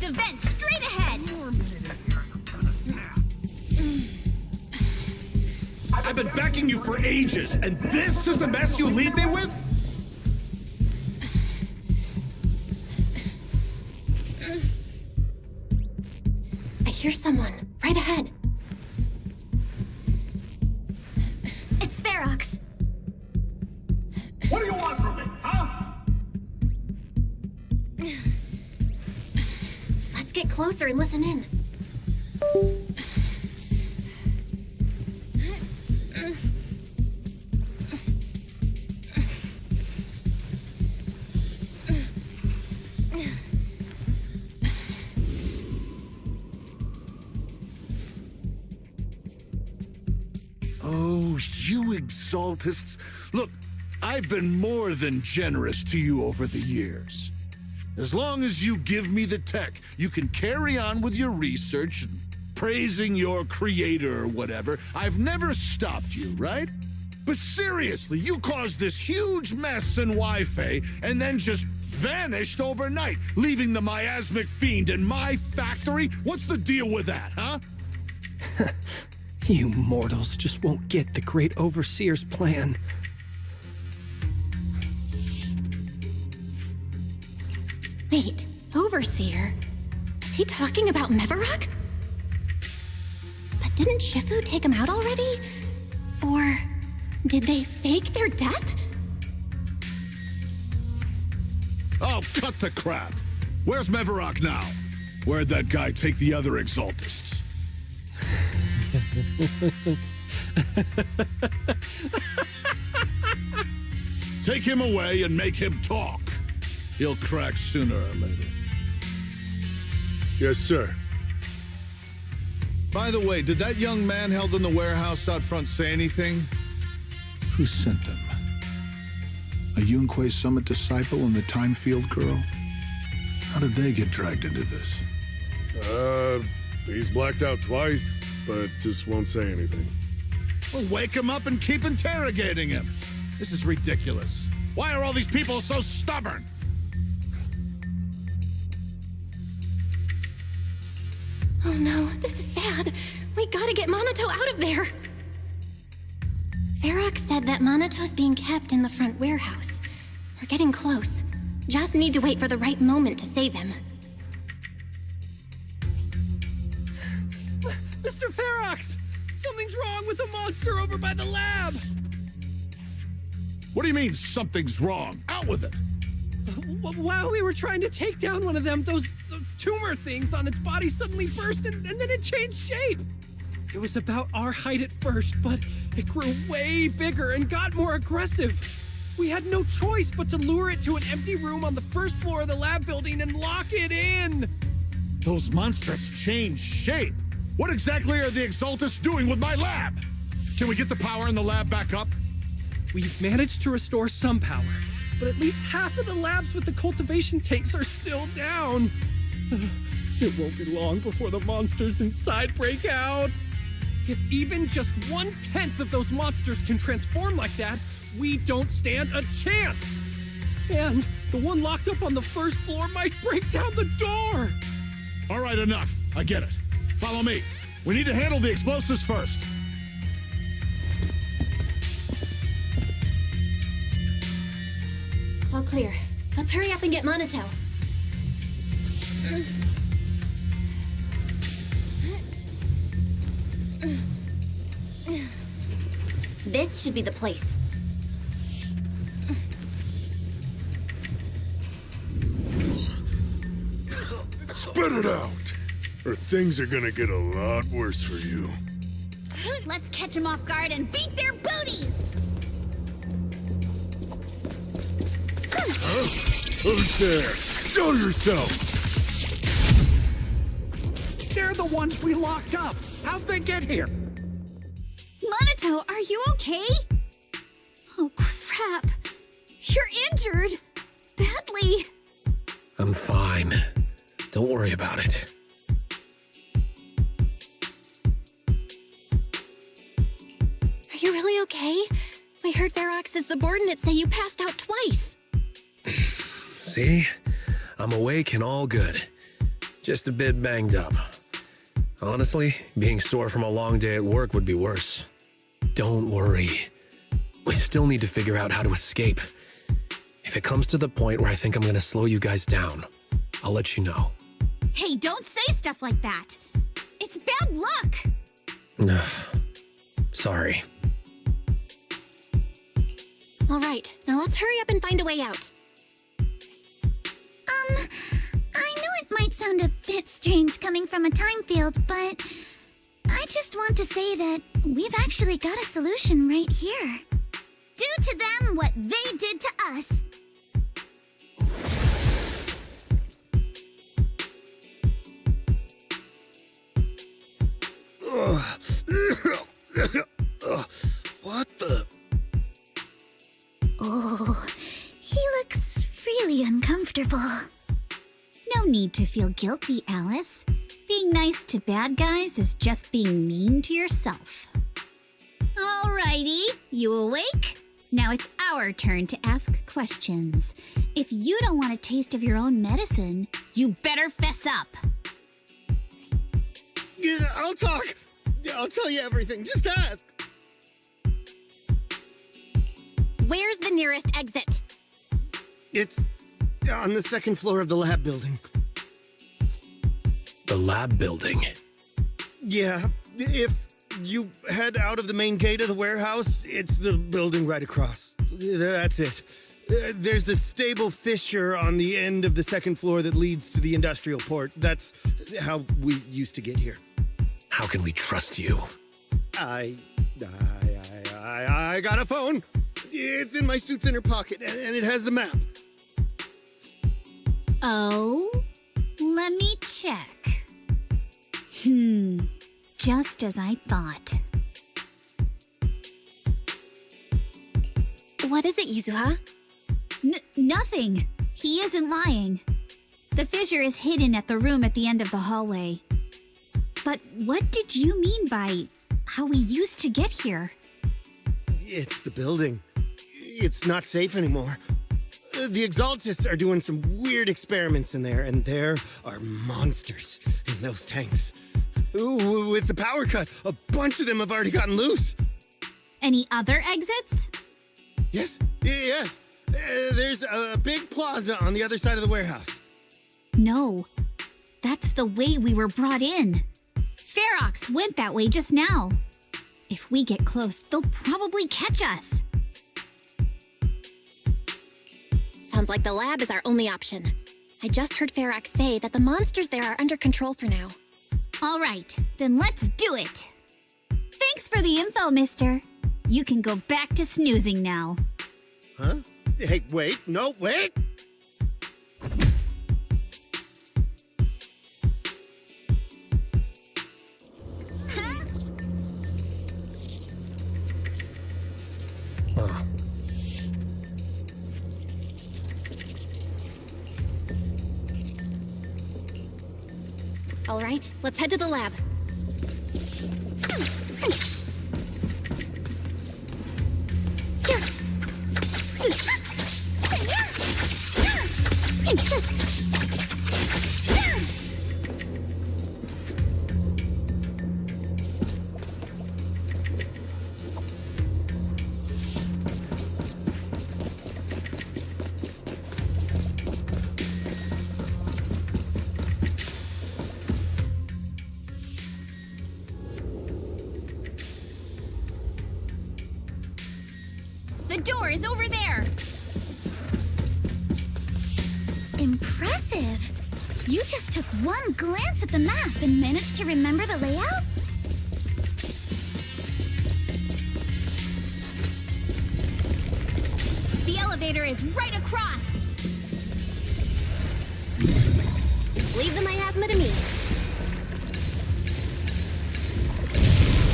The vent straight ahead! I've been backing you for ages, and this is the mess you leave me with? I hear someone right ahead. It's Ferox. What do you want from me, huh? Let's get closer and listen in. Oh, you Exaltists. Look, I've been more than generous to you over the years. As long as you give me the tech, you can carry on with your research and praising your creator or whatever. I've never stopped you, right? But seriously, you caused this huge mess in Wi-Fi and then just vanished overnight, leaving the Miasmic Fiend in my factory? What's the deal with that, huh? You mortals just won't get the Great Overseer's plan. Wait, Overseer? Is he talking about Mevarok? But didn't Shifu take him out already? Or did they fake their death? Oh, cut the crap. Where's Mevarok now? Where'd that guy take the other Exaltists? Take him away and make him talk. He'll crack sooner or later. Yes, sir. By the way, did that young man held in the warehouse out front say anything? Who sent them? A Yunque Summit disciple and the Time Field girl? How did they get dragged into this? He's blacked out twice, but just won't say anything. Well, wake him up and keep interrogating him. This is ridiculous. Why are all these people so stubborn? Oh no, this is bad. We gotta get Monato out of there. Ferox said that Monato's being kept in the front warehouse. We're getting close. Just need to wait for the right moment to save him. Mr. Ferox! Something's wrong with the monster over by the lab! What do you mean, something's wrong? Out with it! While we were trying to take down one of them, those tumor things on its body suddenly burst and then it changed shape. It was about our height at first, but it grew way bigger and got more aggressive. We had no choice but to lure it to an empty room on the first floor of the lab building and lock it in. Those monsters changed shape. What exactly are the Exaltists doing with my lab? Can we get the power in the lab back up? We've managed to restore some power, but at least half of the labs with the cultivation tanks are still down. It won't be long before the monsters inside break out. If even just 1/10 of those monsters can transform like that, we don't stand a chance. And the one locked up on the first floor might break down the door. All right, enough. I get it. Follow me. We need to handle the explosives first. All clear. Let's hurry up and get Monato. This should be the place. Spit it out, or things are gonna get a lot worse for you. Let's catch them off guard and beat their booties! Huh? Who's there? Show yourself! They're the ones we locked up. How'd they get here? Monato, are you okay? Oh, crap. You're injured. Badly. I'm fine. Don't worry about it. Are you really okay? I heard Ferox's subordinates say you passed out twice. See? I'm awake and all good. Just a bit banged up. Honestly, being sore from a long day at work would be worse. Don't worry. We still need to figure out how to escape. If it comes to the point where I think I'm gonna slow you guys down, I'll let you know. Hey, don't say stuff like that. It's bad luck. Sorry. All right, now let's hurry up and find a way out. I know it might sound a bit strange coming from a time field, but I just want to say that we've actually got a solution right here. Do to them what they did to us. What the? Oh, he looks really uncomfortable. No need to feel guilty, Alice. Being nice to bad guys is just being mean to yourself. Alrighty, you awake? Now it's our turn to ask questions. If you don't want a taste of your own medicine, you better fess up. Yeah, I'll talk. I'll tell you everything. Just ask. Where's the nearest exit? It's on the second floor of the lab building. The lab building? Yeah, if you head out of the main gate of the warehouse, it's the building right across. That's it. There's a stable fissure on the end of the second floor that leads to the industrial port. That's how we used to get here. How can we trust you? I got a phone. It's in my suit's inner pocket, and it has the map. Oh, let me check. Just as I thought. What is it, Yuzuha? Nothing. He isn't lying. The fissure is hidden at the room at the end of the hallway. But what did you mean by how we used to get here? It's the building. It's not safe anymore. The Exaltists are doing some weird experiments in there, and there are monsters in those tanks. Ooh, with the power cut, a bunch of them have already gotten loose. Any other exits? Yes. There's a big plaza on the other side of the warehouse. No, that's the way we were brought in. Ferox went that way just now. If we get close, they'll probably catch us. Sounds like the lab is our only option. I just heard Ferox say that the monsters there are under control for now. All right, then let's do it. Thanks for the info, mister. You can go back to snoozing now. Huh? Hey, wait. No, wait! All right, let's head to the lab. The door is over there. Impressive. You just took one glance at the map and managed to remember the layout? The elevator is right across. Leave the miasma to me.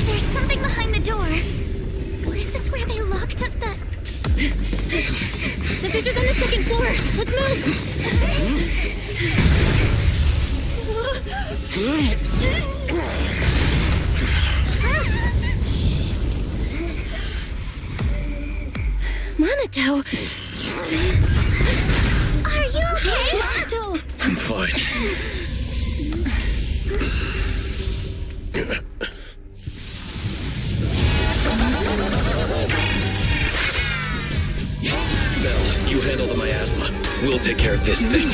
There's something behind the door. This is where they locked up the... The fissure's on the second floor. Let's move. Monato! Are you okay, Monato? I'm fine. Belle, you handle the miasma. We'll take care of this thing.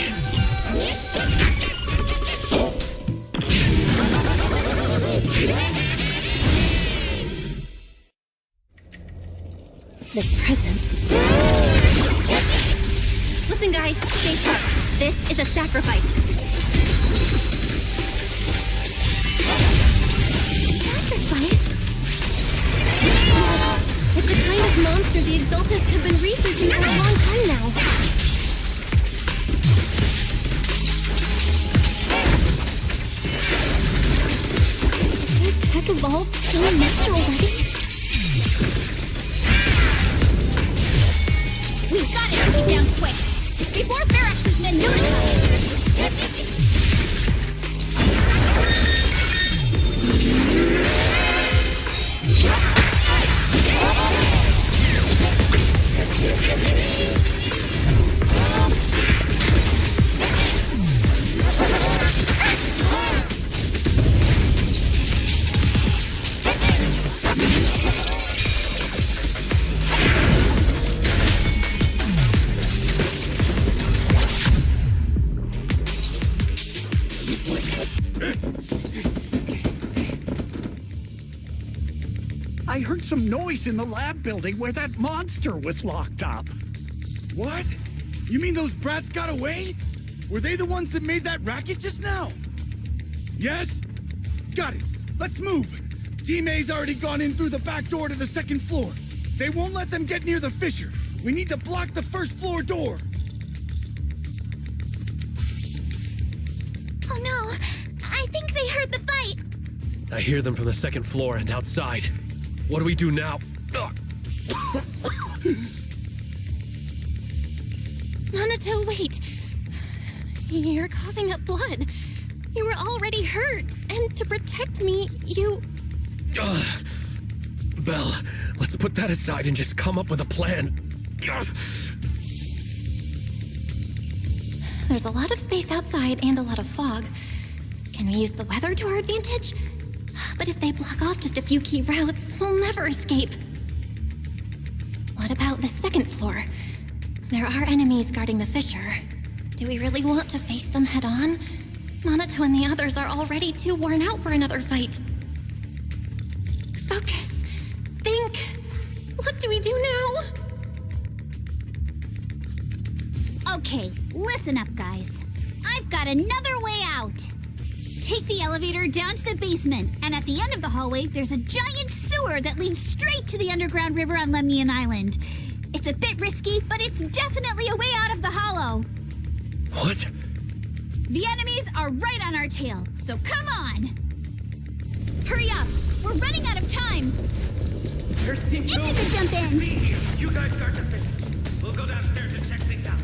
This presence. Listen, guys, stay sharp. This is a sacrifice. Sacrifice? It's the kind of monster the Exaltists have been researching for a long time now. Has their tech evolved so much already? We've got to take it down quick, before Ferox's men notice us. I heard some noise in the lab building where that monster was locked up. What? You mean those brats got away? Were they the ones that made that racket just now? Yes? Got it. Let's move. Team A's already gone in through the back door to the second floor. They won't let them get near the fissure. We need to block the first floor door. Oh no, I think they heard the fight. I hear them from the second floor and outside. What do we do now? Monato, wait. You're coughing up blood. You were already hurt, and to protect me, you... Belle, let's put that aside and just come up with a plan. There's a lot of space outside and a lot of fog. Can we use the weather to our advantage? But if they block off just a few key routes, we'll never escape. What about the second floor? There are enemies guarding the fissure. Do we really want to face them head on? Monato and the others are already too worn out for another fight. Focus. Think. What do we do now? Okay, listen up, guys. got another way out. Take the elevator down to the basement, and at the end of the hallway, there's a giant sewer that leads straight to the underground river on Lemnian Island. It's a bit risky, but it's definitely a way out of the hollow. What? The enemies are right on our tail, so come on! Hurry up! We're running out of time! It's a good jump in! You guys start to finish. We'll go downstairs and check things out.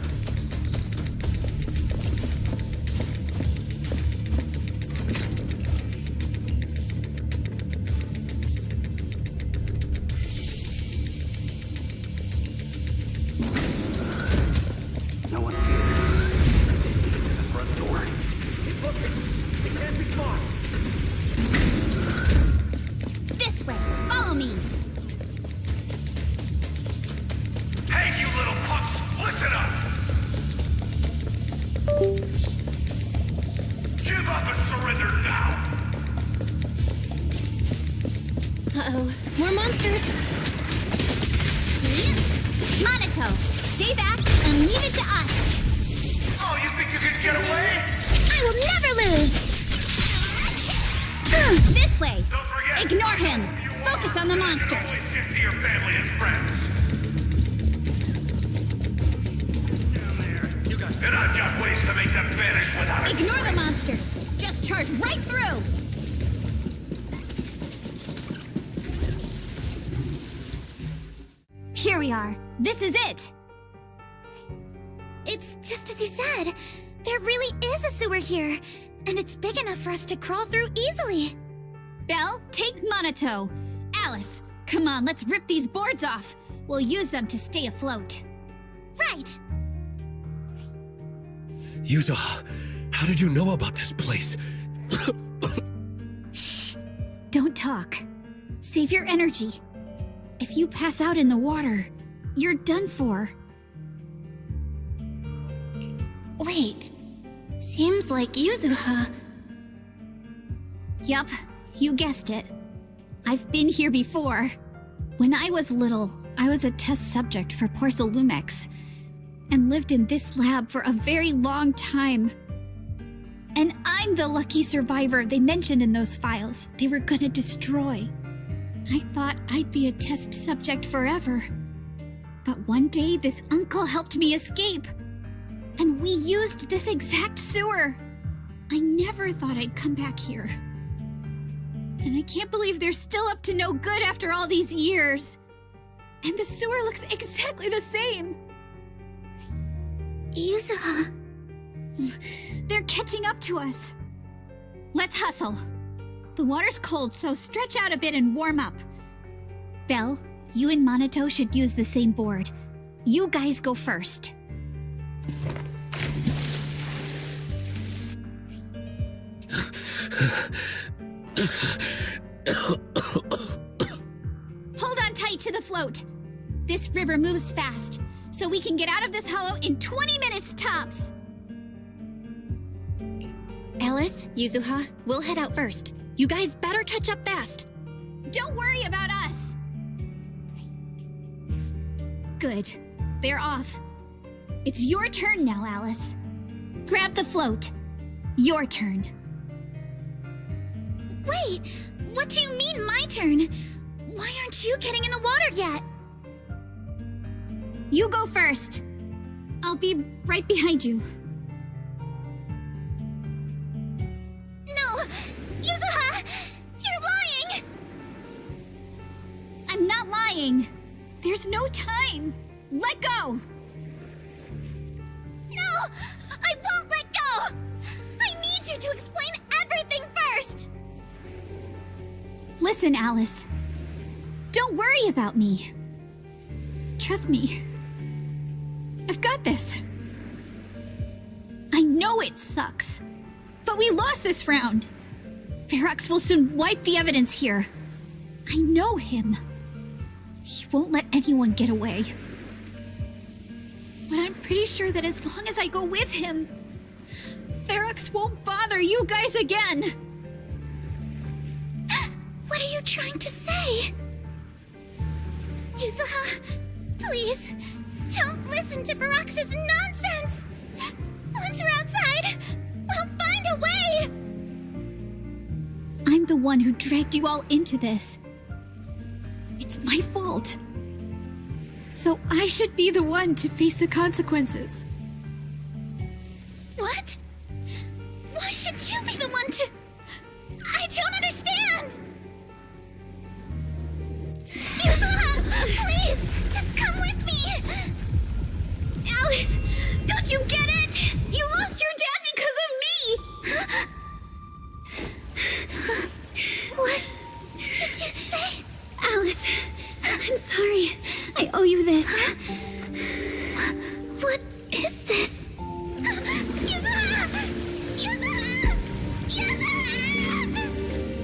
No one here. The front door. Keep looking. It can't be far. This way! Follow me! Hey, you little punks! Listen up! Give up and surrender now! Uh-oh. More monsters! Monaco, stay back and leave it to us! Oh, you think you can get away? I will never lose! This way! Don't forget! Ignore him! Focus on the monsters! Get to your family and friends! And I've got ways to make them vanish without it. Ignore the monsters! Just charge right through! Here we are. This is it! It's just as you said. There really is a sewer here, and it's big enough for us to crawl through easily. Belle, take Monato. Alice, come on, let's rip these boards off. We'll use them to stay afloat. Right! Yuzuha, how did you know about this place? Shh! Don't talk. Save your energy. If you pass out in the water, you're done for. Wait. Seems like Yuzuha. Yup, you guessed it. I've been here before. When I was little, I was a test subject for Sailume and lived in this lab for a very long time. And I'm the lucky survivor they mentioned in those files they were gonna destroy. I thought I'd be a test subject forever. But one day this uncle helped me escape. And we used this exact sewer. I never thought I'd come back here. And I can't believe they're still up to no good after all these years. And the sewer looks exactly the same. Yuzuha. They're catching up to us. Let's hustle. The water's cold, so stretch out a bit and warm up. Belle, you and Monato should use the same board. You guys go first. Hold on tight to the float. This river moves fast, so we can get out of this hollow in 20 minutes tops. Alice, Yuzuha, we'll head out first. You guys better catch up fast. Don't worry about us. Good. They're off. It's your turn now, Alice. Grab the float. Your turn. Wait, what do you mean my turn? Why aren't you getting in the water yet? You go first. I'll be right behind you. No! Yuzuha! You're lying! I'm not lying. There's no time. Let go! No! I won't let go! I need you to explain everything first! Listen, Alice. Don't worry about me. Trust me. I've got this. I know it sucks, but we lost this round. Ferox will soon wipe the evidence here. I know him. He won't let anyone get away. But I'm pretty sure that as long as I go with him, Ferox won't bother you guys again. What are you trying to say? Yuzuha, please, don't listen to Ferox's nonsense! Once we're outside, we'll the one who dragged you all into this. It's my fault. So I should be the one to face the consequences. What? Why should you be the one to... I don't understand! Yuzuha! Please! Just come with me! Alice! Don't you get it? You lost your dad because of me! What did you say? Alice, I'm sorry. I owe you this. What is this? Yuzuha! Yuzuha! Yuzuha!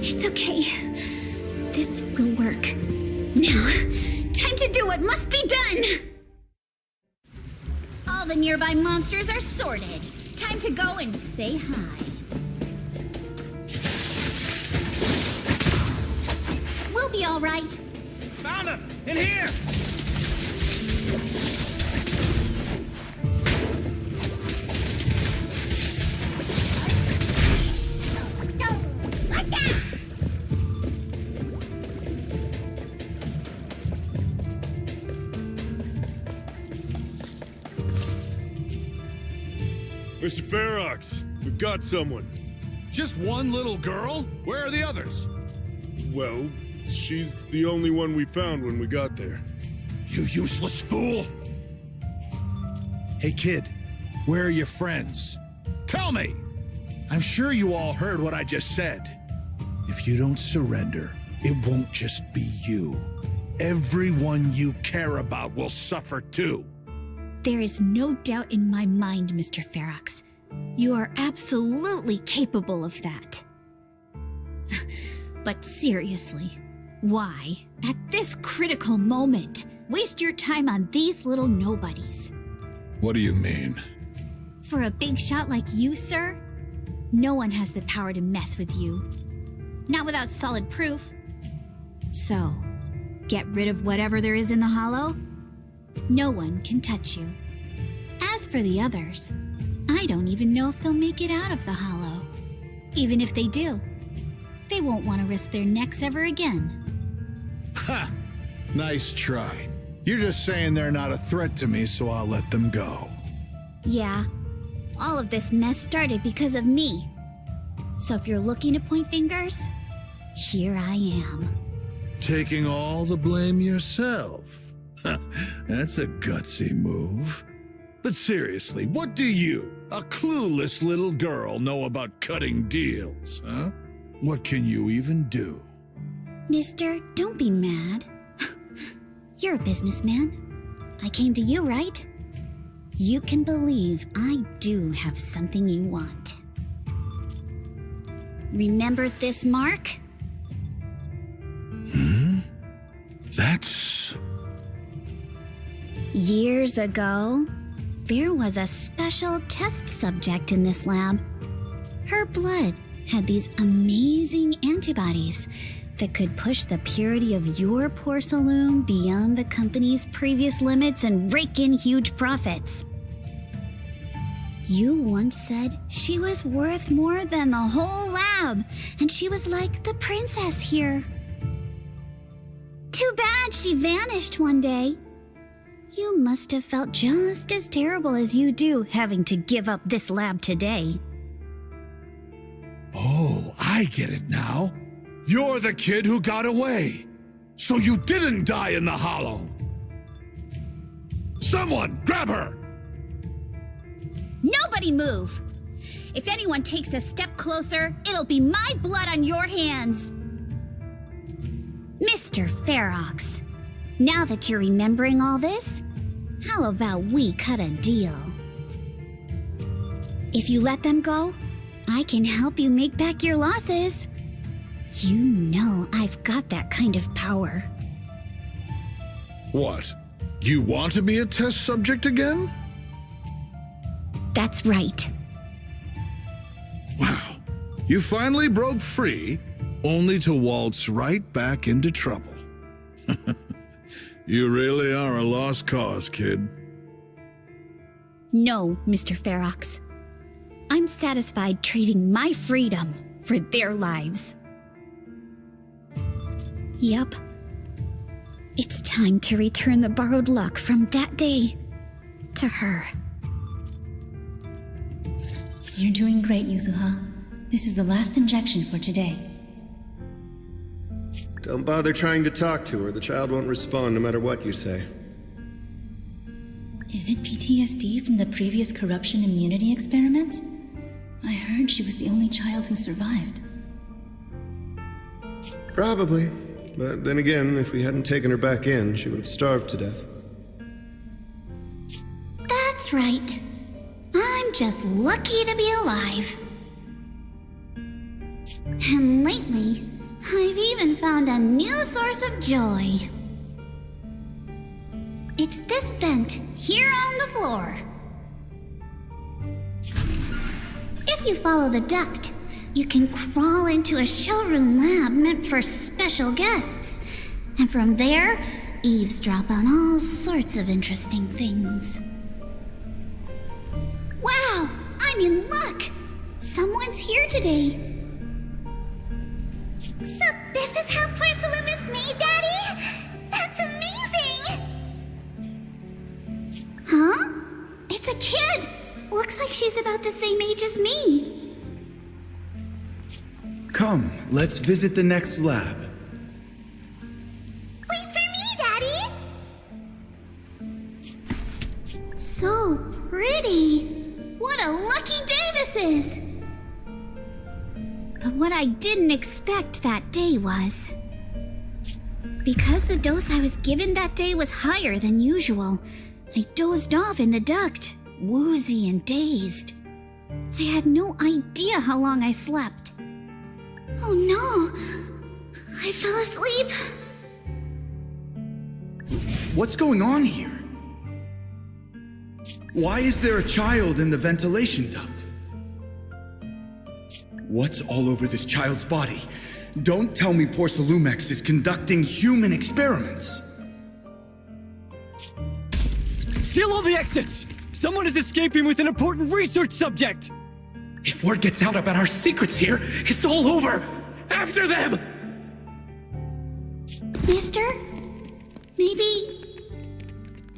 It's okay. This will work. Now, time to do what must be done! All the nearby monsters are sorted. Time to go and say hi. We'll be all right. Found him! In here! Mr. Ferox, we've got someone. Just one little girl? Where are the others? Well, she's the only one we found when we got there. You useless fool! Hey kid, where are your friends? Tell me! I'm sure you all heard what I just said. If you don't surrender, it won't just be you. Everyone you care about will suffer too. There is no doubt in my mind, Mr. Ferox. You are absolutely capable of that. But seriously, why, at this critical moment, waste your time on these little nobodies? What do you mean? For a big shot like you, sir, no one has the power to mess with you. Not without solid proof. So, get rid of whatever there is in the hollow. No one can touch you. As for the others, I don't even know if they'll make it out of the hollow. Even if they do, they won't want to risk their necks ever again. Ha! Nice try. You're just saying they're not a threat to me, so I'll let them go. Yeah, all of this mess started because of me. So if you're looking to point fingers, here I am. Taking all the blame yourself. That's a gutsy move. But seriously, what do you, a clueless little girl, know about cutting deals, huh? What can you even do? Mister, don't be mad. You're a businessman. I came to you, right? You can believe I do have something you want. Remember this mark? That's... Years ago, there was a special test subject in this lab. Her blood had these amazing antibodies that could push the purity of your Sailume beyond the company's previous limits and rake in huge profits. You once said she was worth more than the whole lab, and she was like the princess here. Too bad she vanished one day. You must have felt just as terrible as you do having to give up this lab today. Oh, I get it now. You're the kid who got away. So you didn't die in the hollow. Someone, grab her! Nobody move! If anyone takes a step closer, it'll be my blood on your hands. Mr. Ferox, now that you're remembering all this, how about we cut a deal? If you let them go, I can help you make back your losses. You know I've got that kind of power. What? You want to be a test subject again? That's right. Wow. You finally broke free, only to waltz right back into trouble. You really are a lost cause, kid. No, Mr. Ferox. I'm satisfied trading my freedom for their lives. Yup. It's time to return the borrowed luck from that day to her. You're doing great, Yuzuha. This is the last injection for today. Don't bother trying to talk to her. The child won't respond no matter what you say. Is it PTSD from the previous corruption immunity experiments? I heard she was the only child who survived. Probably. But then again, if we hadn't taken her back in, she would have starved to death. That's right. I'm just lucky to be alive. And lately, I've even found a new source of joy. It's this vent here on the floor. If you follow the duct, you can crawl into a showroom lab meant for special guests. And from there, eavesdrop on all sorts of interesting things. Wow, I'm in luck! Someone's here today. So this is how porcelain is made, Daddy? That's amazing! Huh? It's a kid! Looks like she's about the same age as me. Come, let's visit the next lab. Wait for me, Daddy! So pretty! What a lucky day this is! But what I didn't expect that day was... Because the dose I was given that day was higher than usual, I dozed off in the duct, woozy and dazed. I had no idea how long I slept. Oh no! I fell asleep. What's going on here? Why is there a child in the ventilation duct? What's all over this child's body? Don't tell me Porcelumex is conducting human experiments. Seal all the exits! Someone is escaping with an important research subject! If word gets out about our secrets here, it's all over! After them! Mister? Maybe...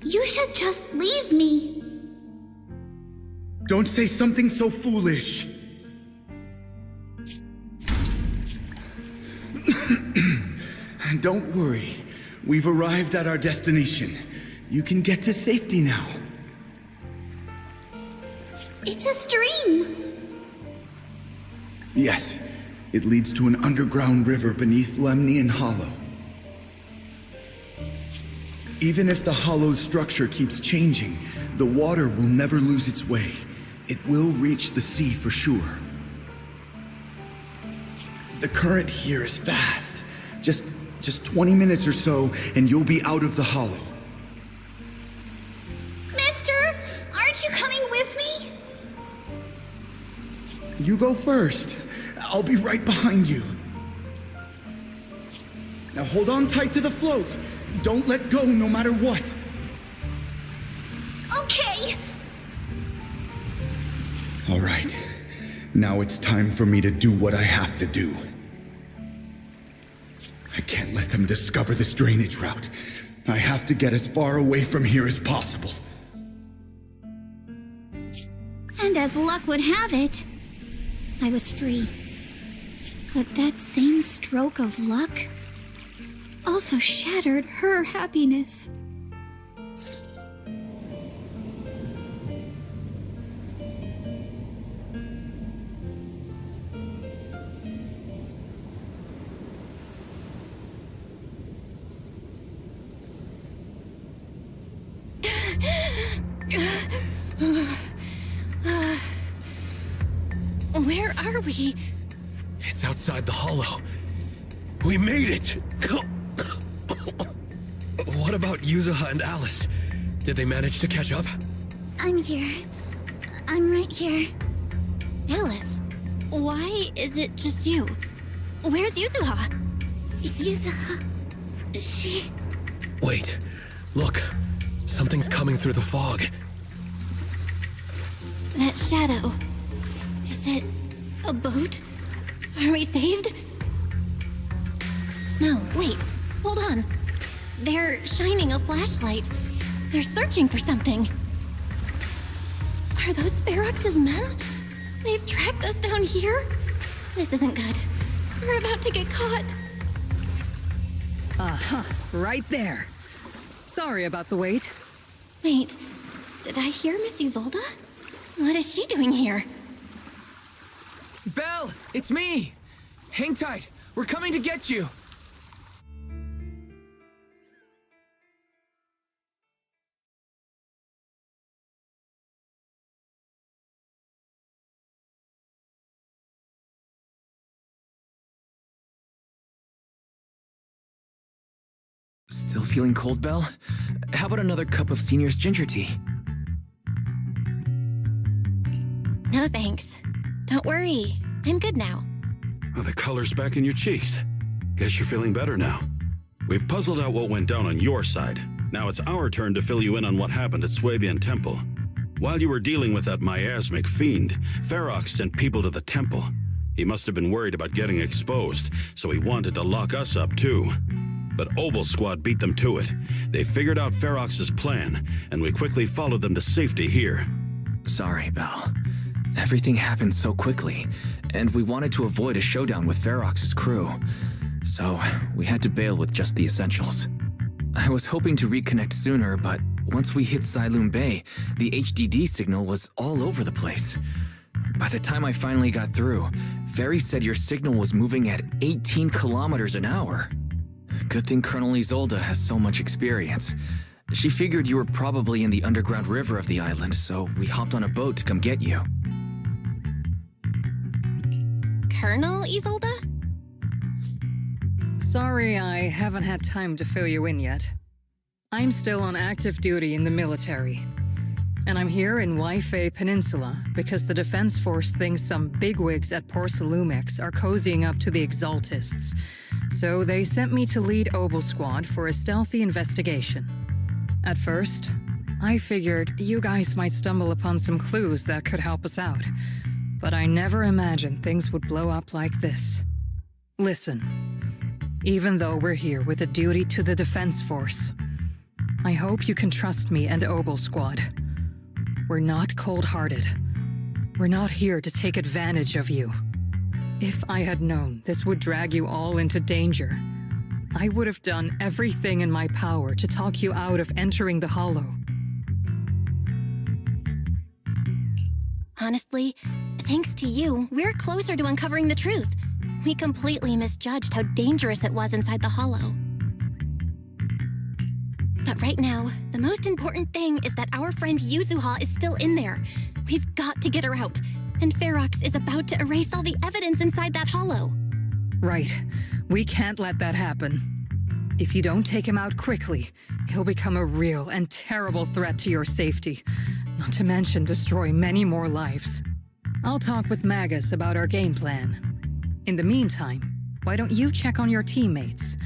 you should just leave me. Don't say something so foolish. Don't worry. We've arrived at our destination. You can get to safety now. It's a stream. Yes, it leads to an underground river beneath Lemnian Hollow. Even if the hollow's structure keeps changing, the water will never lose its way. It will reach the sea for sure. The current here is fast. Just 20 minutes or so, and you'll be out of the hollow. Mister, aren't you coming with me? You go first. I'll be right behind you. Now hold on tight to the float. Don't let go no matter what. Okay. All right. Now it's time for me to do what I have to do. I can't let them discover this drainage route. I have to get as far away from here as possible. And as luck would have it, I was free. But that same stroke of luck also shattered her happiness. Where are we? It's outside the hollow. We made it! What about Yuzuha and Alice? Did they manage to catch up? I'm here. I'm right here. Alice, why is it just you? Where's Yuzuha? Yuzuha... she... Wait. Look. Something's coming through the fog. That shadow. Is it a boat? Are we saved? No, wait. Hold on. They're shining a flashlight. They're searching for something. Are those Ferox's men? They've tracked us down here? This isn't good. We're about to get caught. Uh-huh. Right there. Sorry about the wait. Wait. Did I hear Miss Isolde? What is she doing here? Belle, it's me! Hang tight. We're coming to get you. Still feeling cold, Belle? How about another cup of senior's ginger tea? No thanks. Don't worry. I'm good now. Oh, the color's back in your cheeks. Guess you're feeling better now. We've puzzled out what went down on your side. Now it's our turn to fill you in on what happened at Swabian Temple. While you were dealing with that miasmic fiend, Ferox sent people to the temple. He must have been worried about getting exposed, so he wanted to lock us up too. But Obel Squad beat them to it. They figured out Ferox's plan, and we quickly followed them to safety here. Sorry, Belle. Everything happened so quickly, and we wanted to avoid a showdown with Ferox's crew. So, we had to bail with just the essentials. I was hoping to reconnect sooner, but once we hit Sailume Bay, the HDD signal was all over the place. By the time I finally got through, Ferry said your signal was moving at 18 kilometers an hour. Good thing Colonel Isolde has so much experience. She figured you were probably in the underground river of the island, so we hopped on a boat to come get you. Colonel Isolde? Sorry I haven't had time to fill you in yet. I'm still on active duty in the military. And I'm here in Waifei Peninsula because the Defense Force thinks some bigwigs at Porcelumex are cozying up to the Exaltists. So they sent me to lead Obel Squad for a stealthy investigation. At first, I figured you guys might stumble upon some clues that could help us out. But I never imagined things would blow up like this. Listen, even though we're here with a duty to the Defense Force, I hope you can trust me and Obel Squad. We're not cold-hearted. We're not here to take advantage of you. If I had known this would drag you all into danger, I would have done everything in my power to talk you out of entering the Hollow. Honestly, thanks to you, we're closer to uncovering the truth. We completely misjudged how dangerous it was inside the Hollow. But right now, the most important thing is that our friend Yuzuha is still in there. We've got to get her out. And Ferox is about to erase all the evidence inside that hollow. Right. We can't let that happen. If you don't take him out quickly, he'll become a real and terrible threat to your safety, not to mention destroy many more lives. I'll talk with Magus about our game plan. In the meantime, why don't you check on your teammates?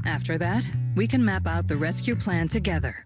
After that, we can map out the rescue plan together.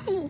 Cool.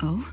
Oh?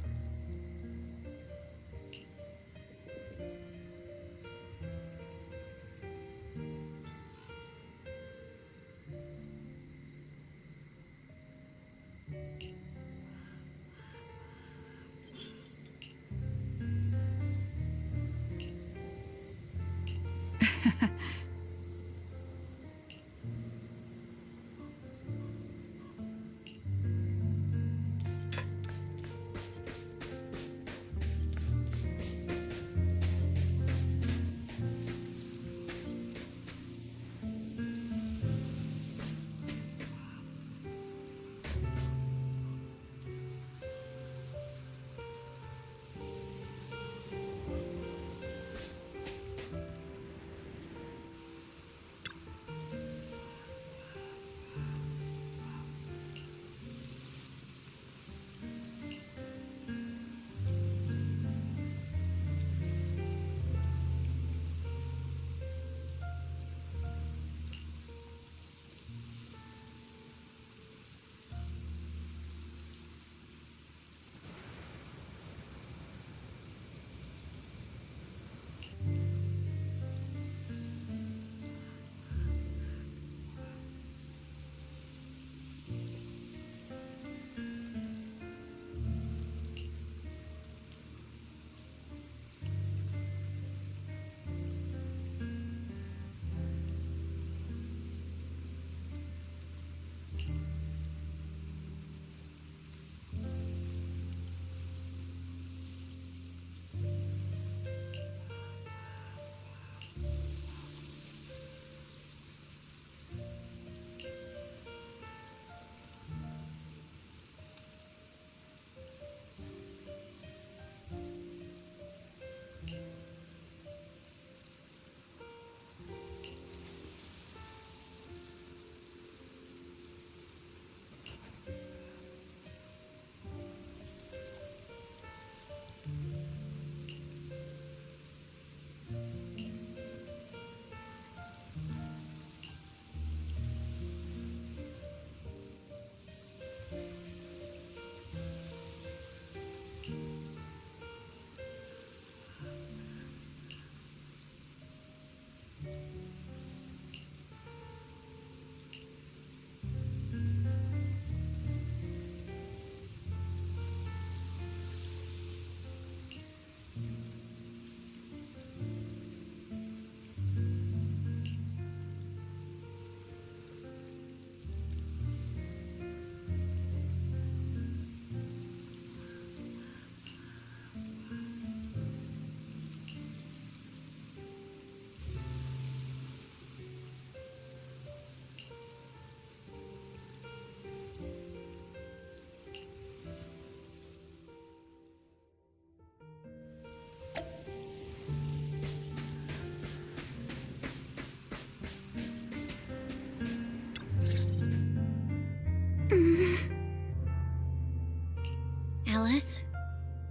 Alice,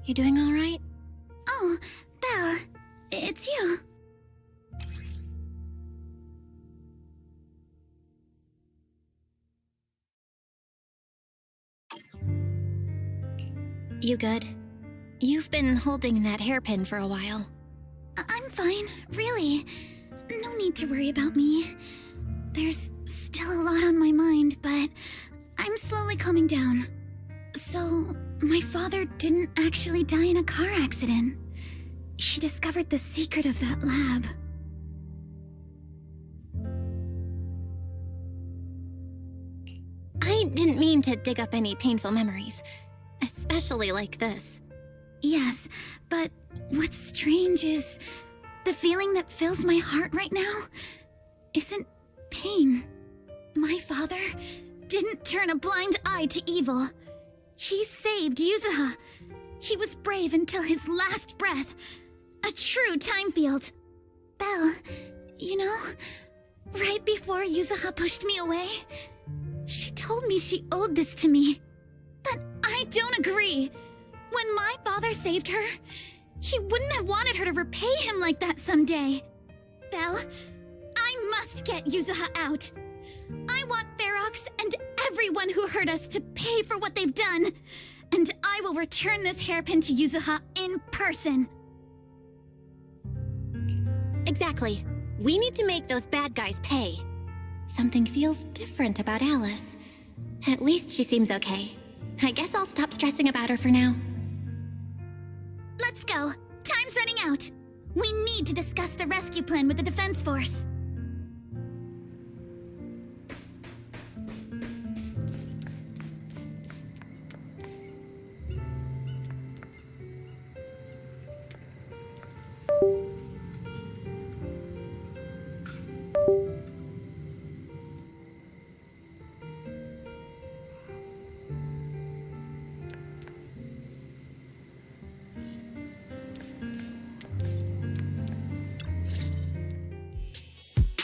you doing all right? Oh, Belle, it's you. You good? You've been holding that hairpin for a while. I'm fine, really. No need to worry about me. There's still a lot on my mind, but I'm slowly calming down. So, my father didn't actually die in a car accident. He discovered the secret of that lab. I didn't mean to dig up any painful memories, especially like this. Yes, but what's strange is the feeling that fills my heart right now isn't pain. My father didn't turn a blind eye to evil. He saved Yuzuha. He was brave until his last breath. A true time field. Belle, you know, right before Yuzuha pushed me away, she told me she owed this to me. But I don't agree. When my father saved her, he wouldn't have wanted her to repay him like that someday. Belle, I must get Yuzuha out. I want Ferox and everyone who hurt us to pay for what they've done. And I will return this hairpin to Yuzuha in person. Exactly. We need to make those bad guys pay. Something feels different about Alice. At least she seems okay. I guess I'll stop stressing about her for now. Let's go. Time's running out. We need to discuss the rescue plan with the Defense Force.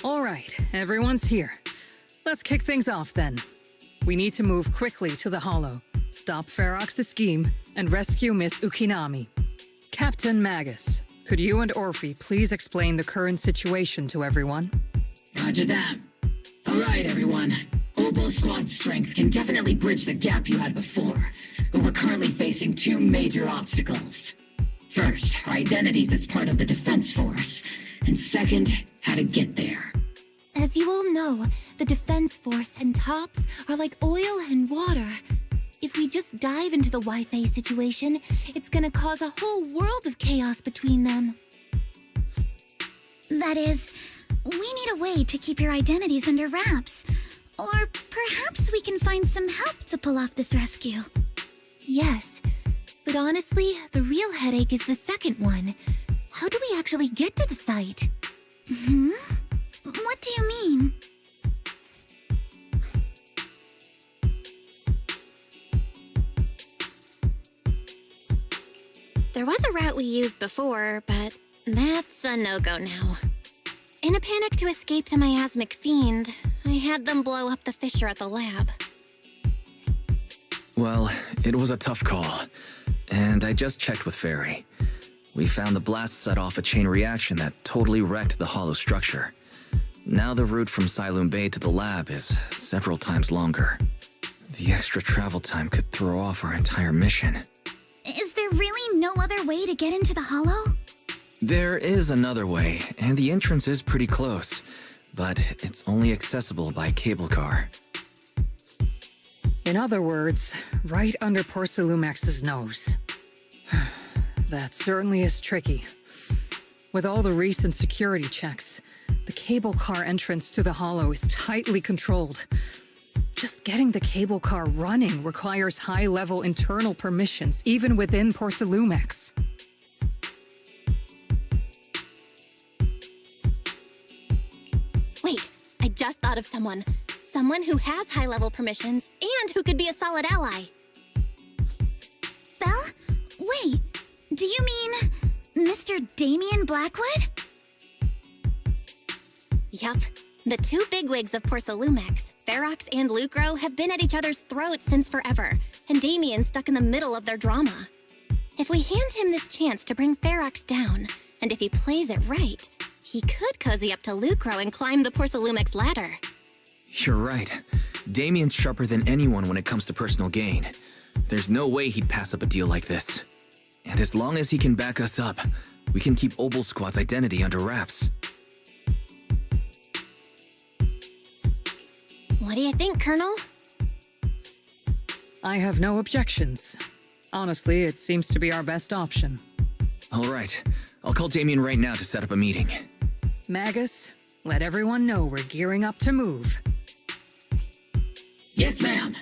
All right, everyone's here. Let's kick things off then. We need to move quickly to the Hollow, stop Ferox's scheme, and rescue Miss Ukinami. Captain Magus, could you and Orphe please explain the current situation to everyone? Roger that. All right, everyone. Opal Squad's strength can definitely bridge the gap you had before, but we're currently facing two major obstacles. First, our identities as part of the Defense Force, and second, how to get there. As you all know, the Defense Force and TOPS are like oil and water. If we just dive into the Wi-Fi situation, it's gonna cause a whole world of chaos between them. That is, we need a way to keep your identities under wraps. Or perhaps we can find some help to pull off this rescue. Yes, but honestly, the real headache is the second one. How do we actually get to the site? What do you mean? There was a route we used before, but that's a no-go now. In a panic to escape the Miasmic Fiend, I had them blow up the fissure at the lab. Well, it was a tough call, and I just checked with Fairy. We found the blast set off a chain reaction that totally wrecked the hollow structure. Now the route from Sailume Bay to the lab is several times longer. The extra travel time could throw off our entire mission. Is there really no other way to get into the Hollow? There is another way, and the entrance is pretty close, but it's only accessible by cable car. In other words, right under Porcelumex's nose. That certainly is tricky. With all the recent security checks, the cable car entrance to the Hollow is tightly controlled. Just getting the cable car running requires high-level internal permissions, even within Porcelumex. Wait, I just thought of someone. Someone who has high-level permissions and who could be a solid ally. Belle? Wait, do you mean Mr. Damien Blackwood? Yup. The two bigwigs of Porcelumex, Ferox and Lucro, have been at each other's throats since forever, and Damien's stuck in the middle of their drama. If we hand him this chance to bring Ferox down, and if he plays it right, he could cozy up to Lucro and climb the Porcelumex ladder. You're right. Damien's sharper than anyone when it comes to personal gain. There's no way he'd pass up a deal like this. And as long as he can back us up, we can keep Obel Squad's identity under wraps. What do you think, Colonel? I have no objections. Honestly, it seems to be our best option. All right. I'll call Damien right now to set up a meeting. Magus, let everyone know we're gearing up to move. Yes, ma'am.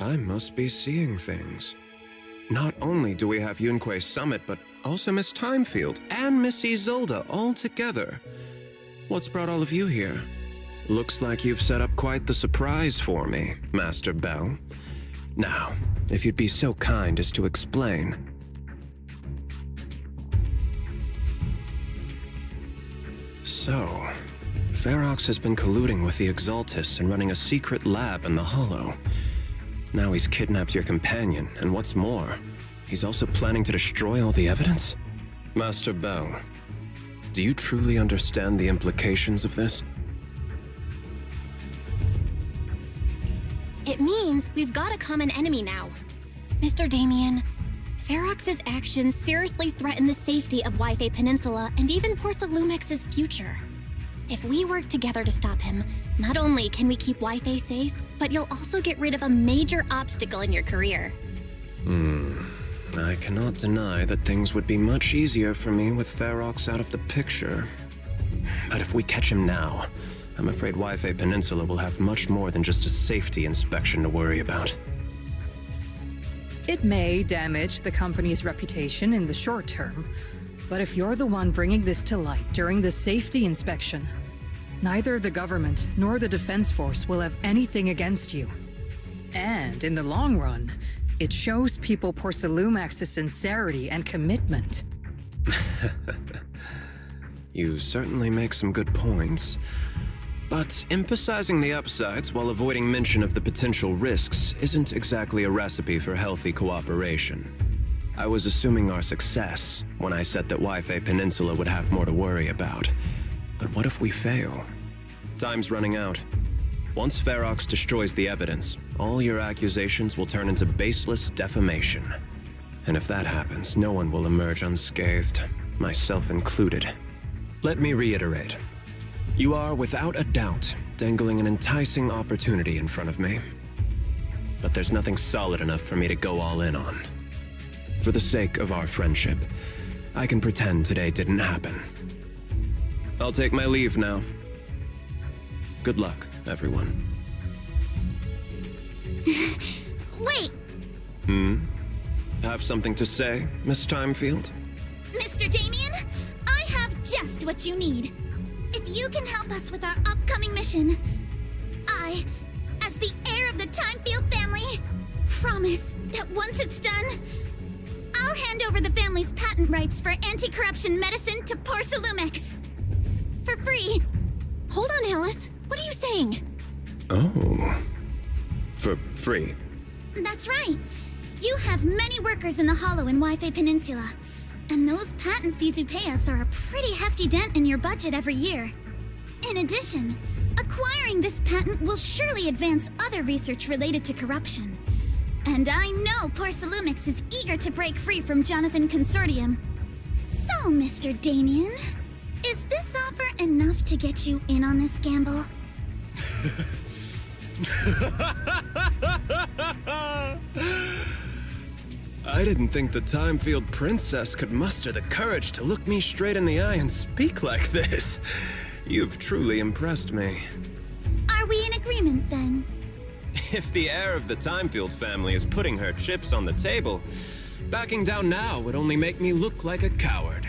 I must be seeing things. Not only do we have Yunque's summit, but also Miss Timefield and Miss Isolde all together. What's brought all of you here? Looks like you've set up quite the surprise for me, Master Bell. Now, if you'd be so kind as to explain. So, Ferox has been colluding with the Exaltus and running a secret lab in the Hollow. Now he's kidnapped your companion, and what's more, he's also planning to destroy all the evidence? Master Bell, do you truly understand the implications of this? It means we've got a common enemy now. Mr. Damien, Ferox's actions seriously threaten the safety of Wi-Fi Peninsula and even Porsalumex's future. If we work together to stop him, not only can we keep Wi-Fi safe, but you'll also get rid of a major obstacle in your career. I cannot deny that things would be much easier for me with Ferox out of the picture. But if we catch him now, I'm afraid Wi-Fi Peninsula will have much more than just a safety inspection to worry about. It may damage the company's reputation in the short term, but if you're the one bringing this to light during the safety inspection, neither the government nor the Defense Force will have anything against you. And in the long run, it shows people Porsalumex's sincerity and commitment. You certainly make some good points. But emphasizing the upsides while avoiding mention of the potential risks isn't exactly a recipe for healthy cooperation. I was assuming our success when I said that Wi-Fi Peninsula would have more to worry about. But what if we fail? Time's running out. Once Ferox destroys the evidence, all your accusations will turn into baseless defamation. And if that happens, no one will emerge unscathed, myself included. Let me reiterate. You are, without a doubt, dangling an enticing opportunity in front of me. But there's nothing solid enough for me to go all in on. For the sake of our friendship, I can pretend today didn't happen. I'll take my leave now. Good luck, everyone. Wait! Have something to say, Miss Timefield? Mr. Damien, I have just what you need. If you can help us with our upcoming mission, I, as the heir of the Timefield family, promise that once it's done, I'll hand over the family's patent rights for anti-corruption medicine to Porsalumex. For free. Hold on, Alice. What are you saying? Oh. For free? That's right. You have many workers in the Hollow and Wi-Fi Peninsula. And those patent fees you pay us are a pretty hefty dent in your budget every year. In addition, acquiring this patent will surely advance other research related to corruption. And I know Porsalumix is eager to break free from Jonathan Consortium. So, Mr. Damien, is this offer enough to get you in on this gamble? I didn't think the Timefield princess could muster the courage to look me straight in the eye and speak like this. You've truly impressed me. Are we in agreement, then? If the heir of the Timefield family is putting her chips on the table, backing down now would only make me look like a coward.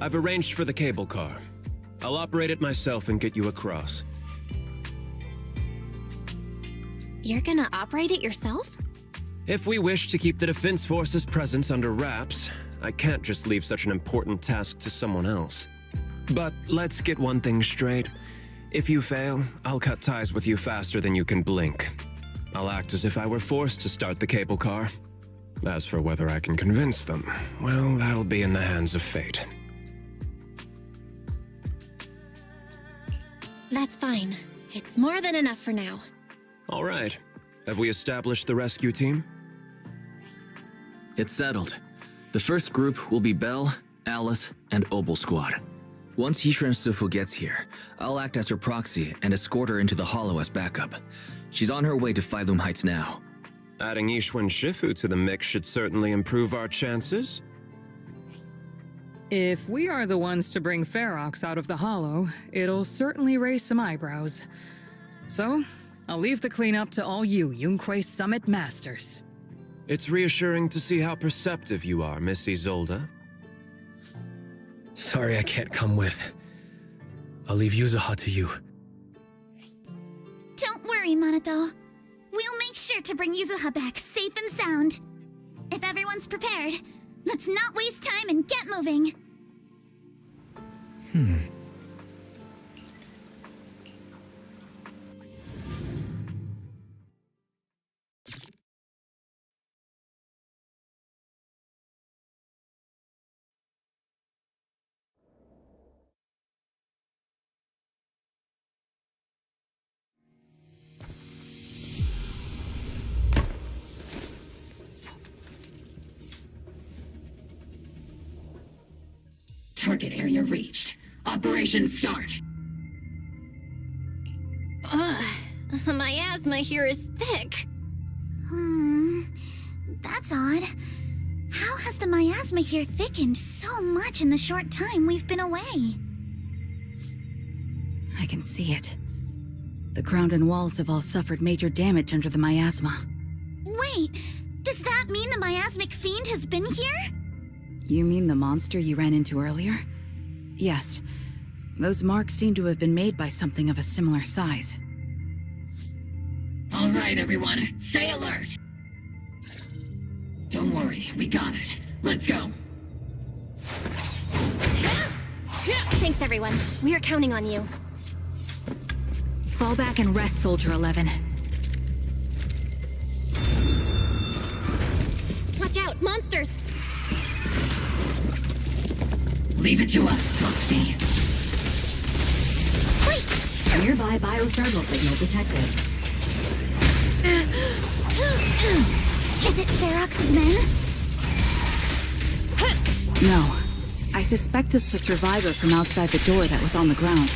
I've arranged for the cable car. I'll operate it myself and get you across. You're gonna operate it yourself? If we wish to keep the Defense Force's presence under wraps, I can't just leave such an important task to someone else. But let's get one thing straight. If you fail, I'll cut ties with you faster than you can blink. I'll act as if I were forced to start the cable car. As for whether I can convince them, well, that'll be in the hands of fate. That's fine. It's more than enough for now. All right. Have we established the rescue team? It's settled. The first group will be Belle, Alice, and Obel Squad. Once Yisha and Sufu gets here, I'll act as her proxy and escort her into the Hollow as backup. She's on her way to Sailume Heights now. Adding Yishu and Shifu to the mix should certainly improve our chances. If we are the ones to bring Ferox out of the Hollow, it'll certainly raise some eyebrows. So, I'll leave the cleanup to all you Yunquei Summit Masters. It's reassuring to see how perceptive you are, Miss Isolde. Sorry I can't come with. I'll leave Yuzuha to you. Don't worry, Minato. We'll make sure to bring Yuzuha back safe and sound. If everyone's prepared, let's not waste time and get moving. Target area reached. Operation start. The miasma here is thick. That's odd. How has the miasma here thickened so much in the short time we've been away? I can see it. The ground and walls have all suffered major damage under the miasma. Wait, does that mean the miasmic fiend has been here? You mean the monster you ran into earlier? Yes. Those marks seem to have been made by something of a similar size. All right, everyone, stay alert. Don't worry, we got it. Let's go. Thanks, everyone. We are counting on you. Fall back and rest, Soldier 11. Watch out, monsters! Leave it to us, Proxy. Wait! Nearby biothermal signal detected. Is it Ferox's men? No. I suspect it's the survivor from outside the door that was on the ground.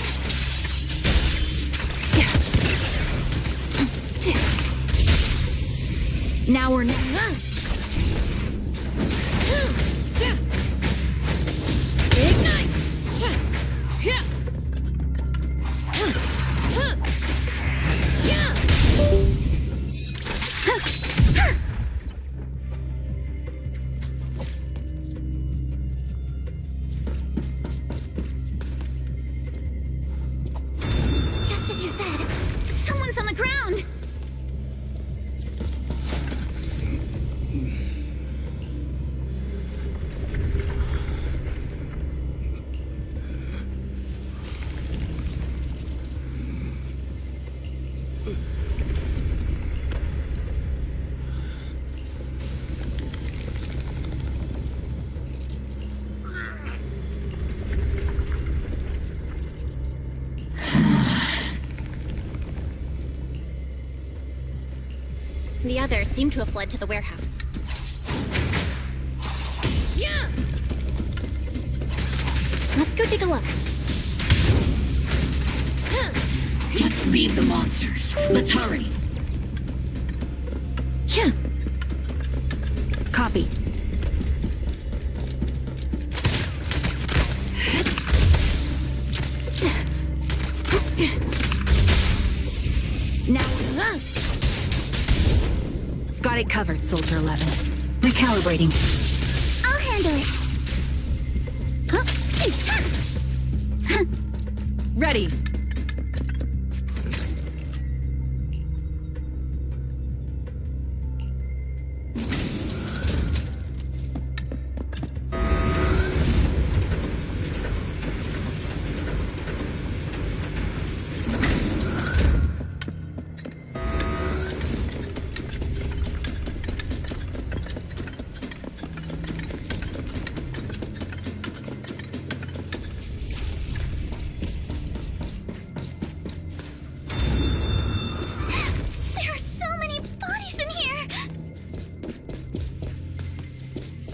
Now we're not. Ignite! Just as you said, someone's on the ground! The others seem to have fled to the warehouse. Yeah! Let's go take a look. Just leave the monsters. Let's hurry. Copy. Now, Got it covered, Soldier 11. Recalibrating. I'll handle it. Ready.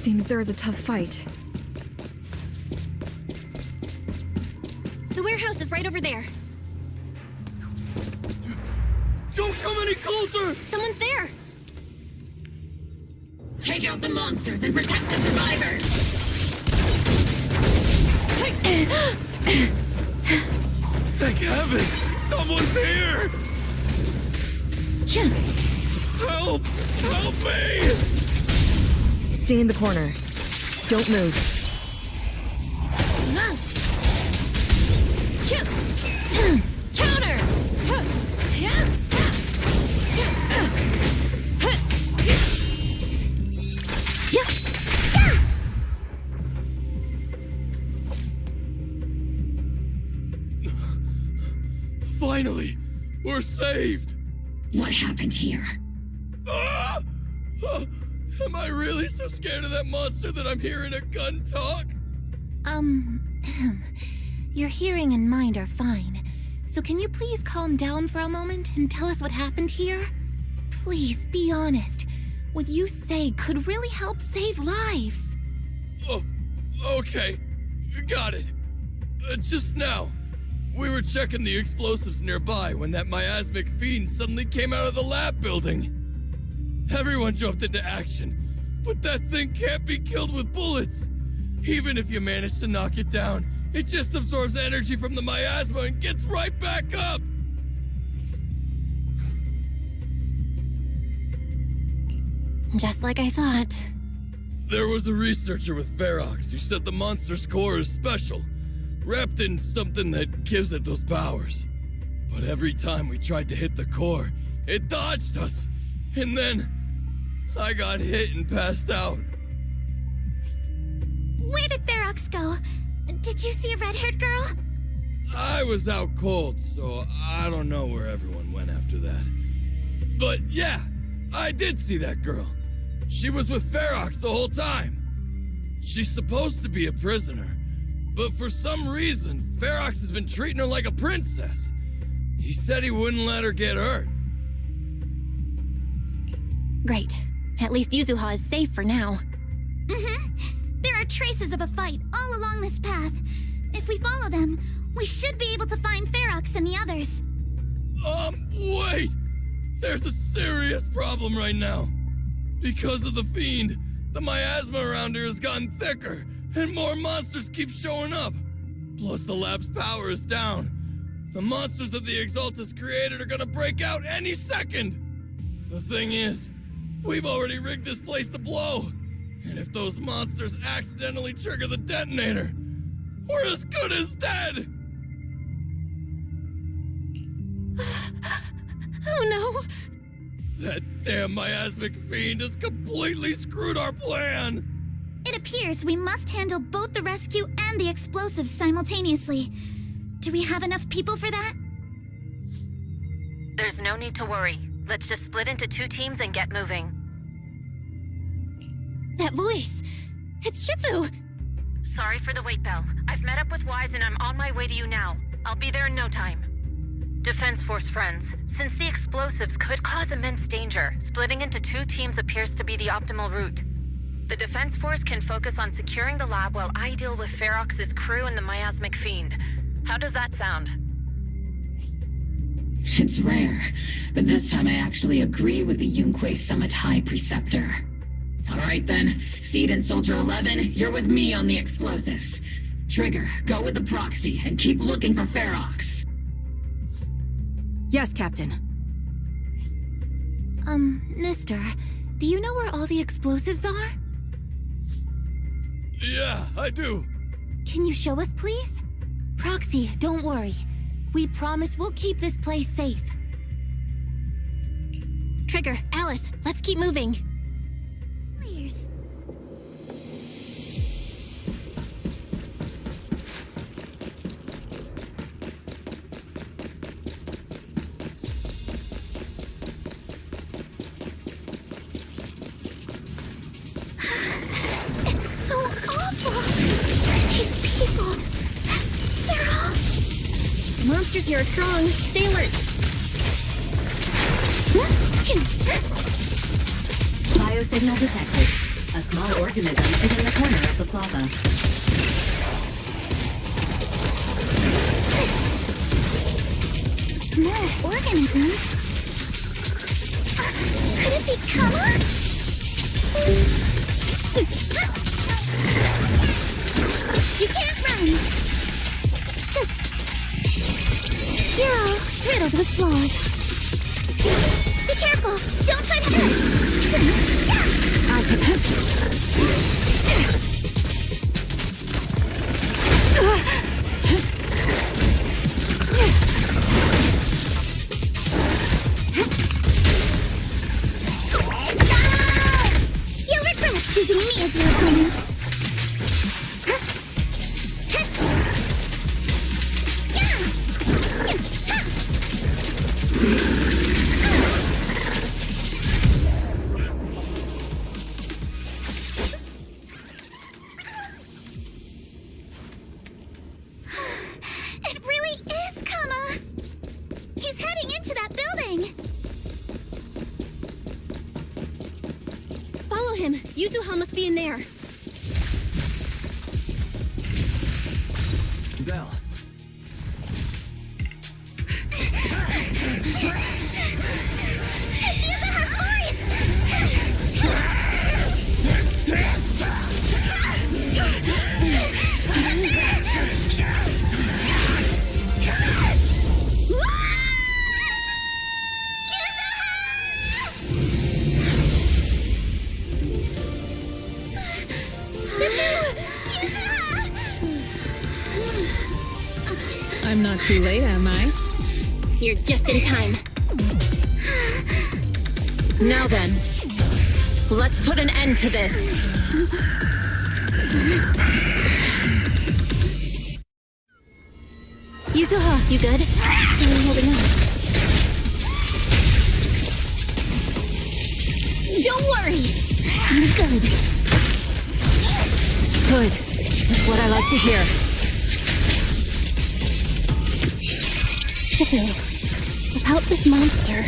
Seems there is a tough fight. The warehouse is right over there. Don't come any closer! Someone's there! Take out the monsters and protect the survivors! Thank heavens! Someone's here! Help! Help me! Stay in the corner. Don't move. Counter! Finally! We're saved! What happened here? Am I really so scared of that monster that I'm hearing a gun talk? Your hearing and mind are fine. So can you please calm down for a moment and tell us what happened here? Please, be honest. What you say could really help save lives. Oh, okay. Got it. Just now, we were checking the explosives nearby when that miasmic fiend suddenly came out of the lab building. Everyone jumped into action, but that thing can't be killed with bullets. Even if you manage to knock it down, it just absorbs energy from the miasma and gets right back up. Just like I thought. There was a researcher with Ferox who said the monster's core is special, wrapped in something that gives it those powers. But every time we tried to hit the core, it dodged us. And then I got hit and passed out. Where did Ferox go? Did you see a red-haired girl? I was out cold, so I don't know where everyone went after that. But yeah, I did see that girl. She was with Ferox the whole time. She's supposed to be a prisoner, but for some reason, Ferox has been treating her like a princess. He said he wouldn't let her get hurt. Great. At least Yuzuha is safe for now. There are traces of a fight all along this path. If we follow them, we should be able to find Ferox and the others. Wait! There's a serious problem right now. Because of the Fiend, the miasma around here has gotten thicker, and more monsters keep showing up. Plus the lab's power is down. The monsters that the Exaltus created are gonna break out any second. The thing is, we've already rigged this place to blow. And if those monsters accidentally trigger the detonator, we're as good as dead! Oh no! That damn miasmic fiend has completely screwed our plan! It appears we must handle both the rescue and the explosives simultaneously. Do we have enough people for that? There's no need to worry. Let's just split into 2 teams and get moving. That voice! It's Shifu! Sorry for the wait, Belle. I've met up with Wise and I'm on my way to you now. I'll be there in no time. Defense Force friends, since the explosives could cause immense danger, splitting into 2 teams appears to be the optimal route. The Defense Force can focus on securing the lab while I deal with Ferox's crew and the miasmic fiend. How does that sound? It's rare, but this time I actually agree with the Yunque Summit High Preceptor. Alright then, Seed and Soldier 11, you're with me on the explosives. Trigger, go with the proxy and keep looking for Ferox. Yes, Captain. Mister, do you know where all the explosives are? Yeah, I do. Can you show us, please? Proxy, don't worry. We promise we'll keep this place safe. Trigger, Alice, let's keep moving. Please. It's so awful. These people. They're all... Monsters here are strong. Stay alert. Biosignal detected. A small organism is in the corner of the plaza. Small organism? Could it be Kama? You can't run! You're all riddled with flaws. Be careful! Don't fight her! I'll take him. You'll regret choosing me as your opponent. It really is Kama! He's heading into that building! Follow him. Yuzuha must be in there. Belle. It's Yuzuha's voice! I'm not too late, am I? You're just in time. Now then, let's put an end to this. Yuzuha, you good? I'm holding on. Don't worry. I'm good. Good. That's what I like to hear. Shifu, about this monster.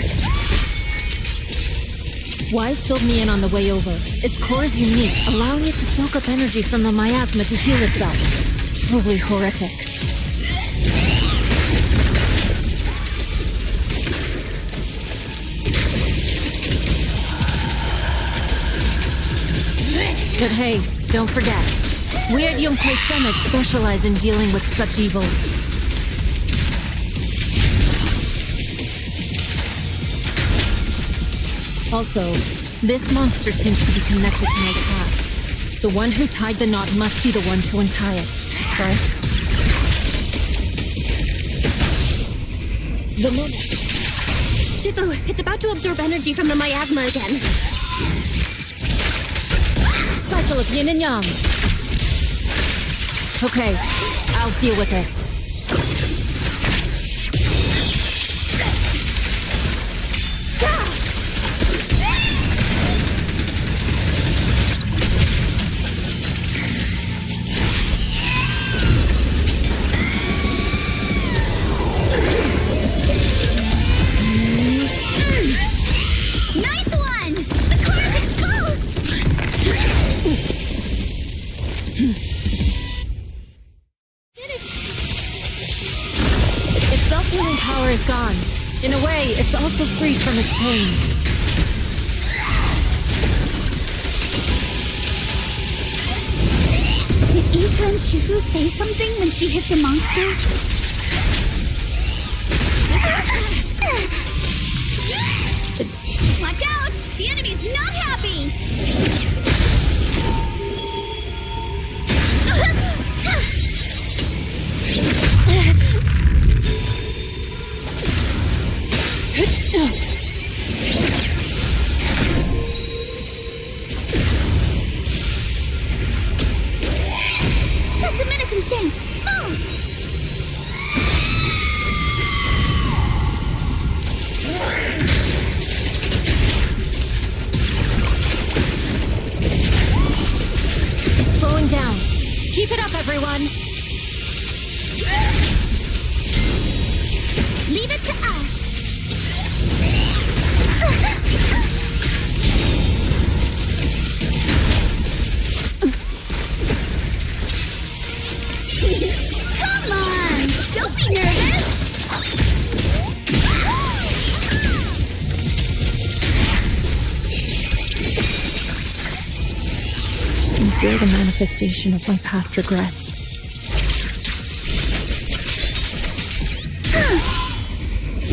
Wise filled me in on the way over. Its core is unique, allowing it to soak up energy from the miasma to heal itself. Truly horrific. But hey, don't forget, we at Yunpei Summit specialize in dealing with such evils. Also, this monster seems to be connected to my past. The one who tied the knot must be the one to untie it, right? The moment. Shifu, it's about to absorb energy from the miasma again. Cycle of yin and yang. Okay, I'll deal with it. Nice one! The core is exposed! Its self-healing power is gone. In a way, it's also freed from its pain. Did Isha and Shifu say something when she hit the monster? Watch out! The enemy's not happy! That's a menacing stance! Move! Slowing down. Keep it up, everyone. Leave it to us! You're the manifestation of my past regrets.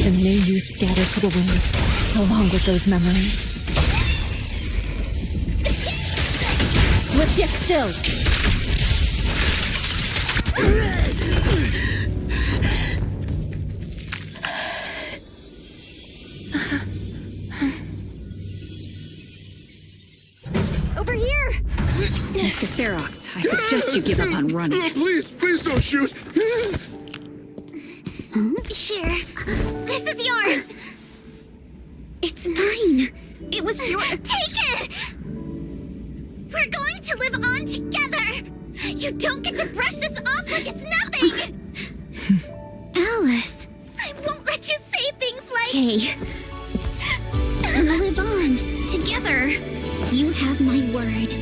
Then may you scatter to the wind, along with those memories. Swift yet still. Over here! Mr. Ferox, I suggest you give up on running. Please don't shoot. Here. This is yours. It's mine. It was your. Take it! We're going to live on together. You don't get to brush this off like it's nothing. Alice. I won't let you say things like. Hey. We'll live on together. You have my word.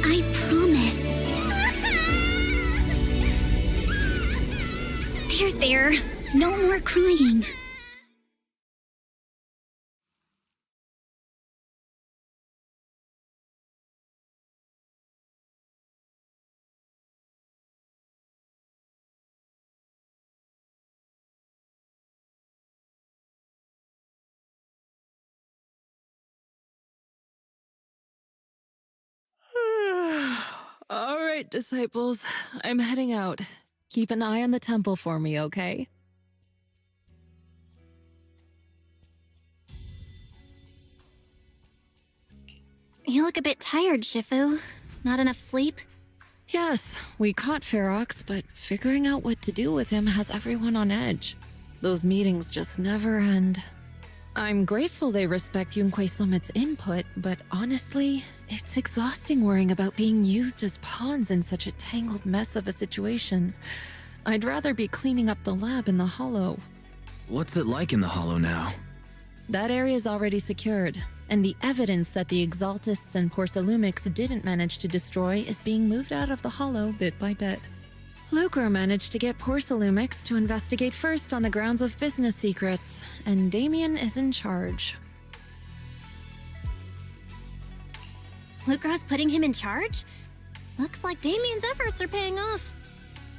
I promise. There. No more crying. All right, disciples. I'm heading out. Keep an eye on the temple for me, okay? You look a bit tired, Shifu. Not enough sleep? Yes, we caught Ferox, but figuring out what to do with him has everyone on edge. Those meetings just never end. I'm grateful they respect Yunquei Summit's input, but honestly, it's exhausting worrying about being used as pawns in such a tangled mess of a situation. I'd rather be cleaning up the lab in the Hollow. What's it like in the Hollow now? That area's already secured, and the evidence that the Exaltists and Porcelumics didn't manage to destroy is being moved out of the Hollow bit by bit. Lucre managed to get Porcelumix to investigate first on the grounds of business secrets, and Damien is in charge. Lucro's putting him in charge? Looks like Damien's efforts are paying off.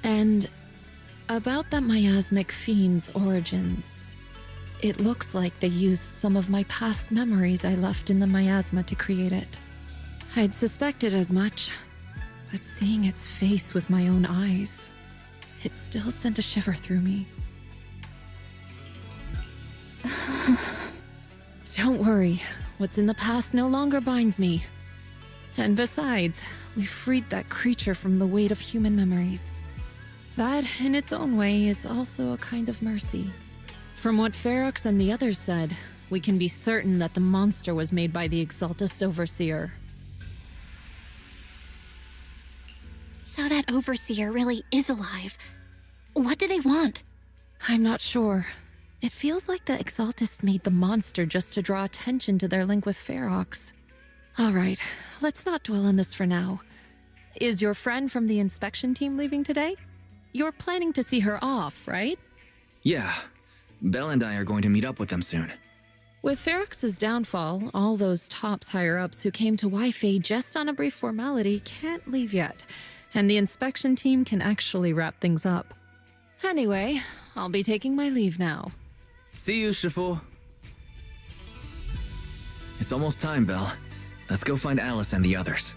And about that Miasmic Fiend's origins. It looks like they used some of my past memories I left in the miasma to create it. I'd suspected as much, but seeing its face with my own eyes, it still sent a shiver through me. Don't worry, what's in the past no longer binds me. And besides, we freed that creature from the weight of human memories. That, in its own way, is also a kind of mercy. From what Ferox and the others said, we can be certain that the monster was made by the Exaltist Overseer. So that Overseer really is alive. What do they want? I'm not sure. It feels like the Exaltists made the monster just to draw attention to their link with Ferox. All right, let's not dwell on this for now. Is your friend from the inspection team leaving today? You're planning to see her off, right? Yeah. Belle and I are going to meet up with them soon. With Ferox's downfall, all those tops higher-ups who came to Wi-Fi just on a brief formality can't leave yet, and the inspection team can actually wrap things up. Anyway, I'll be taking my leave now. See you, Shifu. It's almost time, Belle. Let's go find Alice and the others.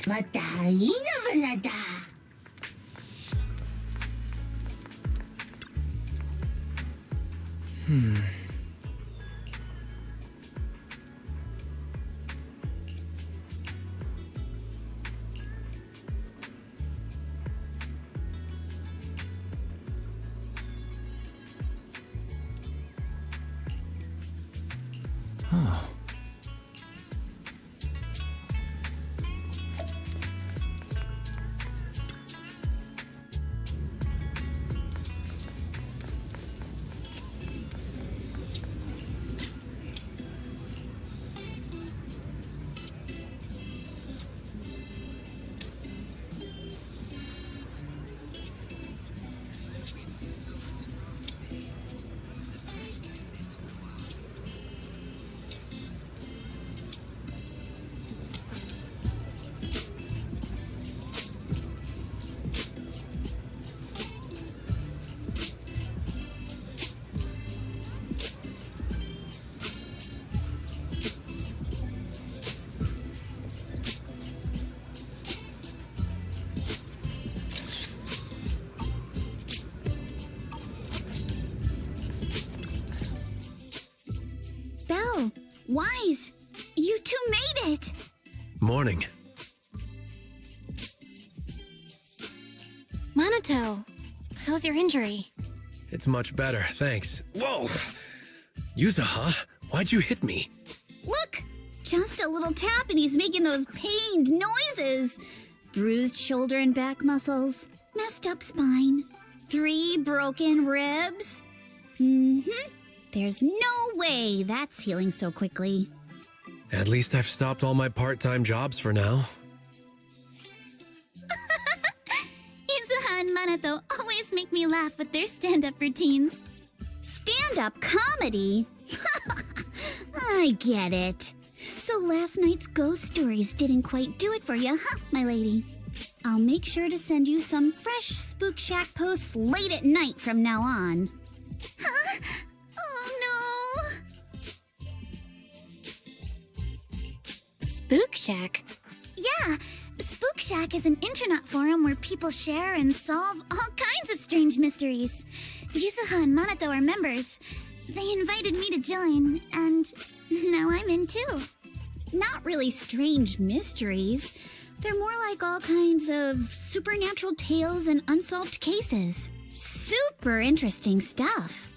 またいいの花だ。Oh. Belle, Wise, you two made it! Morning. Minato, how's your injury? It's much better, thanks. Whoa! Yuzuha, why'd you hit me? Look! Just a little tap and he's making those pained noises. Bruised shoulder and back muscles. Messed up spine. 3 broken ribs. There's no way that's healing so quickly. At least I've stopped all my part-time jobs for now. Yuzuha and Minato always make me laugh with their stand-up routines. Stand-up comedy? I get it. So last night's ghost stories didn't quite do it for you, huh, my lady? I'll make sure to send you some fresh Spook Shack posts late at night from now on. Huh? Oh no! Spook Shack? Yeah, Spook Shack is an internet forum where people share and solve all kinds of strange mysteries. Yuzuha and Minato are members. They invited me to join, and now I'm in too. Not really strange mysteries. They're more like all kinds of supernatural tales and unsolved cases. Super interesting stuff.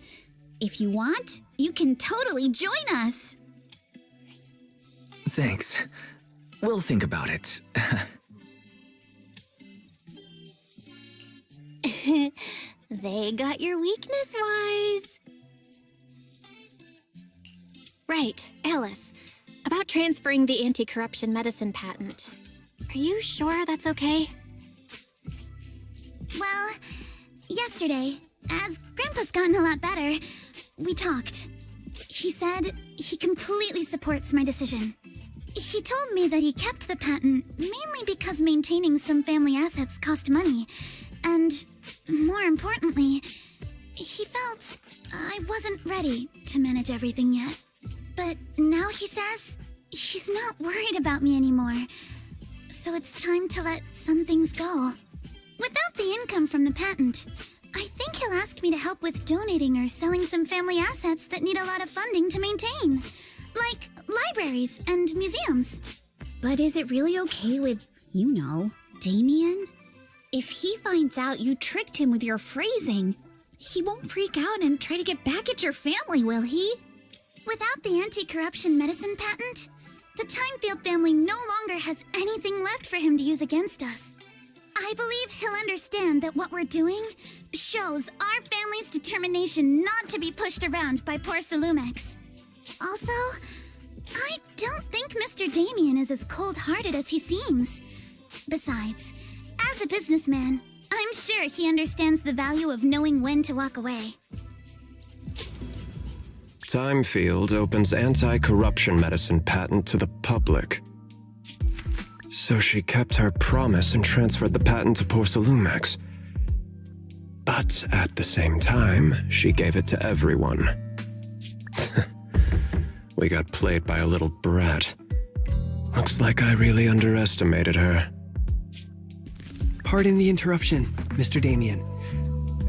If you want, you can totally join us. Thanks. We'll think about it. They got your weakness, Wise. Right, Alice. About transferring the anti-corruption medicine patent. Are you sure that's okay? Well, yesterday, as Grandpa's gotten a lot better, we talked. He said he completely supports my decision. He told me that he kept the patent mainly because maintaining some family assets cost money. And, more importantly, he felt I wasn't ready to manage everything yet. But now he says he's not worried about me anymore. So it's time to let some things go. Without the income from the patent, I think he'll ask me to help with donating or selling some family assets that need a lot of funding to maintain. Like libraries and museums. But is it really okay with, you know, Damien? If he finds out you tricked him with your phrasing, he won't freak out and try to get back at your family, will he? Without the anti-corruption medicine patent, the Timefield family no longer has anything left for him to use against us. I believe he'll understand that what we're doing shows our family's determination not to be pushed around by poor Sailume. Also, I don't think Mr. Damien is as cold-hearted as he seems. Besides, as a businessman, I'm sure he understands the value of knowing when to walk away. Timefield opens anti-corruption medicine patent to the public. So she kept her promise and transferred the patent to poor Sailume. But at the same time, she gave it to everyone. We got played by a little brat. Looks like I really underestimated her. Pardon the interruption, Mr. Damien.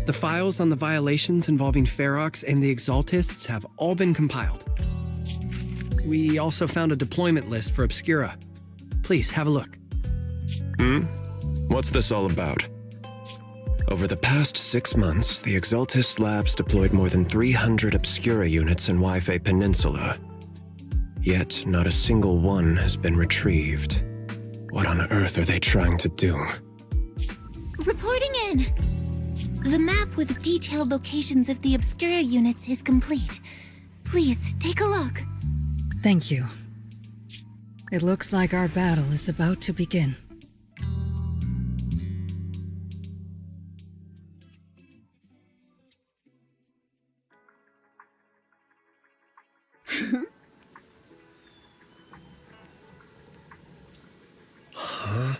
The files on the violations involving Ferox and the Exaltists have all been compiled. We also found a deployment list for Obscura. Please, have a look. What's this all about? Over the past 6 months, the Exaltist Labs deployed more than 300 Obscura units in Wi-Fi Peninsula. Yet, not a single one has been retrieved. What on earth are they trying to do? Reporting in. The map with detailed locations of the Obscura units is complete. Please, take a look. Thank you. It looks like our battle is about to begin. Huh?